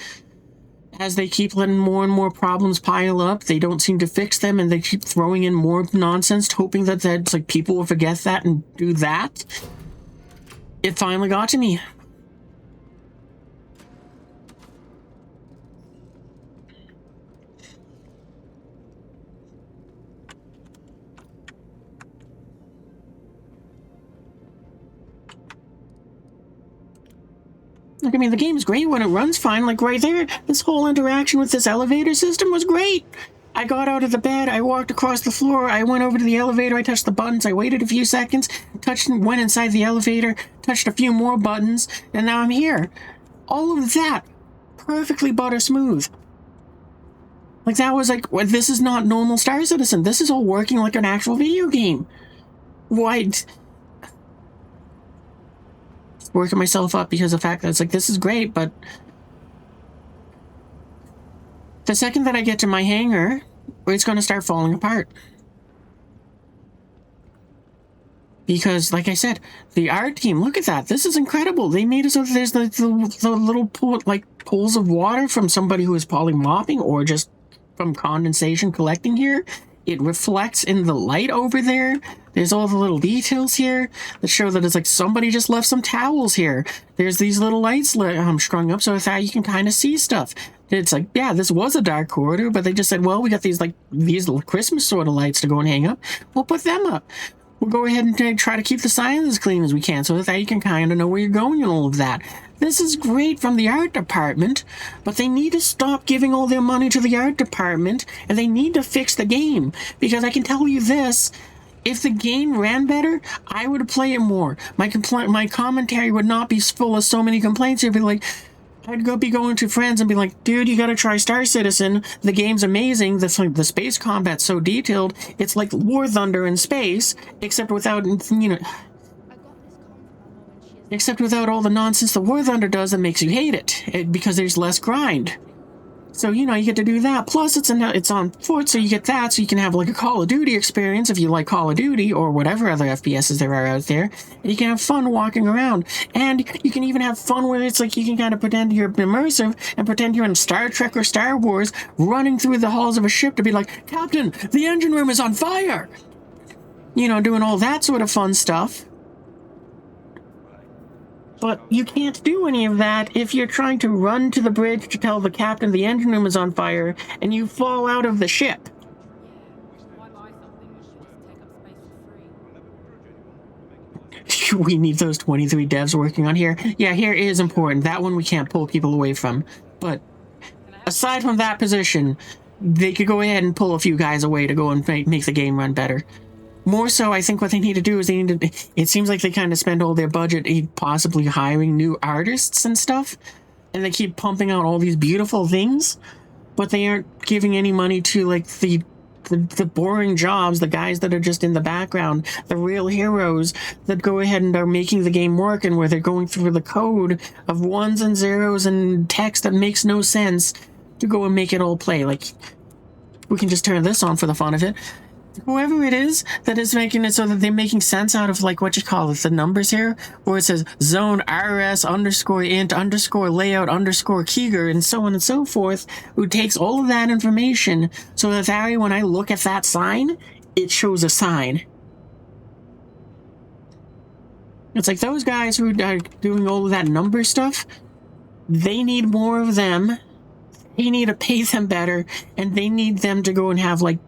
As they keep letting more and more problems pile up, they don't seem to fix them, and they keep throwing in more nonsense, hoping that that's like people will forget that and do that. It finally got to me. Like, I mean, the game's great when it runs fine. Like, right there, this whole interaction with this elevator system was great. I got out of the bed, I walked across the floor, I went over to the elevator, I touched the buttons, I waited a few seconds, went inside the elevator, touched a few more buttons, and now I'm here. All of that, perfectly butter smooth. Like, that was like, well, this is not normal Star Citizen. This is all working like an actual video game. Why? Working myself up because of the fact that it's like, this is great, but the second that I get to my hangar, it's going to start falling apart. Because, like I said, the art team, look at that. This is incredible. They made it so that there's the little pool, like pools of water from somebody who is probably mopping or just from condensation collecting here. It reflects in the light over there. There's all the little details here that show that it's like somebody just left some towels here. There's these little lights strung up so that you can kind of see stuff. It's like, yeah, this was a dark corridor, but they just said, well, we got these little Christmas sort of lights to go and hang up. We'll put them up. We'll go ahead and try to keep the signs as clean as we can so that you can kind of know where you're going and all of that. This is great from the art department, but they need to stop giving all their money to the art department, and they need to fix the game. Because I can tell you this, if the game ran better, I would play it more. My commentary would not be full of so many complaints. It'd be like, I'd be going to friends and be like, dude, you gotta try Star Citizen. The game's amazing. The space combat's so detailed. It's like War Thunder in space, except without, except without all the nonsense that War Thunder does that makes you hate it because there's less grind. So, you get to do that. Plus, it's on foot, so you get that, so you can have like a Call of Duty experience if you like Call of Duty or whatever other FPSs there are out there. And you can have fun walking around. And you can even have fun where it's like you can kind of pretend you're immersive and pretend you're in Star Trek or Star Wars running through the halls of a ship to be like, Captain, the engine room is on fire! Doing all that sort of fun stuff. But you can't do any of that if you're trying to run to the bridge to tell the captain the engine room is on fire and you fall out of the ship. We need those 23 devs working on here. Yeah, here is important. That one we can't pull people away from. But aside from that position, they could go ahead and pull a few guys away to go and make the game run better. More so, I think what they need to do is it seems like they kind of spend all their budget possibly hiring new artists and stuff, and they keep pumping out all these beautiful things, but they aren't giving any money to like the boring jobs, the guys that are just in the background, the real heroes that go ahead and are making the game work, and where they're going through the code of ones and zeros and text that makes no sense to go and make it all play. Like, we can just turn this on for the fun of it. Whoever it is that is making it so that they're making sense out of, like, what you call it, the numbers here, where it says zone RS _int _layout _Keeger and so on and so forth, who takes all of that information so that when I look at that sign, it shows a sign. It's like those guys who are doing all of that number stuff, they need more of them, they need to pay them better, and they need them to go and have, like,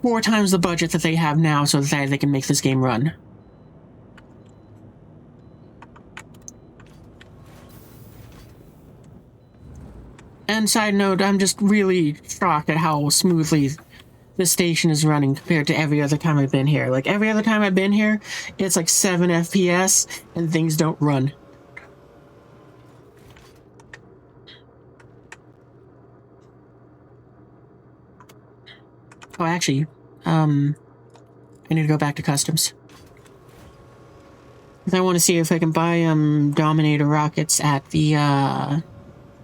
4 times the budget that they have now so that they can make this game run. And side note, I'm just really shocked at how smoothly this station is running compared to every other time I've been here. Like, every other time I've been here, it's like 7 FPS and things don't run. Oh, actually, I need to go back to customs. I want to see if I can buy, Dominator rockets at the,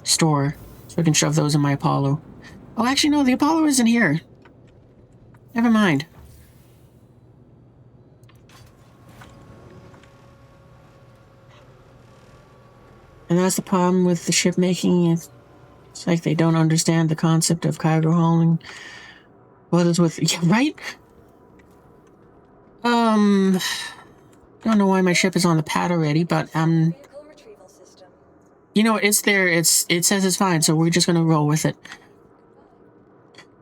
store. So I can shove those in my Apollo. Oh, actually, no, the Apollo isn't here. Never mind. And that's the problem with the ship making. It's like they don't understand the concept of cargo hauling. What is with... Yeah, right? Don't know why my ship is on the pad already, but, you know, it's there, it says it's fine, so we're just gonna roll with it.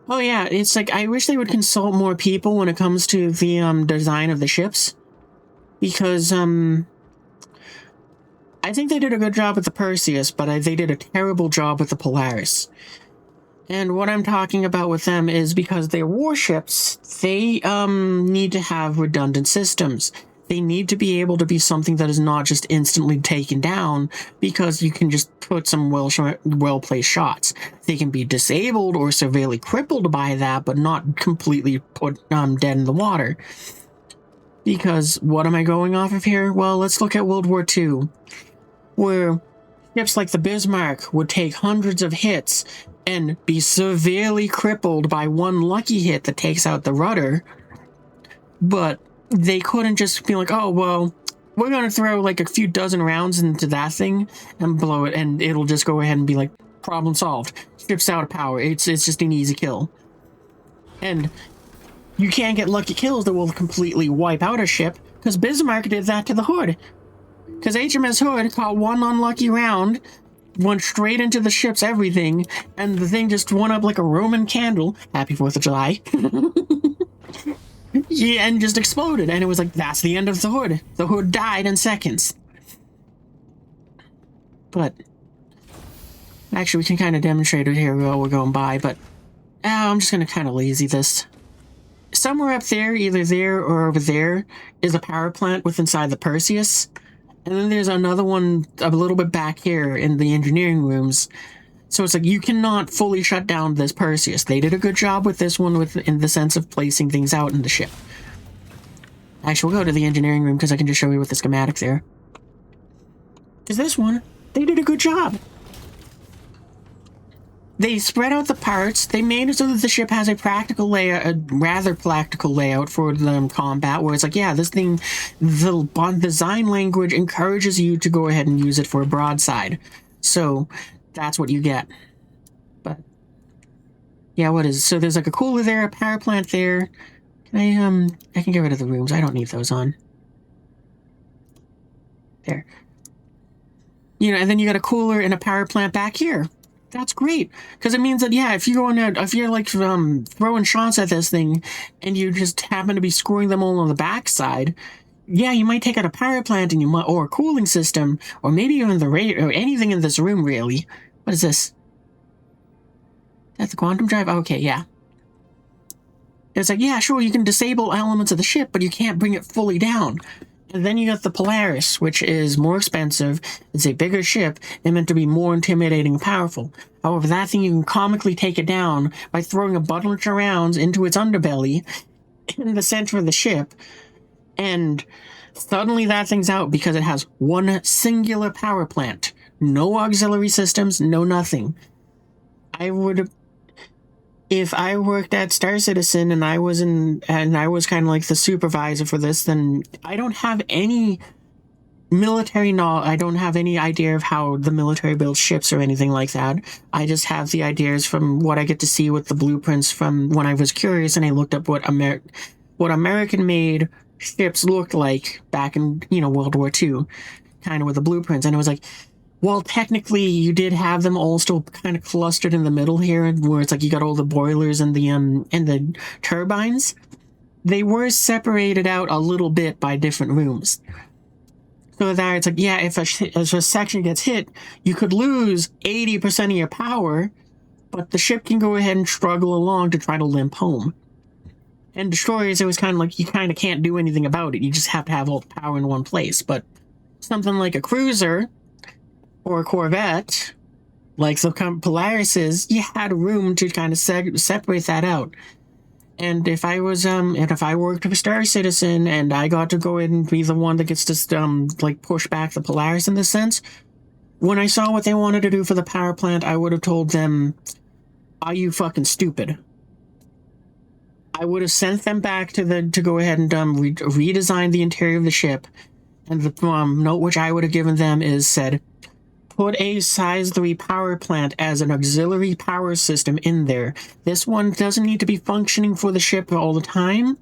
Oh yeah, it's like, I wish they would consult more people when it comes to the, design of the ships. Because, I think they did a good job with the Perseus, but they did a terrible job with the Polaris. And what I'm talking about with them is because they're warships, they, need to have redundant systems. they need to be able to be something that is not just instantly taken down because you can just put some well-placed shots. They can be disabled or severely crippled by that, but not completely put dead in the water. Because what am I going off of here? Well, let's look at World War II, where ships like the Bismarck would take hundreds of hits and be severely crippled by one lucky hit that takes out the rudder. But they couldn't just be like, oh, well, we're going to throw like a few dozen rounds into that thing and blow it, and it'll just go ahead and be like, problem solved. Ship's out of power. It's just an easy kill. And you can't get lucky kills that will completely wipe out a ship, because Bismarck did that to the Hood. Because HMS Hood caught one unlucky round, went straight into the ship's everything, and the thing just went up like a Roman candle. Happy 4th of July. Yeah, and just exploded, and it was like, that's the end of the Hood. The Hood died in seconds. But actually, we can kind of demonstrate it here while we're going by, but I'm just going to kind of lazy this. Somewhere up there, either there or over there, is a power plant with inside the Perseus. And then there's another one a little bit back here in the engineering rooms. So it's like, you cannot fully shut down this Perseus. They did a good job with this one in the sense of placing things out in the ship. Actually, we'll go to the engineering room because I can just show you with the schematics there. Because this one, they did a good job. They spread out the parts. They made it so that the ship has a practical layout, a rather practical layout for the combat, where it's like, yeah, this thing, the design language encourages you to go ahead and use it for a broadside. So that's what you get. But yeah, what is, so there's like a cooler there, a power plant there. Can I can get rid of the rooms. I don't need those on. There. You know, and then you got a cooler and a power plant back here. That's great, because it means that, yeah, if you're going to, if you're like throwing shots at this thing and you just happen to be screwing them all on the backside, yeah, you might take out a power plant and you might, or a cooling system, or maybe even the rate, or anything in this room, really. What is this? That's the quantum drive? Okay, yeah. It's like, yeah, sure, you can disable elements of the ship, but you can't bring it fully down. And then you got the Polaris, which is more expensive, it's a bigger ship, and meant to be more intimidating and powerful. However, that thing, you can comically take it down by throwing a bunch of rounds into its underbelly in the center of the ship, and suddenly that thing's out because it has one singular power plant. No auxiliary systems, no nothing. If I worked at Star Citizen and I was kind of like the supervisor for this, then I don't have any military I don't have any idea of how the military builds ships or anything like that. I just have the ideas from what I get to see with the blueprints from when I was curious and I looked up what American-made ships looked like back in, you know, World War II, kind of with the blueprints, and it was like, well, technically, you did have them all still kind of clustered in the middle here, where it's like you got all the boilers and the turbines. They were separated out a little bit by different rooms. So that it's like, yeah, if a section gets hit, you could lose 80% of your power, but the ship can go ahead and struggle along to try to limp home. And destroyers, it was kind of like you kind of can't do anything about it. You just have to have all the power in one place. But something like a cruiser or a Corvette, like the Polaris, you had room to kind of separate that out. And if I was, and if I worked for Star Citizen and I got to go in and be the one that gets to, like, push back the Polaris in this sense, when I saw what they wanted to do for the power plant, I would have told them, are you fucking stupid? I would have sent them back to go ahead and, redesign the interior of the ship. And the, note which I would have given them is said, put a size 3 power plant as an auxiliary power system in there. This one doesn't need to be functioning for the ship all the time,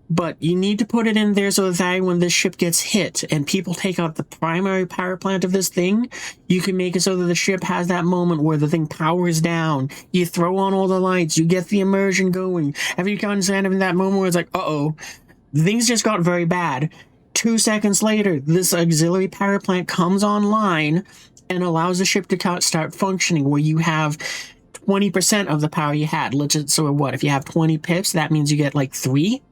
but you need to put it in there so that when this ship gets hit and people take out the primary power plant of this thing, you can make it so that the ship has that moment where the thing powers down. You throw on all the lights, you get the immersion going. Have you understand in that moment where it's like, uh-oh, things just got very bad. 2 seconds later, this auxiliary power plant comes online and allows the ship to start functioning, where you have 20% of the power you had. So what, if you have 20 pips, that means you get like 3?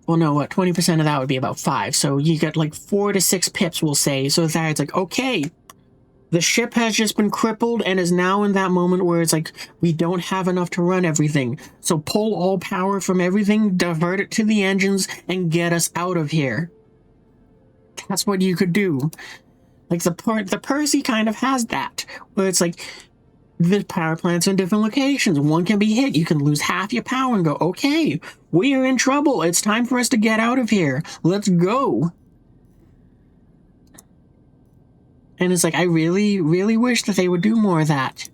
Well, no, what, 20% of that would be about 5. So you get like 4 to 6 pips, we'll say. So that it's like, okay, the ship has just been crippled and is now in that moment where it's like, we don't have enough to run everything. So pull all power from everything, divert it to the engines, and get us out of here. That's what you could do. Like, the Percy kind of has that, where it's like, the power plants in different locations. One can be hit. You can lose half your power and go, okay, we are in trouble. It's time for us to get out of here. Let's go. And it's like, I really, really wish that they would do more of that.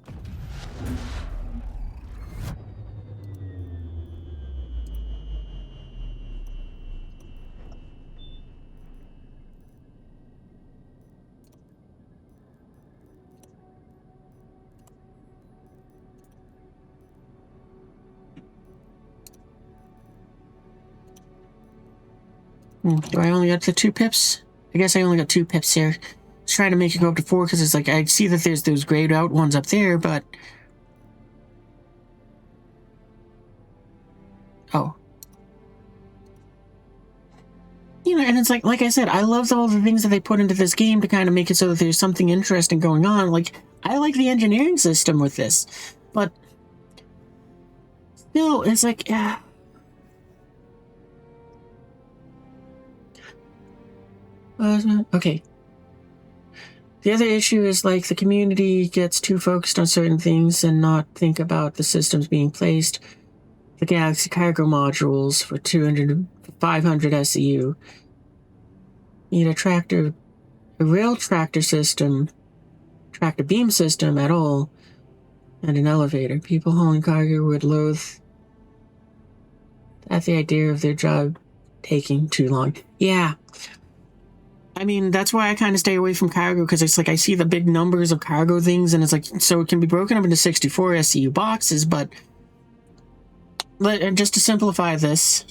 Do I only got the 2 pips? I guess I only got 2 pips here. Let's try to make it go up to 4, because it's like, I see that there's those grayed out ones up there, but... Oh. You know, and it's like I said, I love all the things that they put into this game to kind of make it so that there's something interesting going on. Like, I like the engineering system with this, but... Still, it's like... Okay. The other issue is, like, the community gets too focused on certain things and not think about the systems being placed. The Galaxy cargo modules for 500 SEU. Need a rail tractor system, tractor beam system at all, and an elevator. People hauling cargo would loathe at the idea of their job taking too long. Yeah. I mean, that's why I kind of stay away from cargo, because it's like I see the big numbers of cargo things, and it's like, so it can be broken up into 64 SCU boxes, but just to simplify this,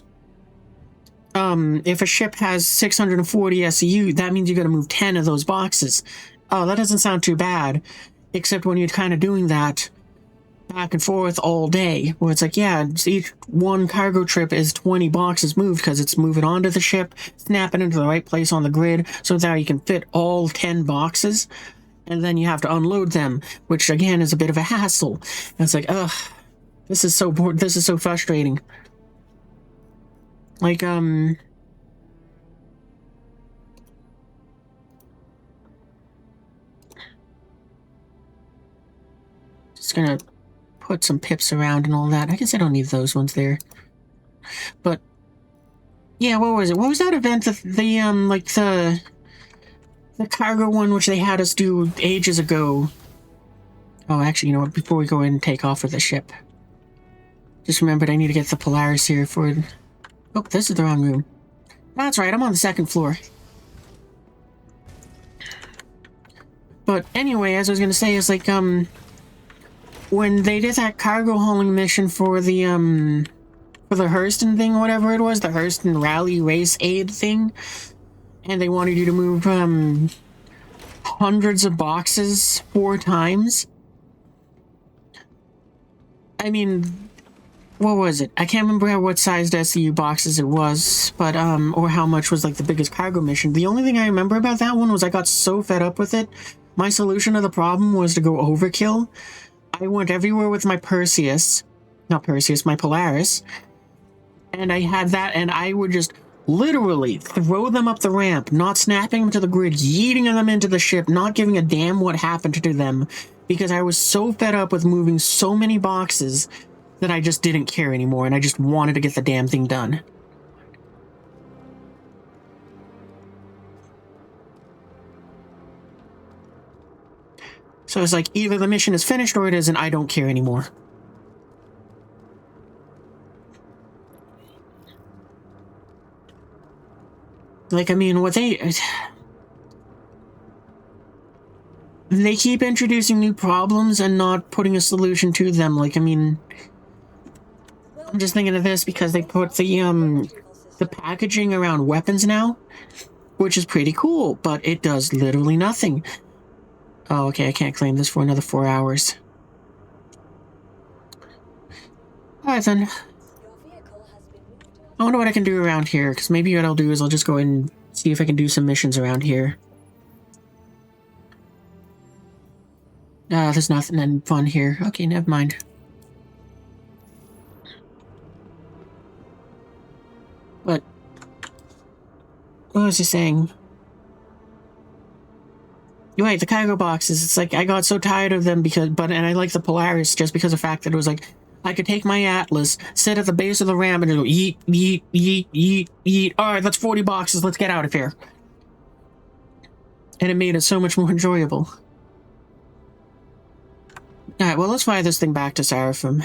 if a ship has 640 SCU, that means you got to move 10 of those boxes. Oh, that doesn't sound too bad, except when you're kind of doing that back and forth all day, where it's like, yeah, each one cargo trip is 20 boxes moved, because it's moving onto the ship, snapping into the right place on the grid, so that you can fit all 10 boxes, and then you have to unload them, which again is a bit of a hassle. And it's like, ugh, this is so frustrating. Like, just gonna put some pips around and all that. I guess I don't need those ones there. But yeah, what was it? What was that event that the cargo one which they had us do ages ago? Oh, actually, you know what? Before we go in and take off with the ship, just remembered I need to get the Polaris here for... Oh, this is the wrong room. That's right, I'm on the 2nd floor. But anyway, as I was gonna say, is like, when they did that cargo hauling mission for the Hurston thing, or whatever it was, the Hurston Rally Race Aid thing, and they wanted you to move, hundreds of boxes 4 times. I mean, what was it? I can't remember what sized SCU boxes it was, but, or how much was, like, the biggest cargo mission. The only thing I remember about that one was I got so fed up with it, my solution to the problem was to go overkill. I went everywhere with my my Polaris, and I had that, and I would just literally throw them up the ramp, not snapping them to the grid, yeeting them into the ship, not giving a damn what happened to them, because I was so fed up with moving so many boxes that I just didn't care anymore, and I just wanted to get the damn thing done. So it's like, either the mission is finished or it isn't. I don't care anymore. Like, I mean, what they keep introducing new problems and not putting a solution to them. Like, I mean, I'm just thinking of this because they put the packaging around weapons now, which is pretty cool, but it does literally nothing. Oh, okay, I can't claim this for another 4 hours. Alright then. Your vehicle has been moved to our I wonder what I can do around here, because maybe what I'll do is I'll just go and see if I can do some missions around here. There's nothing fun here. Okay, never mind. But what was I saying? You're right, the cargo boxes, it's like I got so tired of them and I like the Polaris just because of the fact that it was like I could take my Atlas, sit at the base of the ramp and go yeet, yeet, yeet, yeet, yeet. Alright, that's 40 boxes, let's get out of here. And it made it so much more enjoyable. Alright, well let's fly this thing back to Seraphim.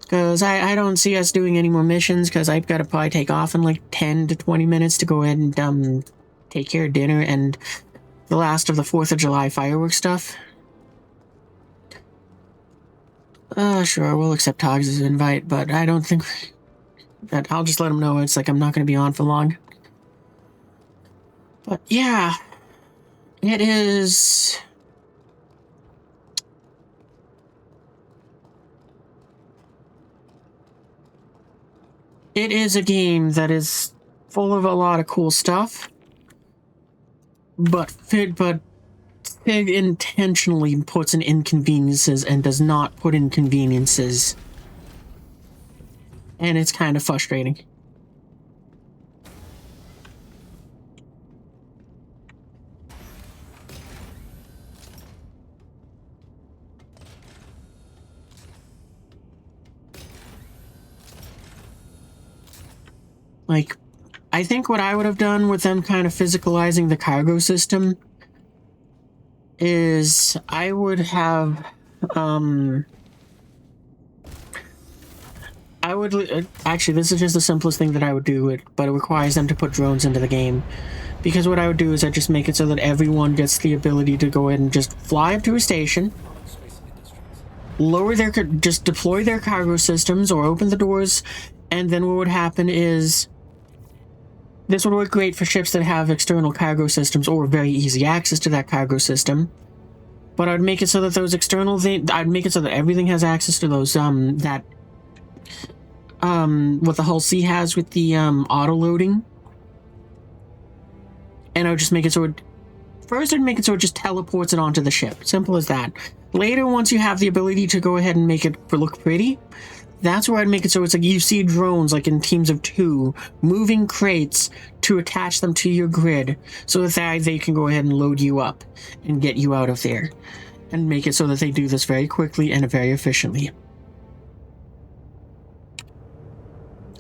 Because I don't see us doing any more missions, because I've got to probably take off in like 10 to 20 minutes to go ahead and take care of dinner and the last of the 4th of July fireworks stuff. Sure, we'll accept Togs' invite, but I don't think that I'll just let him know it's like I'm not going to be on for long. But yeah, it is... It is a game that is full of a lot of cool stuff, but Fig intentionally puts in inconveniences and does not put inconveniences. And it's kind of frustrating. Like, I think what I would have done with them kind of physicalizing the cargo system is I would have, actually, this is just the simplest thing that I would do, but it requires them to put drones into the game. Because what I would do is I'd just make it so that everyone gets the ability to go ahead and just fly up to a station, just deploy their cargo systems or open the doors, and then what would happen is this would work great for ships that have external cargo systems or very easy access to that cargo system. But I'd make it so that those I'd make it so that everything has access to those, what the Hull C has with the, auto-loading. And I would just make it so first I'd make it so it just teleports it onto the ship. Simple as that. Later, once you have the ability to go ahead and make it look pretty, that's where I'd make it so it's like you see drones, like in teams of 2, moving crates to attach them to your grid so that they can go ahead and load you up and get you out of there. And make it so that they do this very quickly and very efficiently.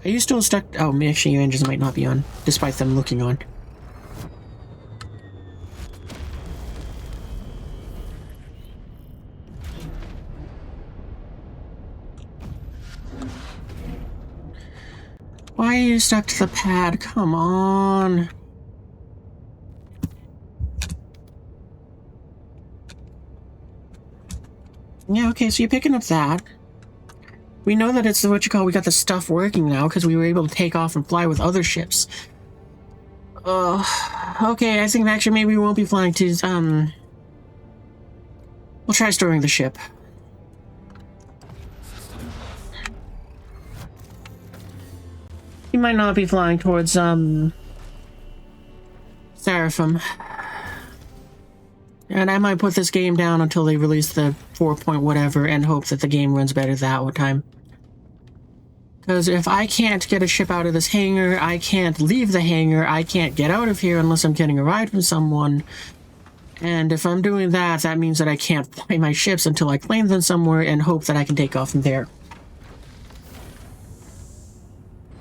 Are you still stuck? Oh, actually your engines might not be on, despite them looking on. Why are you stuck to the pad? Come on. Yeah, okay, so you're picking up that. We know that it's we got the stuff working now because we were able to take off and fly with other ships. Okay, I think actually maybe we won't be flying to, we'll try storing the ship. You might not be flying towards, Seraphim. And I might put this game down until they release the 4 point whatever and hope that the game runs better that time. Because if I can't get a ship out of this hangar, I can't leave the hangar, I can't get out of here unless I'm getting a ride from someone. And if I'm doing that, that means that I can't fly my ships until I claim them somewhere and hope that I can take off from there.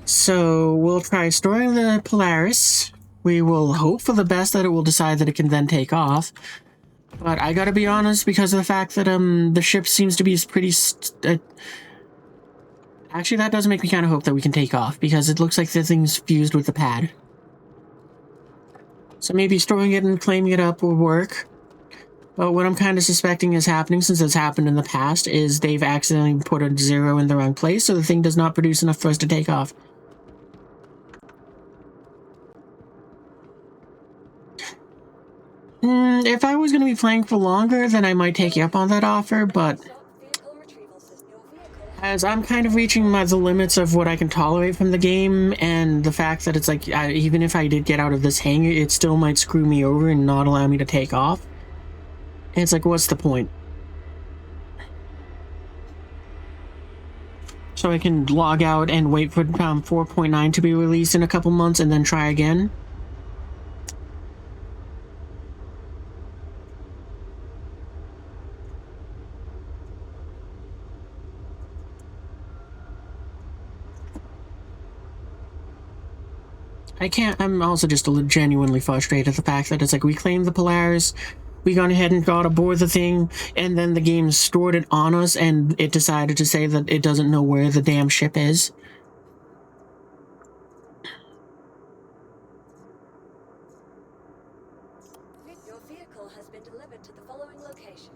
So we'll try storing the Polaris. We will hope for the best that it will decide that it can then take off. But I gotta be honest, because of the fact that the ship seems to be pretty... actually, that does make me kind of hope that we can take off, because it looks like the thing's fused with the pad. So maybe storing it and claiming it up will work. But what I'm kind of suspecting is happening, since it's happened in the past, is they've accidentally put a 0 in the wrong place, so the thing does not produce enough for us to take off. If I was going to be playing for longer, then I might take you up on that offer, but as I'm kind of reaching the limits of what I can tolerate from the game, and the fact that it's like, even if I did get out of this hangar, it still might screw me over and not allow me to take off. And it's like, what's the point? So I can log out and wait for 4.9 to be released in a couple months and then try again. I'm also just genuinely frustrated at the fact that it's like, we claimed the Polaris, we gone ahead and got aboard the thing, and then the game stored it on us, and it decided to say that it doesn't know where the damn ship is. Your vehicle has been delivered to the following location.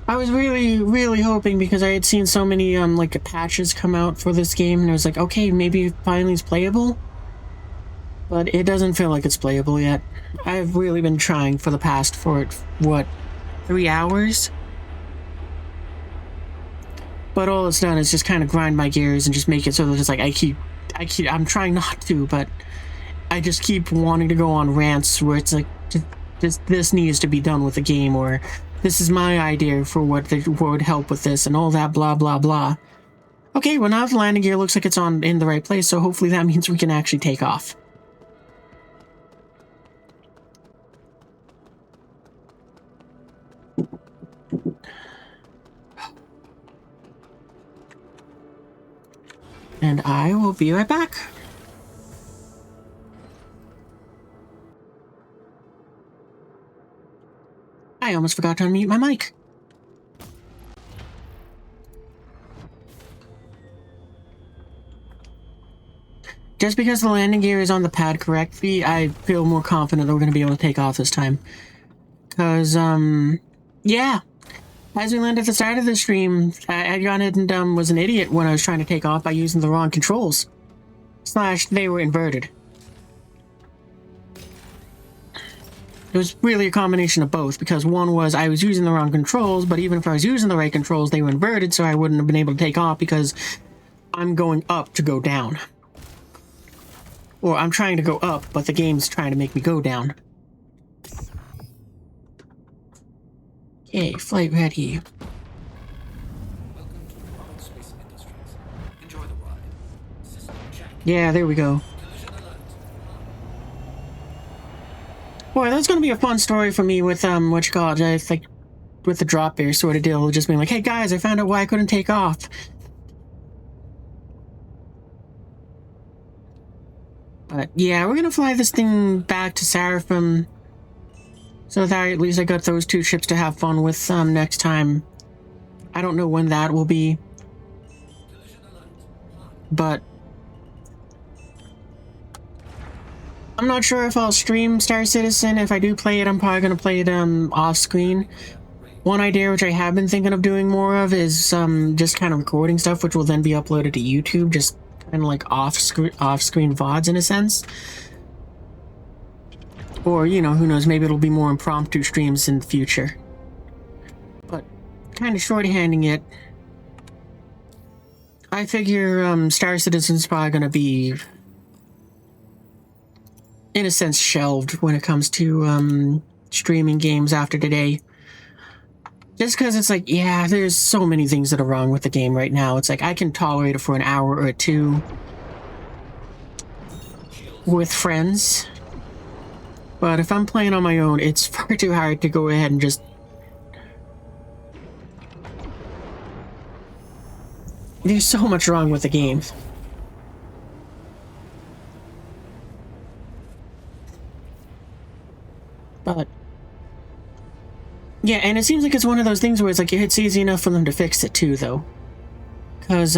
I was really hoping, because I had seen so many like patches come out for this game, and I was like, okay, maybe finally it's playable. But it doesn't feel like it's playable yet. I've really been trying for the past, what, 3 hours? But all it's done is just kind of grind my gears and just make it so that it's like, I'm trying not to, but I just keep wanting to go on rants where it's like, this needs to be done with the game, or this is my idea for what would help with this, and all that blah blah blah. Okay, well now the landing gear looks like it's in the right place, so hopefully that means we can actually take off. And I will be right back. I almost forgot to unmute my mic. Just because the landing gear is on the pad correctly, I feel more confident that we're going to be able to take off this time. Because, yeah. As we learned at the start of the stream, I got it and was an idiot when I was trying to take off by using the wrong controls. / they were inverted. It was really a combination of both, because one was I was using the wrong controls, but even if I was using the right controls, they were inverted, so I wouldn't have been able to take off because I'm going up to go down. Or I'm trying to go up, but the game's trying to make me go down. Okay, flight ready. Welcome to Spaaaaace Industries. Enjoy the ride. System check. Yeah, there we go. Collision alert. Boy, that's gonna be a fun story for me with, what you call it, I think, with the drop bear sort of deal, just being like, hey guys, I found out why I couldn't take off. But yeah, we're gonna fly this thing back to Seraphim, so that at least I got those 2 ships to have fun with, next time. I don't know when that will be, but I'm not sure if I'll stream Star Citizen. If I do play it, I'm probably going to play it off screen. One idea which I have been thinking of doing more of is just kind of recording stuff, which will then be uploaded to YouTube, just kind of like off-screen VODs in a sense. Or, you know, who knows, maybe it'll be more impromptu streams in the future. But kind of shorthanding it, I figure Star Citizen's probably going to be, in a sense, shelved when it comes to streaming games after today. Just because it's like, yeah, there's so many things that are wrong with the game right now. It's like, I can tolerate it for an hour or 2 with friends. But if I'm playing on my own, it's far too hard to go ahead and just... There's so much wrong with the game. But... yeah, and it seems like it's one of those things where it's like, it's easy enough for them to fix it too, though. Because,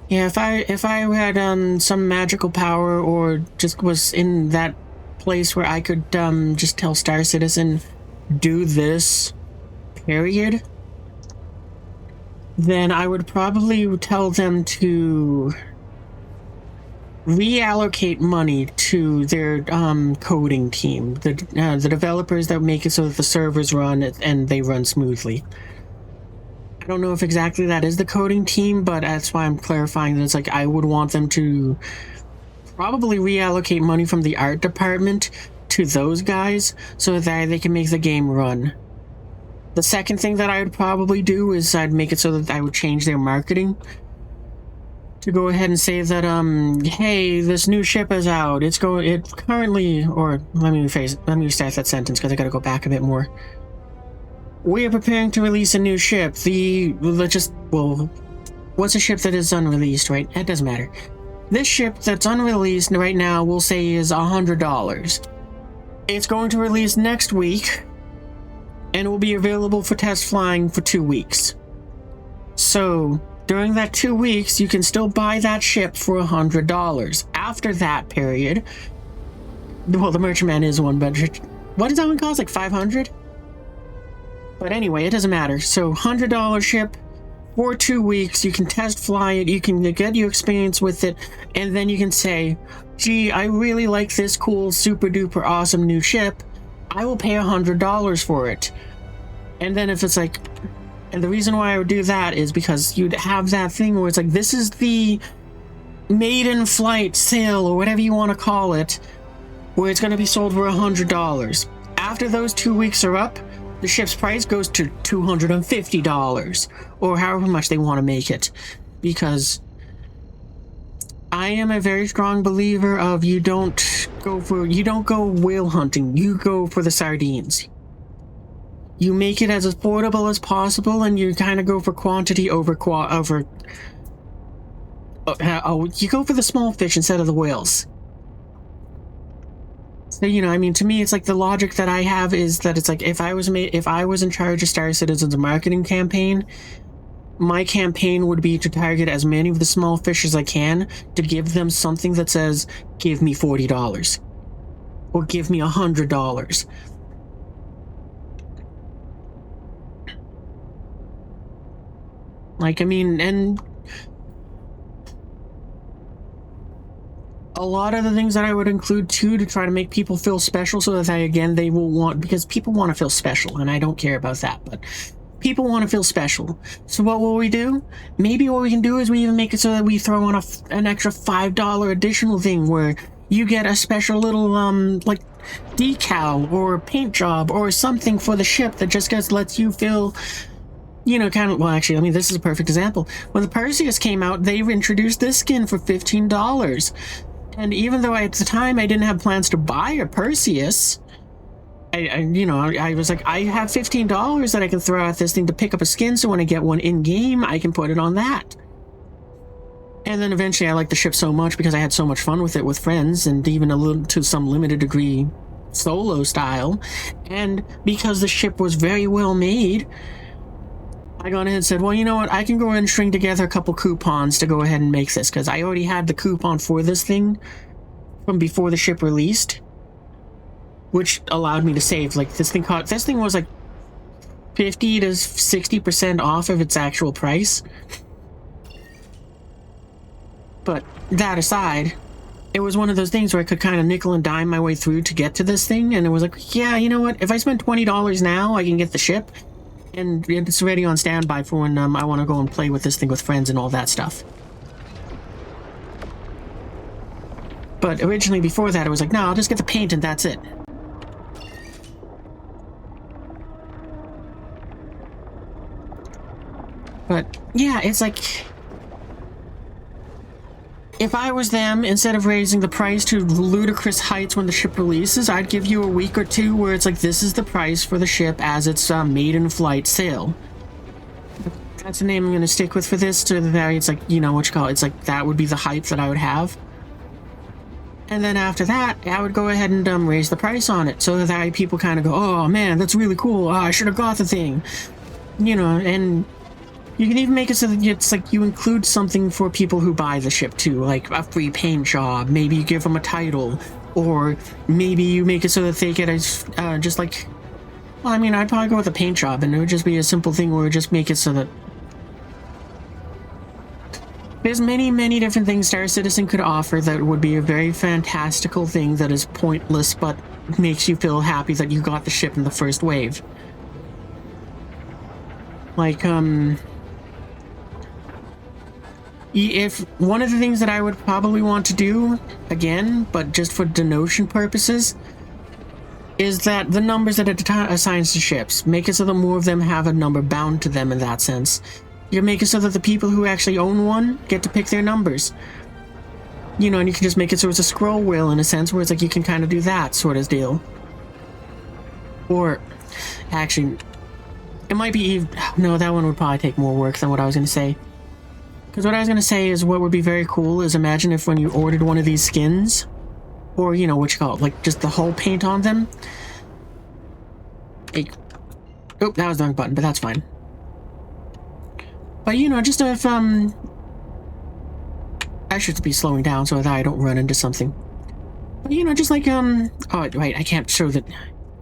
yeah, if I had some magical power, or just was in that place where I could just tell Star Citizen, do this, period, then I would probably tell them to reallocate money to their coding team, the developers that make it so that the servers run and they run smoothly. I don't know if exactly that is the coding team, but that's why I'm clarifying that it's like I would want them to probably reallocate money from the art department to those guys so that they can make the game run. The second thing that I would probably do is I'd make it so that I would change their marketing to go ahead and say that, hey, this new ship is out. It currently, or let me restart that sentence because I gotta go back a bit more. We are preparing to release a new ship. What's a ship that is unreleased, right? It doesn't matter. This ship that's unreleased right now, we'll say is $100. It's going to release next week, and it will be available for test flying for 2 weeks. So, during that 2 weeks, you can still buy that ship for $100. After that period, well, the merchantman is one, but what does that one cost? Like $500? But anyway, it doesn't matter. So, $100 ship for 2 weeks. You can test fly it. You can get your experience with it, and then you can say, gee, I really like this cool, super duper awesome new ship. I will pay $100 for it. And then if it's like, and the reason why I would do that is because you'd have that thing where it's like, this is the maiden flight sale or whatever you want to call it, where it's going to be sold for $100. After those 2 weeks are up, the ship's price goes to $250 or however much they want to make it, because I am a very strong believer of you don't go whale hunting, you go for the sardines. You make it as affordable as possible, and you kind of go for quantity you go for the small fish instead of the whales. So, I mean, to me, it's like the logic that I have is that it's like if I was in charge of Star Citizen's marketing campaign, my campaign would be to target as many of the small fish as I can to give them something that says, give me $40 or give me $100. Like, I mean, and a lot of the things that I would include too to try to make people feel special so that they will want, because people want to feel special and I don't care about that, but people want to feel special. So what will we do? Maybe what we can do is we even make it so that we throw on an extra $5 additional thing where you get a special little, like, decal or paint job or something for the ship that just lets you feel, kind of, well, actually, I mean, this is a perfect example. When the Perseus came out, they introduced this skin for $15. And even though at the time I didn't have plans to buy a Perseus, I was like, I have $15 that I can throw at this thing to pick up a skin, so when I get one in-game, I can put it on that. And then eventually I liked the ship so much because I had so much fun with it with friends, and even to some limited degree solo style. And because the ship was very well made, I gone ahead and said, well, you know what, I can go ahead and string together a couple coupons to go ahead and make this, because I already had the coupon for this thing from before the ship released, which allowed me to save, like, this thing was like 50 to 60% off of its actual price. But that aside, it was one of those things where I could kind of nickel and dime my way through to get to this thing, and it was like, yeah, you know what, if I spend $20 now, I can get the ship, and it's ready on standby for when I want to go and play with this thing with friends and all that stuff. But originally, before that, it was like, no, I'll just get the paint and that's it. But yeah, it's like, if I was them, instead of raising the price to ludicrous heights when the ship releases, I'd give you a week or two where it's like, this is the price for the ship as its maiden flight sale. That's the name I'm going to stick with for this, to the very, it's like, it's like, that would be the hype that I would have. And then after that, I would go ahead and raise the price on it, so that people kind of go, oh man, that's really cool, I should have got the thing. And you can even make it so that it's like you include something for people who buy the ship too, like a free paint job, maybe you give them a title, or maybe you make it so that they get a, just like, well, I mean, I'd probably go with a paint job, and it would just be a simple thing where it would just make it so that There's many different things Star Citizen could offer that would be a very fantastical thing that is pointless but makes you feel happy that you got the ship in the first wave. Like, if one of the things that I would probably want to do, again, but just for denotion purposes, is that the numbers that it assigns to ships, make it so that more of them have a number bound to them in that sense. You can make it so that the people who actually own one get to pick their numbers. You know, and you can just make it so it's a scroll wheel in a sense where it's like you can kind of do that sort of deal. Or, actually, it might be even... No, that one would probably take more work than what I was going to say. Because what I was going to say is what would be very cool is imagine if when you ordered one of these skins, or, you know, what you call it, like just the hull paint on them. Hey. Oh, that was the wrong button, but that's fine. But, you know, just if, I should be slowing down so that I don't run into something. But, you know, just like, oh, wait, I can't show that.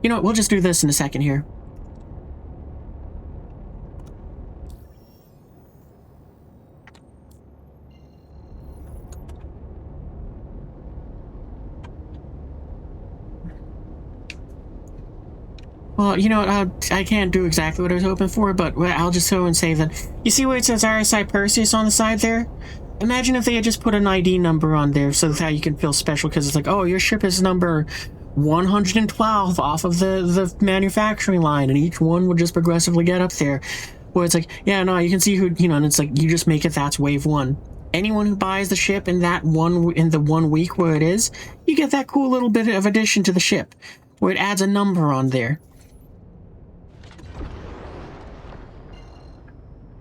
You know what, we'll just do this in a second here. Well, you know, I can't do exactly what I was hoping for, but I'll just go and say that... You see where it says RSI Perseus on the side there? Imagine if they had just put an ID number on there so that you can feel special, because it's like, oh, your ship is number 112 off of the manufacturing line, and each one would just progressively get up there. Where it's like, yeah, no, you can see who, you know, and it's like, you just make it, that's wave 1. Anyone who buys the ship in the 1 week where it is, you get that cool little bit of addition to the ship, where it adds a number on there.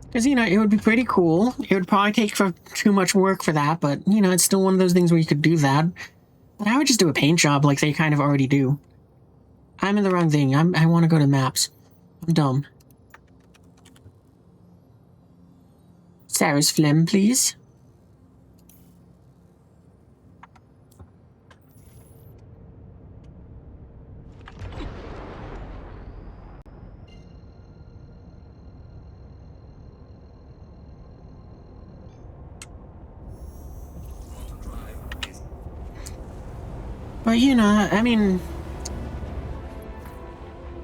Because, you know, it would be pretty cool. It would probably take too much work for that, but, you know, it's still one of those things where you could do that. But I would just do a paint job like they kind of already do. I'm in the wrong thing. I want to go to maps. I'm dumb. Sarah's phlegm, please. But, you know, I mean...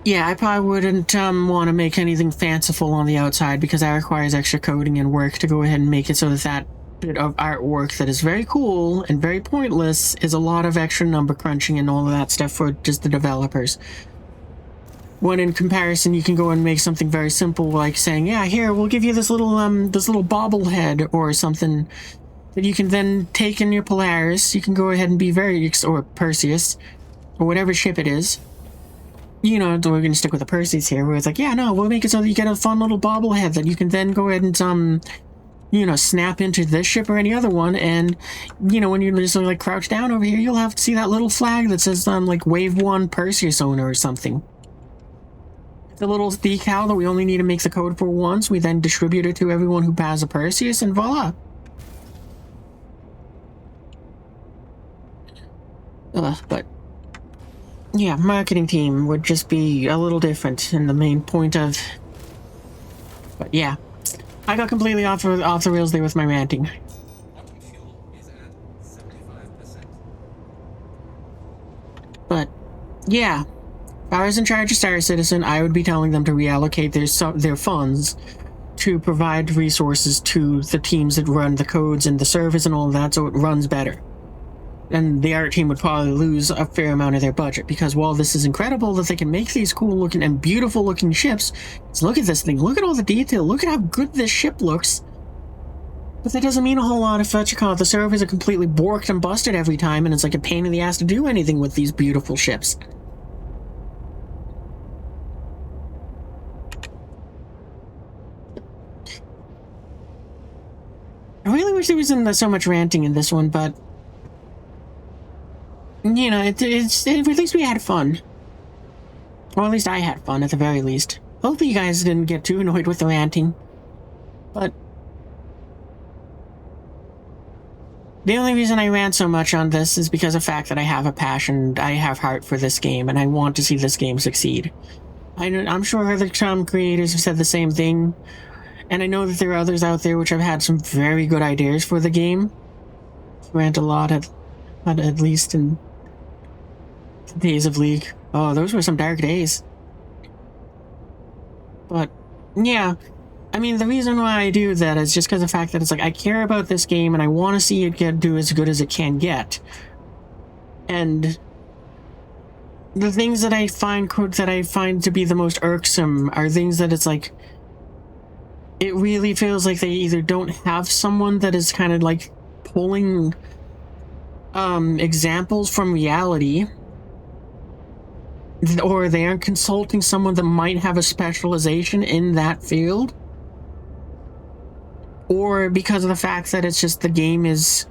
Yeah, I probably wouldn't want to make anything fanciful on the outside because that requires extra coding and work to go ahead and make it so that that bit of artwork that is very cool and very pointless is a lot of extra number crunching and all of that stuff for just the developers. When in comparison, you can go and make something very simple like saying, yeah, here, we'll give you this little bobblehead or something that you can then take in your Polaris. You can go ahead and be or Perseus, or whatever ship it is. You know, we're going to stick with the Perseus here, where it's like, yeah, no, we'll make it so that you get a fun little bobblehead that you can then go ahead and, you know, snap into this ship or any other one, and, you know, when you just like crouch down over here, you'll have to see that little flag that says, like, Wave 1 Perseus owner or something. The little decal that we only need to make the code for once, we then distribute it to everyone who has a Perseus, and voila. But... yeah, marketing team would just be a little different in the main point of... But yeah, I got completely off the rails there with my ranting. Quantum fuel is at 75%. But yeah, if I was in charge of Star Citizen, I would be telling them to reallocate their funds to provide resources to the teams that run the codes and the servers and all of that, so it runs better. And the art team would probably lose a fair amount of their budget, because while this is incredible that they can make these cool looking and beautiful looking ships, so look at this thing, look at all the detail, look at how good this ship looks. But that doesn't mean a whole lot if the servers are completely borked and busted every time, and it's like a pain in the ass to do anything with these beautiful ships. I really wish there wasn't so much ranting in this one, but... you know, at least we had fun. Or at least I had fun, at the very least. Hopefully you guys didn't get too annoyed with the ranting. But... the only reason I rant so much on this is because of the fact that I have a passion, I have heart for this game, and I want to see this game succeed. I'm sure other creators have said the same thing, And I know that there are others out there which have had some very good ideas for the game. Grant a lot at least in the days of League. Oh, those were some dark days. But, yeah. I mean, the reason why I do that is just because of the fact that it's like, I care about this game and I want to see it do as good as it can get. And the things that I find to be the most irksome are things that it's like, it really feels like they either don't have someone that is kind of like pulling examples from reality, or they aren't consulting someone that might have a specialization in that field, or because of the fact that it's just the game is...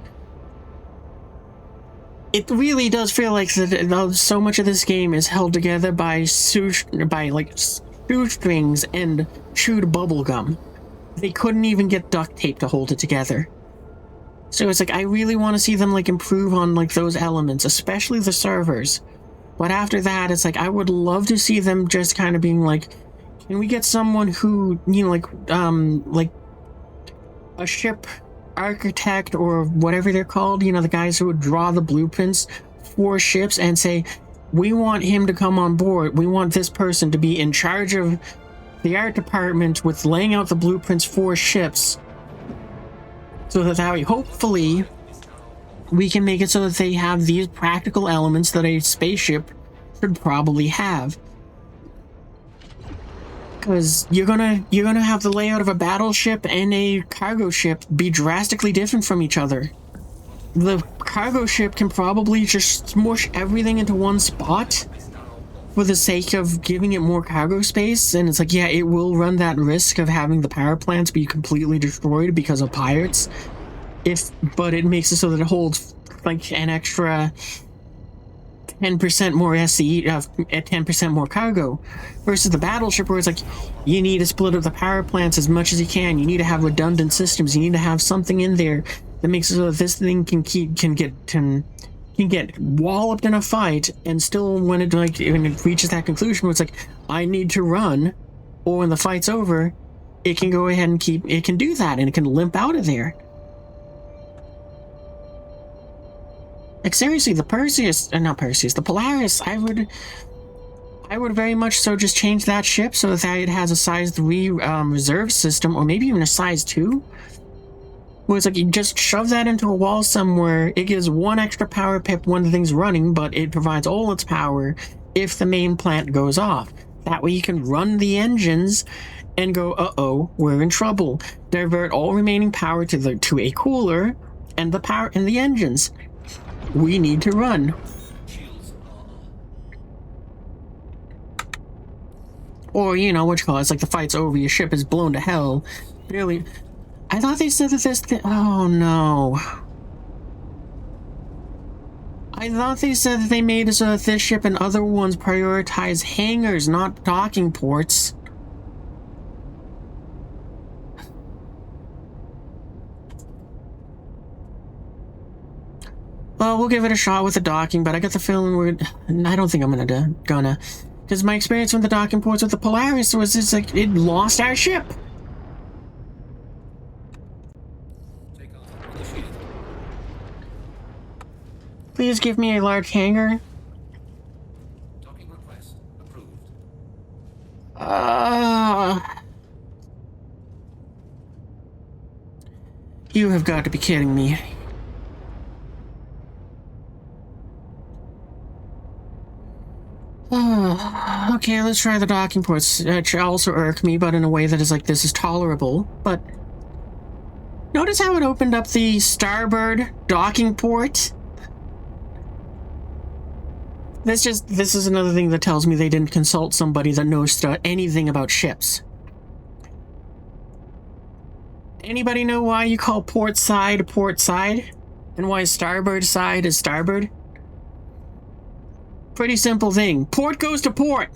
It really does feel like so much of this game is held together by shoestrings and chewed bubblegum. They couldn't even get duct tape to hold it together. So it's like, I really want to see them like improve on like those elements, especially the servers. But after that, it's like, I would love to see them just kind of being like, can we get someone who, you know, like a ship architect or whatever they're called, you know, the guys who would draw the blueprints for ships and say, we want him to come on board. We want this person to be in charge of the art department with laying out the blueprints for ships. So that way, hopefully, we can make it so that they have these practical elements that a spaceship should probably have. Because you're gonna have the layout of a battleship and a cargo ship be drastically different from each other. The cargo ship can probably just smush everything into one spot for the sake of giving it more cargo space, and it's like, yeah, it will run that risk of having the power plants be completely destroyed because of pirates, but it makes it so that it holds like an extra 10% more SCE, 10% more cargo, versus the battleship where it's like, you need to split up the power plants as much as you can, you need to have redundant systems, you need to have something in there that makes it so that this thing can get walloped in a fight, and still when it reaches that conclusion where it's like, I need to run, or when the fight's over, it can go ahead and it can do that, and it can limp out of there. Like, seriously, the Polaris, I would very much so just change that ship so that it has a size 3 reserve system, or maybe even a size 2. Where it's like, you just shove that into a wall somewhere, it gives 1 extra power pip when the thing's running, but it provides all its power if the main plant goes off. That way you can run the engines and go, uh-oh, we're in trouble. Divert all remaining power to a cooler and the power in the engines. We need to run. Or, you know, what you call it, it's like the fight's over, your ship is blown to hell. Barely... I thought they said that this thing... Oh, no. I thought they said that they made it so that this ship and other ones prioritize hangars, not docking ports. Well, we'll give it a shot with the docking, but I got the feeling I don't think I'm gonna. Because my experience with the docking ports with the Polaris was just like, it lost our ship. Please give me a large hangar. Docking request approved. You have got to be kidding me. Okay, let's try the docking ports. It also irk me, but in a way that is like, this is tolerable. But notice how it opened up the starboard docking port? This is another thing that tells me they didn't consult somebody that knows anything about ships. Anybody know why you call port side? And why starboard side is starboard? Pretty simple thing. Port goes to port!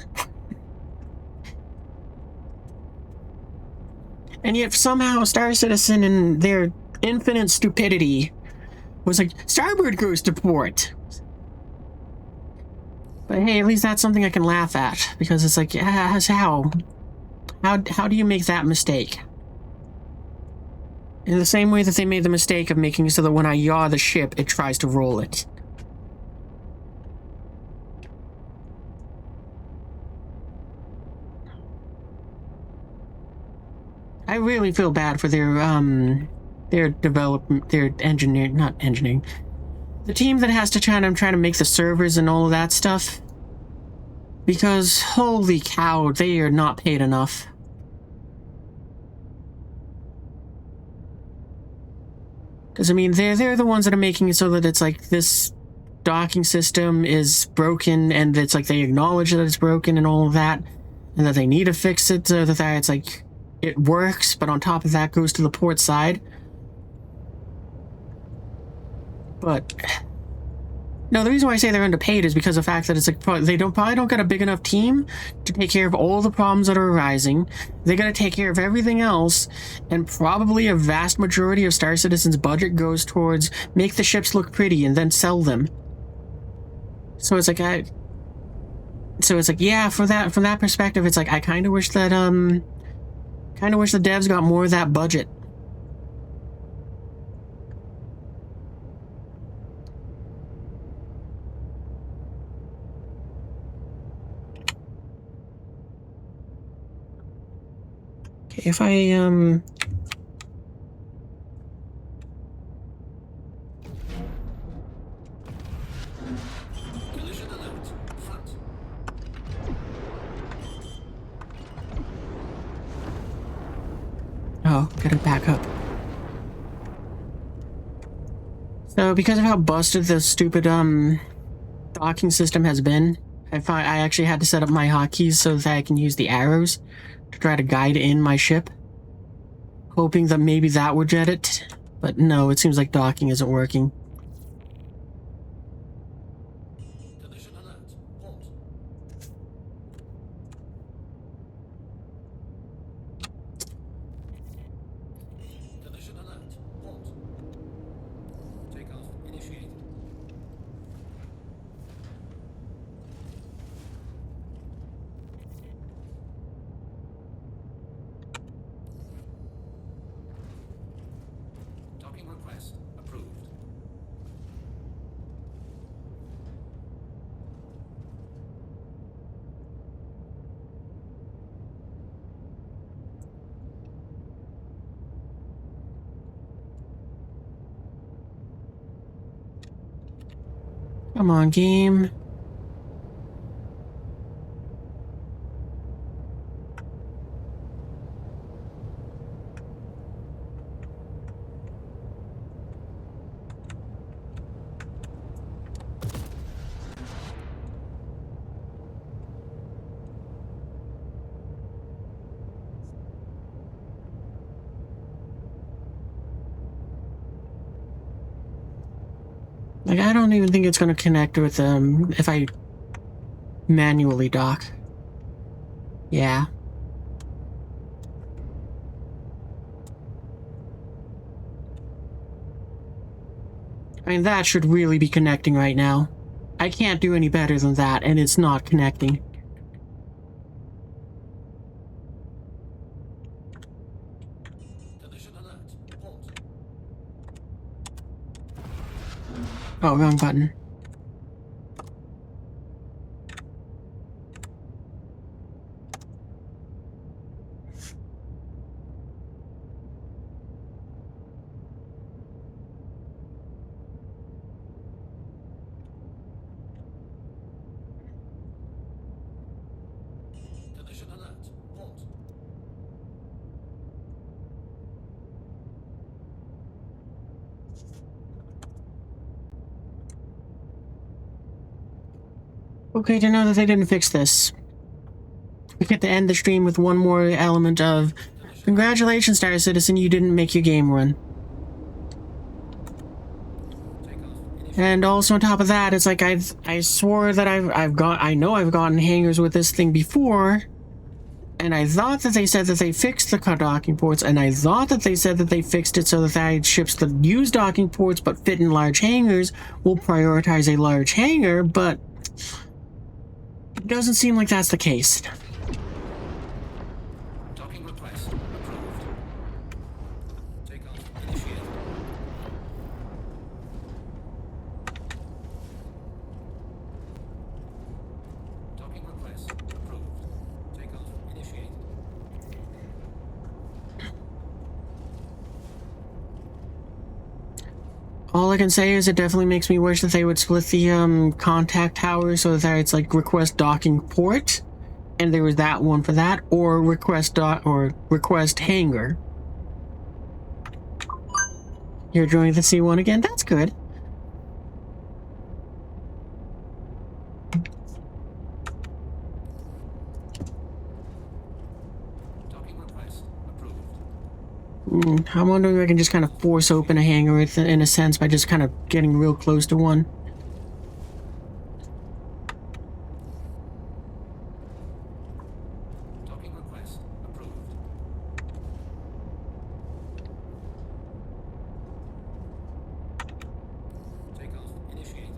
And yet somehow Star Citizen, in their infinite stupidity, was like, starboard goes to port! But hey, at least that's something I can laugh at, because it's like, how do you make that mistake? In the same way that they made the mistake of making it so that when I yaw the ship, it tries to roll it. I really feel bad for their development, their engineering, not engineering. The team that has to try to make the servers and all of that stuff. Because, holy cow, they are not paid enough. Because, I mean, they're the ones that are making it so that it's like this docking system is broken, and it's like they acknowledge that it's broken and all of that, and that they need to fix it so that it's like it works, but on top of that goes to the port side. But no, the reason why I say they're underpaid is because of the fact that it's like they probably don't got a big enough team to take care of all the problems that are arising. They got to take care of everything else, and probably a vast majority of Star Citizen's budget goes towards make the ships look pretty and then sell them. So it's like yeah, from that perspective, it's like I kind of wish that the devs got more of that budget. Okay, if I Collision alert. Front. oh, gotta back up. So because of how busted the stupid docking system has been, I actually had to set up my hotkeys so that I can use the arrows to try to guide in my ship, hoping that maybe that would jet it, but no, it seems like docking isn't working. Collision alert. Port. Collision alert. Port. Takeoff initiated. Docking request approved. Come on, game. Like, I don't even think it's going to connect with if I manually dock. Yeah. I mean, that should really be connecting right now. I can't do any better than that, and it's not connecting. Collision alert. Port. Oh, wrong button. Collision alert. Port. Okay to know that they didn't fix this. We get to end the stream with one more element of congratulations, Star Citizen, you didn't make your game run. And also on top of that, it's like I swore that I know I've gotten hangers with this thing before, and I thought that they said that they fixed the docking ports, and I thought that they said that they fixed it so that ships that use docking ports but fit in large hangars will prioritize a large hangar, but it doesn't seem like that's the case. Docking request approved. Takeoff All I can say is it definitely makes me wish that they would split the contact tower so that it's like request docking port, and there was that one for that, or request hangar. You're joining the C1 again? That's good. Docking request approved. I'm wondering if I can just kind of force open a hangar in a sense by just kind of getting real close to one. Docking request approved. Takeoff initiated.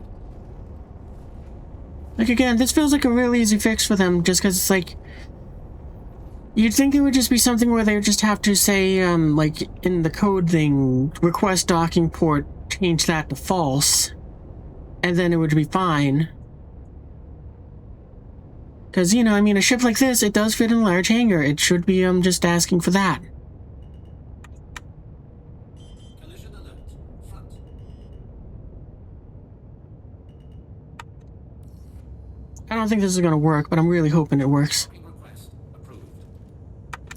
Like, again, this feels like a real easy fix for them, just because it's like... You'd think it would just be something where they would just have to say, like, in the code thing, request docking port, change that to false, and then it would be fine. Because, you know, I mean, a ship like this, it does fit in a large hangar. It should be, just asking for that. Collision alert. Front. I don't think this is going to work, but I'm really hoping it works. Docking request approved.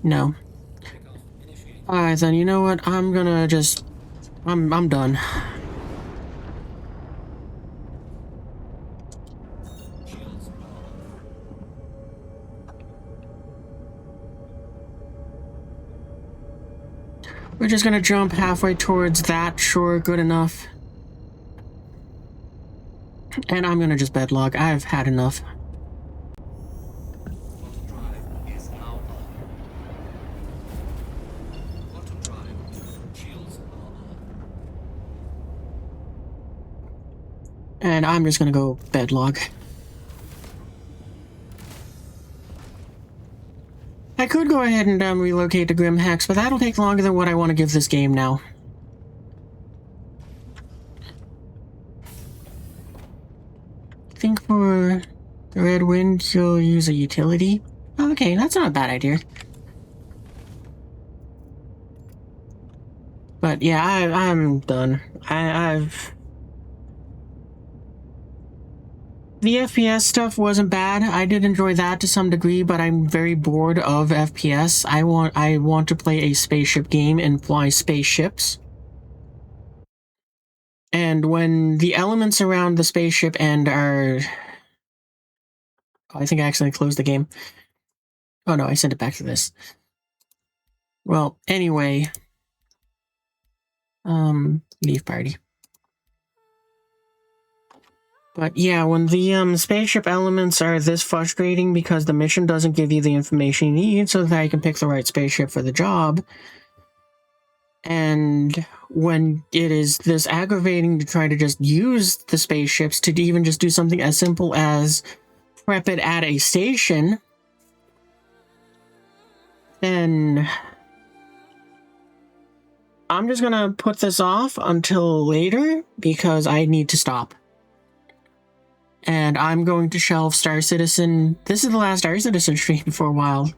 No. Takeoff initiated. Alright, then, you know what? I'm gonna just... I'm done. Shields on. We're just gonna jump halfway towards that. Sure, good enough. And I'm gonna just bedlog. I've had enough. Quantum drive is now on. Quantum drive. Shields are on. And I'm just gonna go bedlog. I could go ahead and relocate to Grim Hex, but that'll take longer than what I want to give this game now. I think for the Red Wind, you'll use a utility. Okay, that's not a bad idea. But yeah, I'm done. I've... The FPS stuff wasn't bad. I did enjoy that to some degree, but I'm very bored of FPS. I want to play a spaceship game and fly spaceships. And when the elements around the spaceship end are... Oh, I think I accidentally closed the game. Oh no, I sent it back to this. Well, anyway. Leave party. But yeah, when the spaceship elements are this frustrating because the mission doesn't give you the information you need so that you can pick the right spaceship for the job, and when it is this aggravating to try to just use the spaceships to even just do something as simple as prep it at a station, then I'm just gonna put this off until later because I need to stop. And I'm going to shelve Star Citizen. This is the last Star Citizen stream for a while.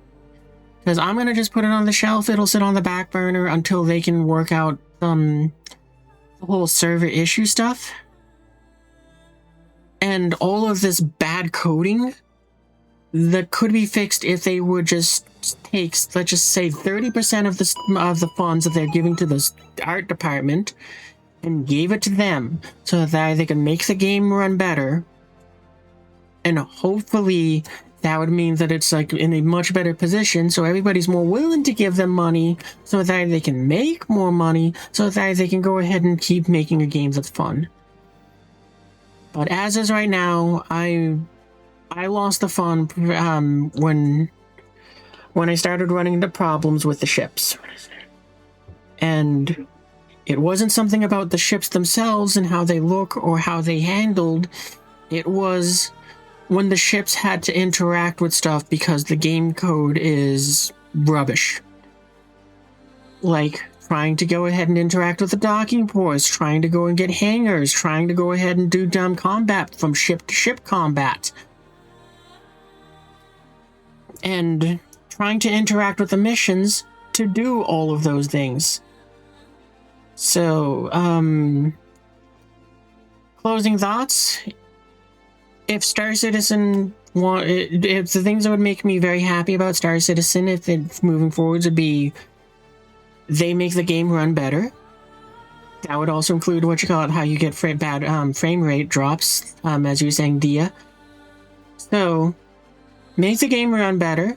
Because I'm going to just put it on the shelf. It'll sit on the back burner until they can work out the whole server issue stuff. And all of this bad coding that could be fixed if they would just take, let's just say, 30% of the funds that they're giving to the art department and gave it to them so that they can make the game run better. And hopefully that would mean that it's like in a much better position, so everybody's more willing to give them money so that they can make more money so that they can go ahead and keep making a game that's fun. But as is right now, I lost the fun when I started running into problems with the ships. And it wasn't something about the ships themselves and how they look or how they handled. It was when the ships had to interact with stuff because the game code is rubbish. Like trying to go ahead and interact with the docking ports, trying to go and get hangars, trying to go ahead and do dumb combat from ship to ship combat. And trying to interact with the missions to do all of those things. So, closing thoughts. If Star Citizen if the things that would make me very happy about Star Citizen, if it's moving forwards, would be they make the game run better. That would also include how you get bad frame rate drops, as you were saying, Dia. So, make the game run better.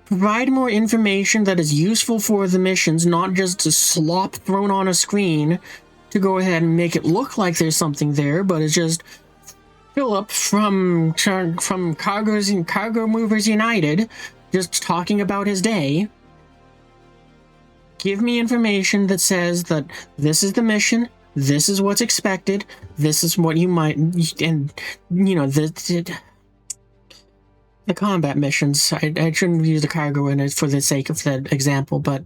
Provide more information that is useful for the missions, not just a slop thrown on a screen to go ahead and make it look like there's something there, but it's just Philip from Cargo Movers United just talking about his day. Give me information that says that this is the mission, this is what's expected, this is what you might, and, you know, the combat missions. I shouldn't use the cargo in it for the sake of that example, but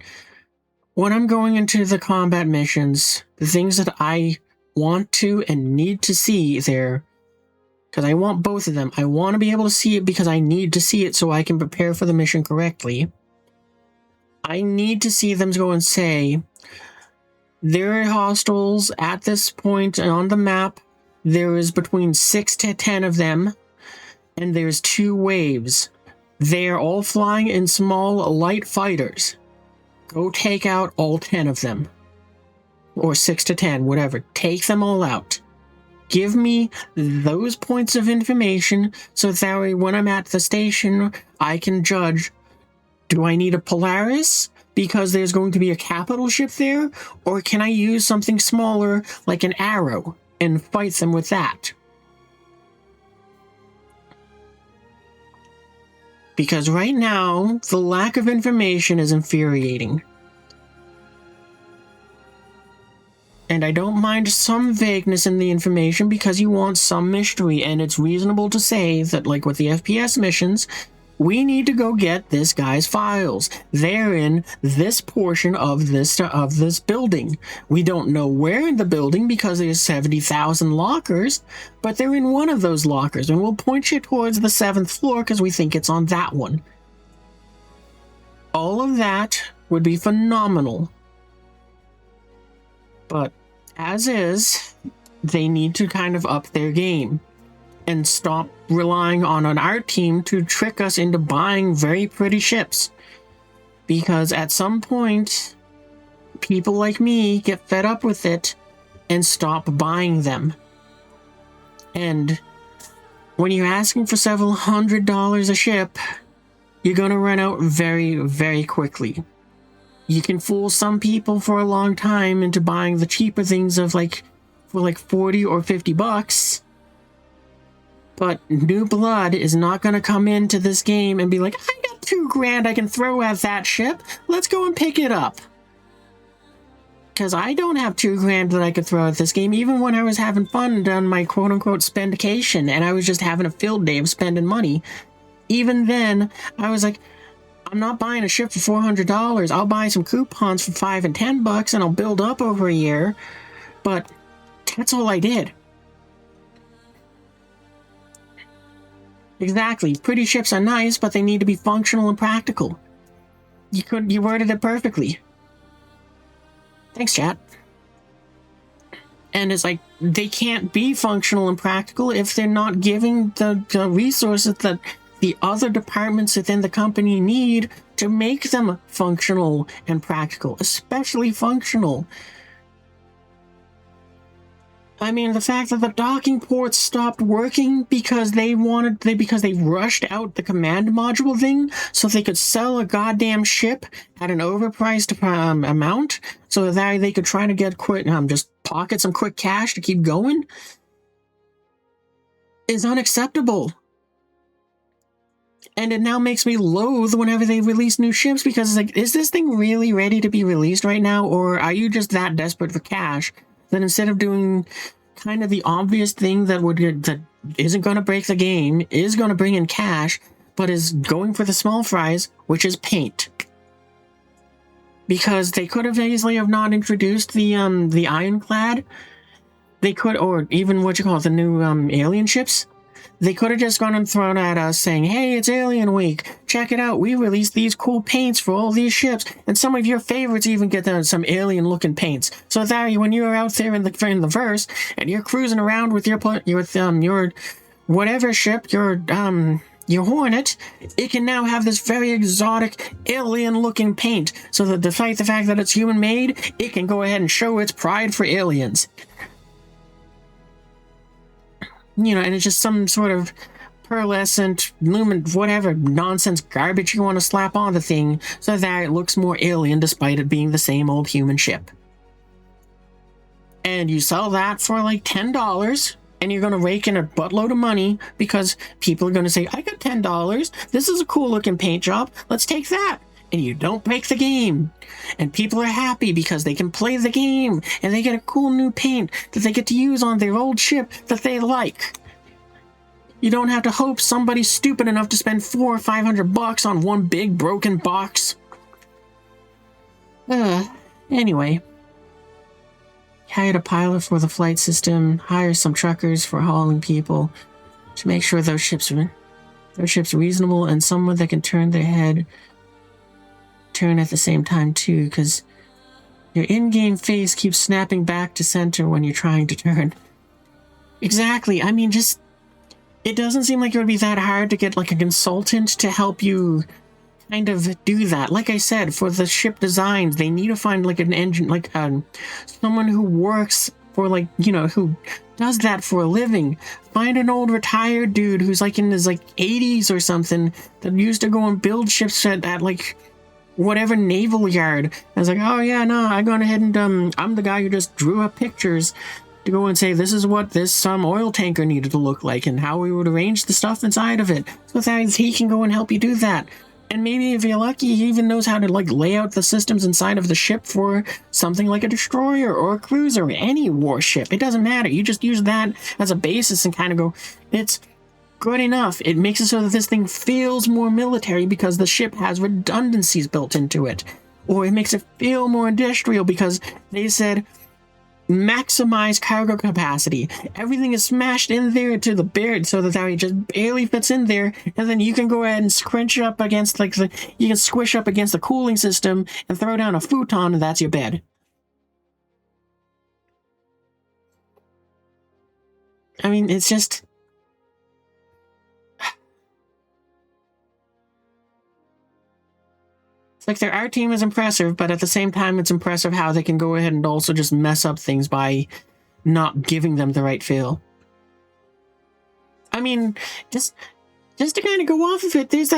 when I'm going into the combat missions, the things that I want to and need to see there, because I want both of them. I want to be able to see it because I need to see it so I can prepare for the mission correctly. I need to see them go and say, there are hostiles at this point on the map. There is between 6 to 10 of them, and there's 2 waves. They are all flying in small, light fighters. Go take out all 10 of them. Or 6 to 10, whatever. Take them all out. Give me those points of information so that way when I'm at the station, I can judge, do I need a Polaris because there's going to be a capital ship there? Or can I use something smaller like an Arrow and fight them with that? Because right now, the lack of information is infuriating. And I don't mind some vagueness in the information because you want some mystery, and it's reasonable to say that, like with the FPS missions, we need to go get this guy's files. They're in this portion of this building. We don't know where in the building because there's 70,000 lockers, but they're in one of those lockers, and we'll point you towards the 7th floor because we think it's on that one. All of that would be phenomenal. But as is, they need to kind of up their game and stop relying on our team to trick us into buying very pretty ships. Because at some point, people like me get fed up with it and stop buying them. And when you're asking for several $100s a ship, you're gonna run out very, very quickly. You can fool some people for a long time into buying the cheaper things of for like 40 or 50 bucks. But new blood is not going to come into this game and be like, I got $2,000 I can throw at that ship. Let's go and pick it up. Because I don't have $2,000 that I could throw at this game, even when I was having fun on my quote-unquote spendcation and I was just having a field day of spending money. Even then, I was like, I'm not buying a ship for $400. I'll buy some coupons for $5 and $10 and I'll build up over a year. But that's all I did. Exactly. Pretty ships are nice, but they need to be functional and practical. You worded it perfectly. Thanks, chat. And it's like, they can't be functional and practical if they're not giving the resources that the other departments within the company need to make them functional and practical, especially functional. I mean, the fact that the docking ports stopped working because they rushed out the command module thing so they could sell a goddamn ship at an overpriced amount so that they could try to get just pocket some quick cash to keep going is unacceptable. And it now makes me loathe whenever they release new ships because it's like, is this thing really ready to be released right now? Or are you just that desperate for cash that instead of doing kind of the obvious thing that isn't going to break the game, is going to bring in cash, but is going for the small fries, which is paint? Because they could have easily have not introduced the Ironclad. They could, or even the new alien ships. They could have just gone and thrown at us saying, hey, it's Alien Week. Check it out. We released these cool paints for all these ships. And some of your favorites even get them some alien-looking paints. So that when you're out there in the verse and you're cruising around with your whatever ship, your Hornet, it can now have this very exotic alien-looking paint. So that despite the fact that it's human-made, it can go ahead and show its pride for aliens. You know, and it's just some sort of pearlescent, whatever nonsense garbage you want to slap on the thing so that it looks more alien despite it being the same old human ship. And you sell that for like $10, and you're going to rake in a buttload of money because people are going to say, I got $10. This is a cool looking paint job. Let's take that. And you don't break the game. And people are happy because they can play the game and they get a cool new paint that they get to use on their old ship that they like. You don't have to hope somebody's stupid enough to spend $400 or $500 on one big broken box. Anyway. Hired a pilot for the flight system, hire some truckers for hauling people to make sure those ships are reasonable, and someone that can turn at the same time too, because your in-game face keeps snapping back to center when you're trying to turn. Exactly. I mean, just it doesn't seem like it would be that hard to get like a consultant to help you kind of do that. Like I said, for the ship designs, they need to find like an engine, like someone who works for like, you know, who does that for a living. Find an old retired dude who's like in his like 80s or something that used to go and build ships at like whatever naval yard. I was like, oh yeah, no, I gone ahead and I'm the guy who just drew up pictures to go and say this is what this oil tanker needed to look like and how we would arrange the stuff inside of it. So that he can go and help you do that. And maybe if you're lucky, he even knows how to like lay out the systems inside of the ship for something like a destroyer or a cruiser or any warship. It doesn't matter. You just use that as a basis and kind of go, it's good enough. It makes it so that this thing feels more military because the ship has redundancies built into it. Or it makes it feel more industrial because they said maximize cargo capacity. Everything is smashed in there to the bare so that it just barely fits in there, and then you can go ahead and squish up against the cooling system and throw down a futon, and that's your bed. I mean, it's just like their art team is impressive, but at the same time, it's impressive how they can go ahead and also just mess up things by not giving them the right feel. I mean, just to kind of go off of it, there's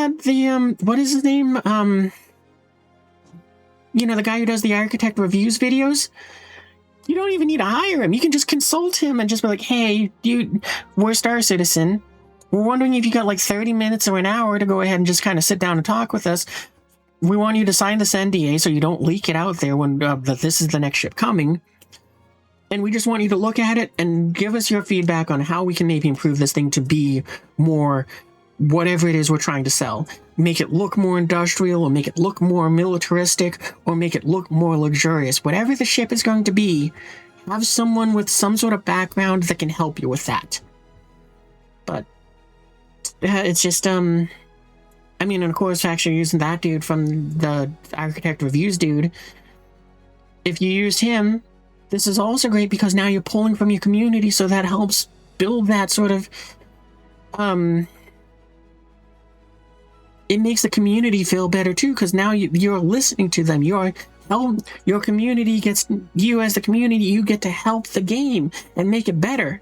what is his name? You know, the guy who does the architect reviews videos. You don't even need to hire him. You can just consult him and just be like, hey, we're Star Citizen. We're wondering if you got like 30 minutes or an hour to go ahead and just kind of sit down and talk with us. We want you to sign this NDA so you don't leak it out there when that this is the next ship coming. And we just want you to look at it and give us your feedback on how we can maybe improve this thing to be more whatever it is we're trying to sell. Make it look more industrial, or make it look more militaristic, or make it look more luxurious. Whatever the ship is going to be, have someone with some sort of background that can help you with that. But it's just I mean, and of course, actually using that dude from the architect reviews dude, if you used him, this is also great because now you're pulling from your community, so that helps build that sort of, it makes the community feel better too, because now you're listening to them. Your community gets, you as the community, you get to help the game and make it better.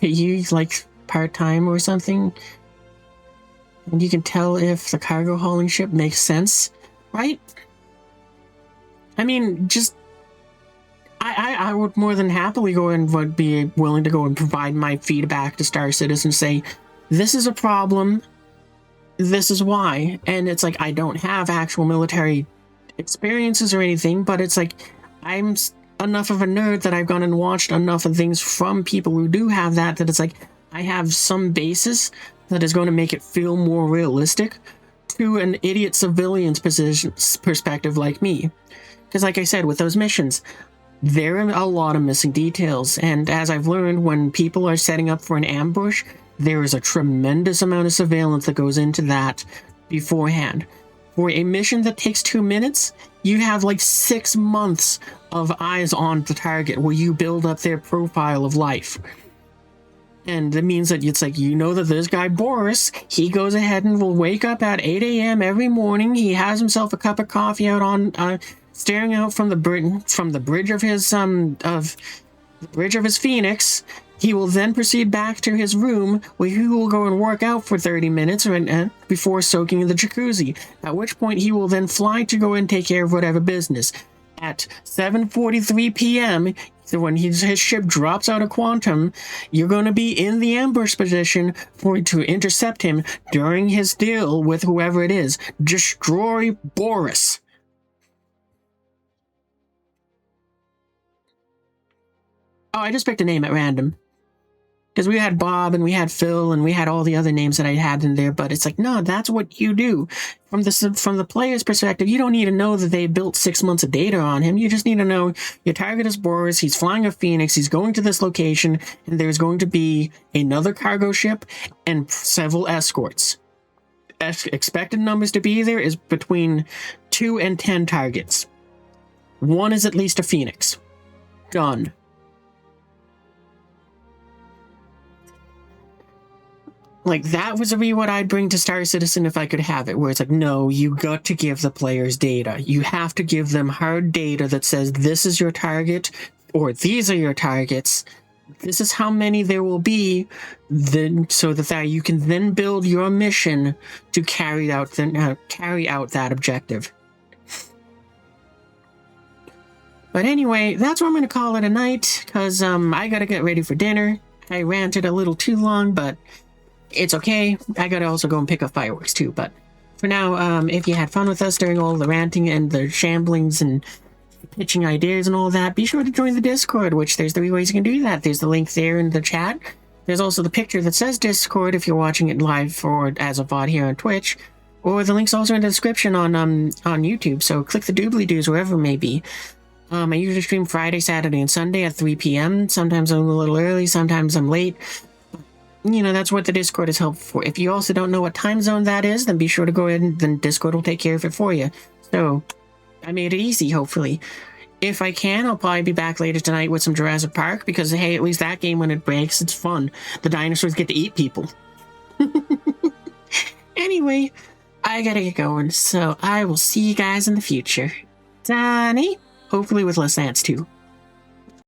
You like part-time or something, and you can tell if the cargo hauling ship makes sense, right? I mean, just I would more than happily go and would be willing to go and provide my feedback to Star Citizen, say, this is a problem, this is why. And it's like, I don't have actual military experiences or anything, but it's like, I'm enough of a nerd that I've gone and watched enough of things from people who do have that it's like, I have some basis that is going to make it feel more realistic to an idiot civilian's perspective like me. Because like I said, with those missions, there are a lot of missing details, and as I've learned, when people are setting up for an ambush, there is a tremendous amount of surveillance that goes into that beforehand. For a mission that takes 2 minutes, you have like 6 months of eyes on the target where you build up their profile of life. And it means that it's like, you know that this guy Boris, he goes ahead and will wake up at 8 a.m. every morning. He has himself a cup of coffee out on, staring out from the bridge of his Phoenix. He will then proceed back to his room, where he will go and work out for 30 minutes before soaking in the jacuzzi, at which point he will then fly to go and take care of whatever business. At 7:43 p.m., when his ship drops out of quantum, you're going to be in the ambush position to intercept him during his deal with whoever it is. Destroy Boris. Oh, I just picked a name at random. Because we had Bob and we had Phil and we had all the other names that I had in there, but it's like, no, that's what you do. From the player's perspective, you don't need to know that they built 6 months of data on him. You just need to know your target is Boris, he's flying a Phoenix, he's going to this location, and there's going to be another cargo ship and several escorts. Expected numbers to be there is between 2 and 10 targets. 1 is at least a Phoenix. Done. Like, that would be what I'd bring to Star Citizen if I could have it, where it's like, no, you got to give the players data. You have to give them hard data that says, this is your target, or these are your targets, this is how many there will be, then so that you can then build your mission to carry out that objective. But anyway, that's where I'm going to call it a night, because I got to get ready for dinner. I ranted a little too long, but it's okay. I gotta also go and pick up fireworks too, but for now, if you had fun with us during all the ranting and the shamblings and pitching ideas and all that, be sure to join the Discord, which there's 3 ways you can do that. There's the link there in the chat. There's also the picture that says Discord if you're watching it live or as a VOD here on Twitch, or the link's also in the description on YouTube, so click the doobly-doos wherever it may be. I usually stream Friday, Saturday, and Sunday at 3 p.m. Sometimes I'm a little early, sometimes I'm late. You know, that's what the Discord is helpful for. If you also don't know what time zone that is, then be sure to go ahead and then Discord will take care of it for you. So, I made it easy, hopefully. If I can, I'll probably be back later tonight with some Jurassic Park, because, hey, at least that game, when it breaks, it's fun. The dinosaurs get to eat people. Anyway, I gotta get going, so I will see you guys in the future. Donnie? Hopefully with less ants, too.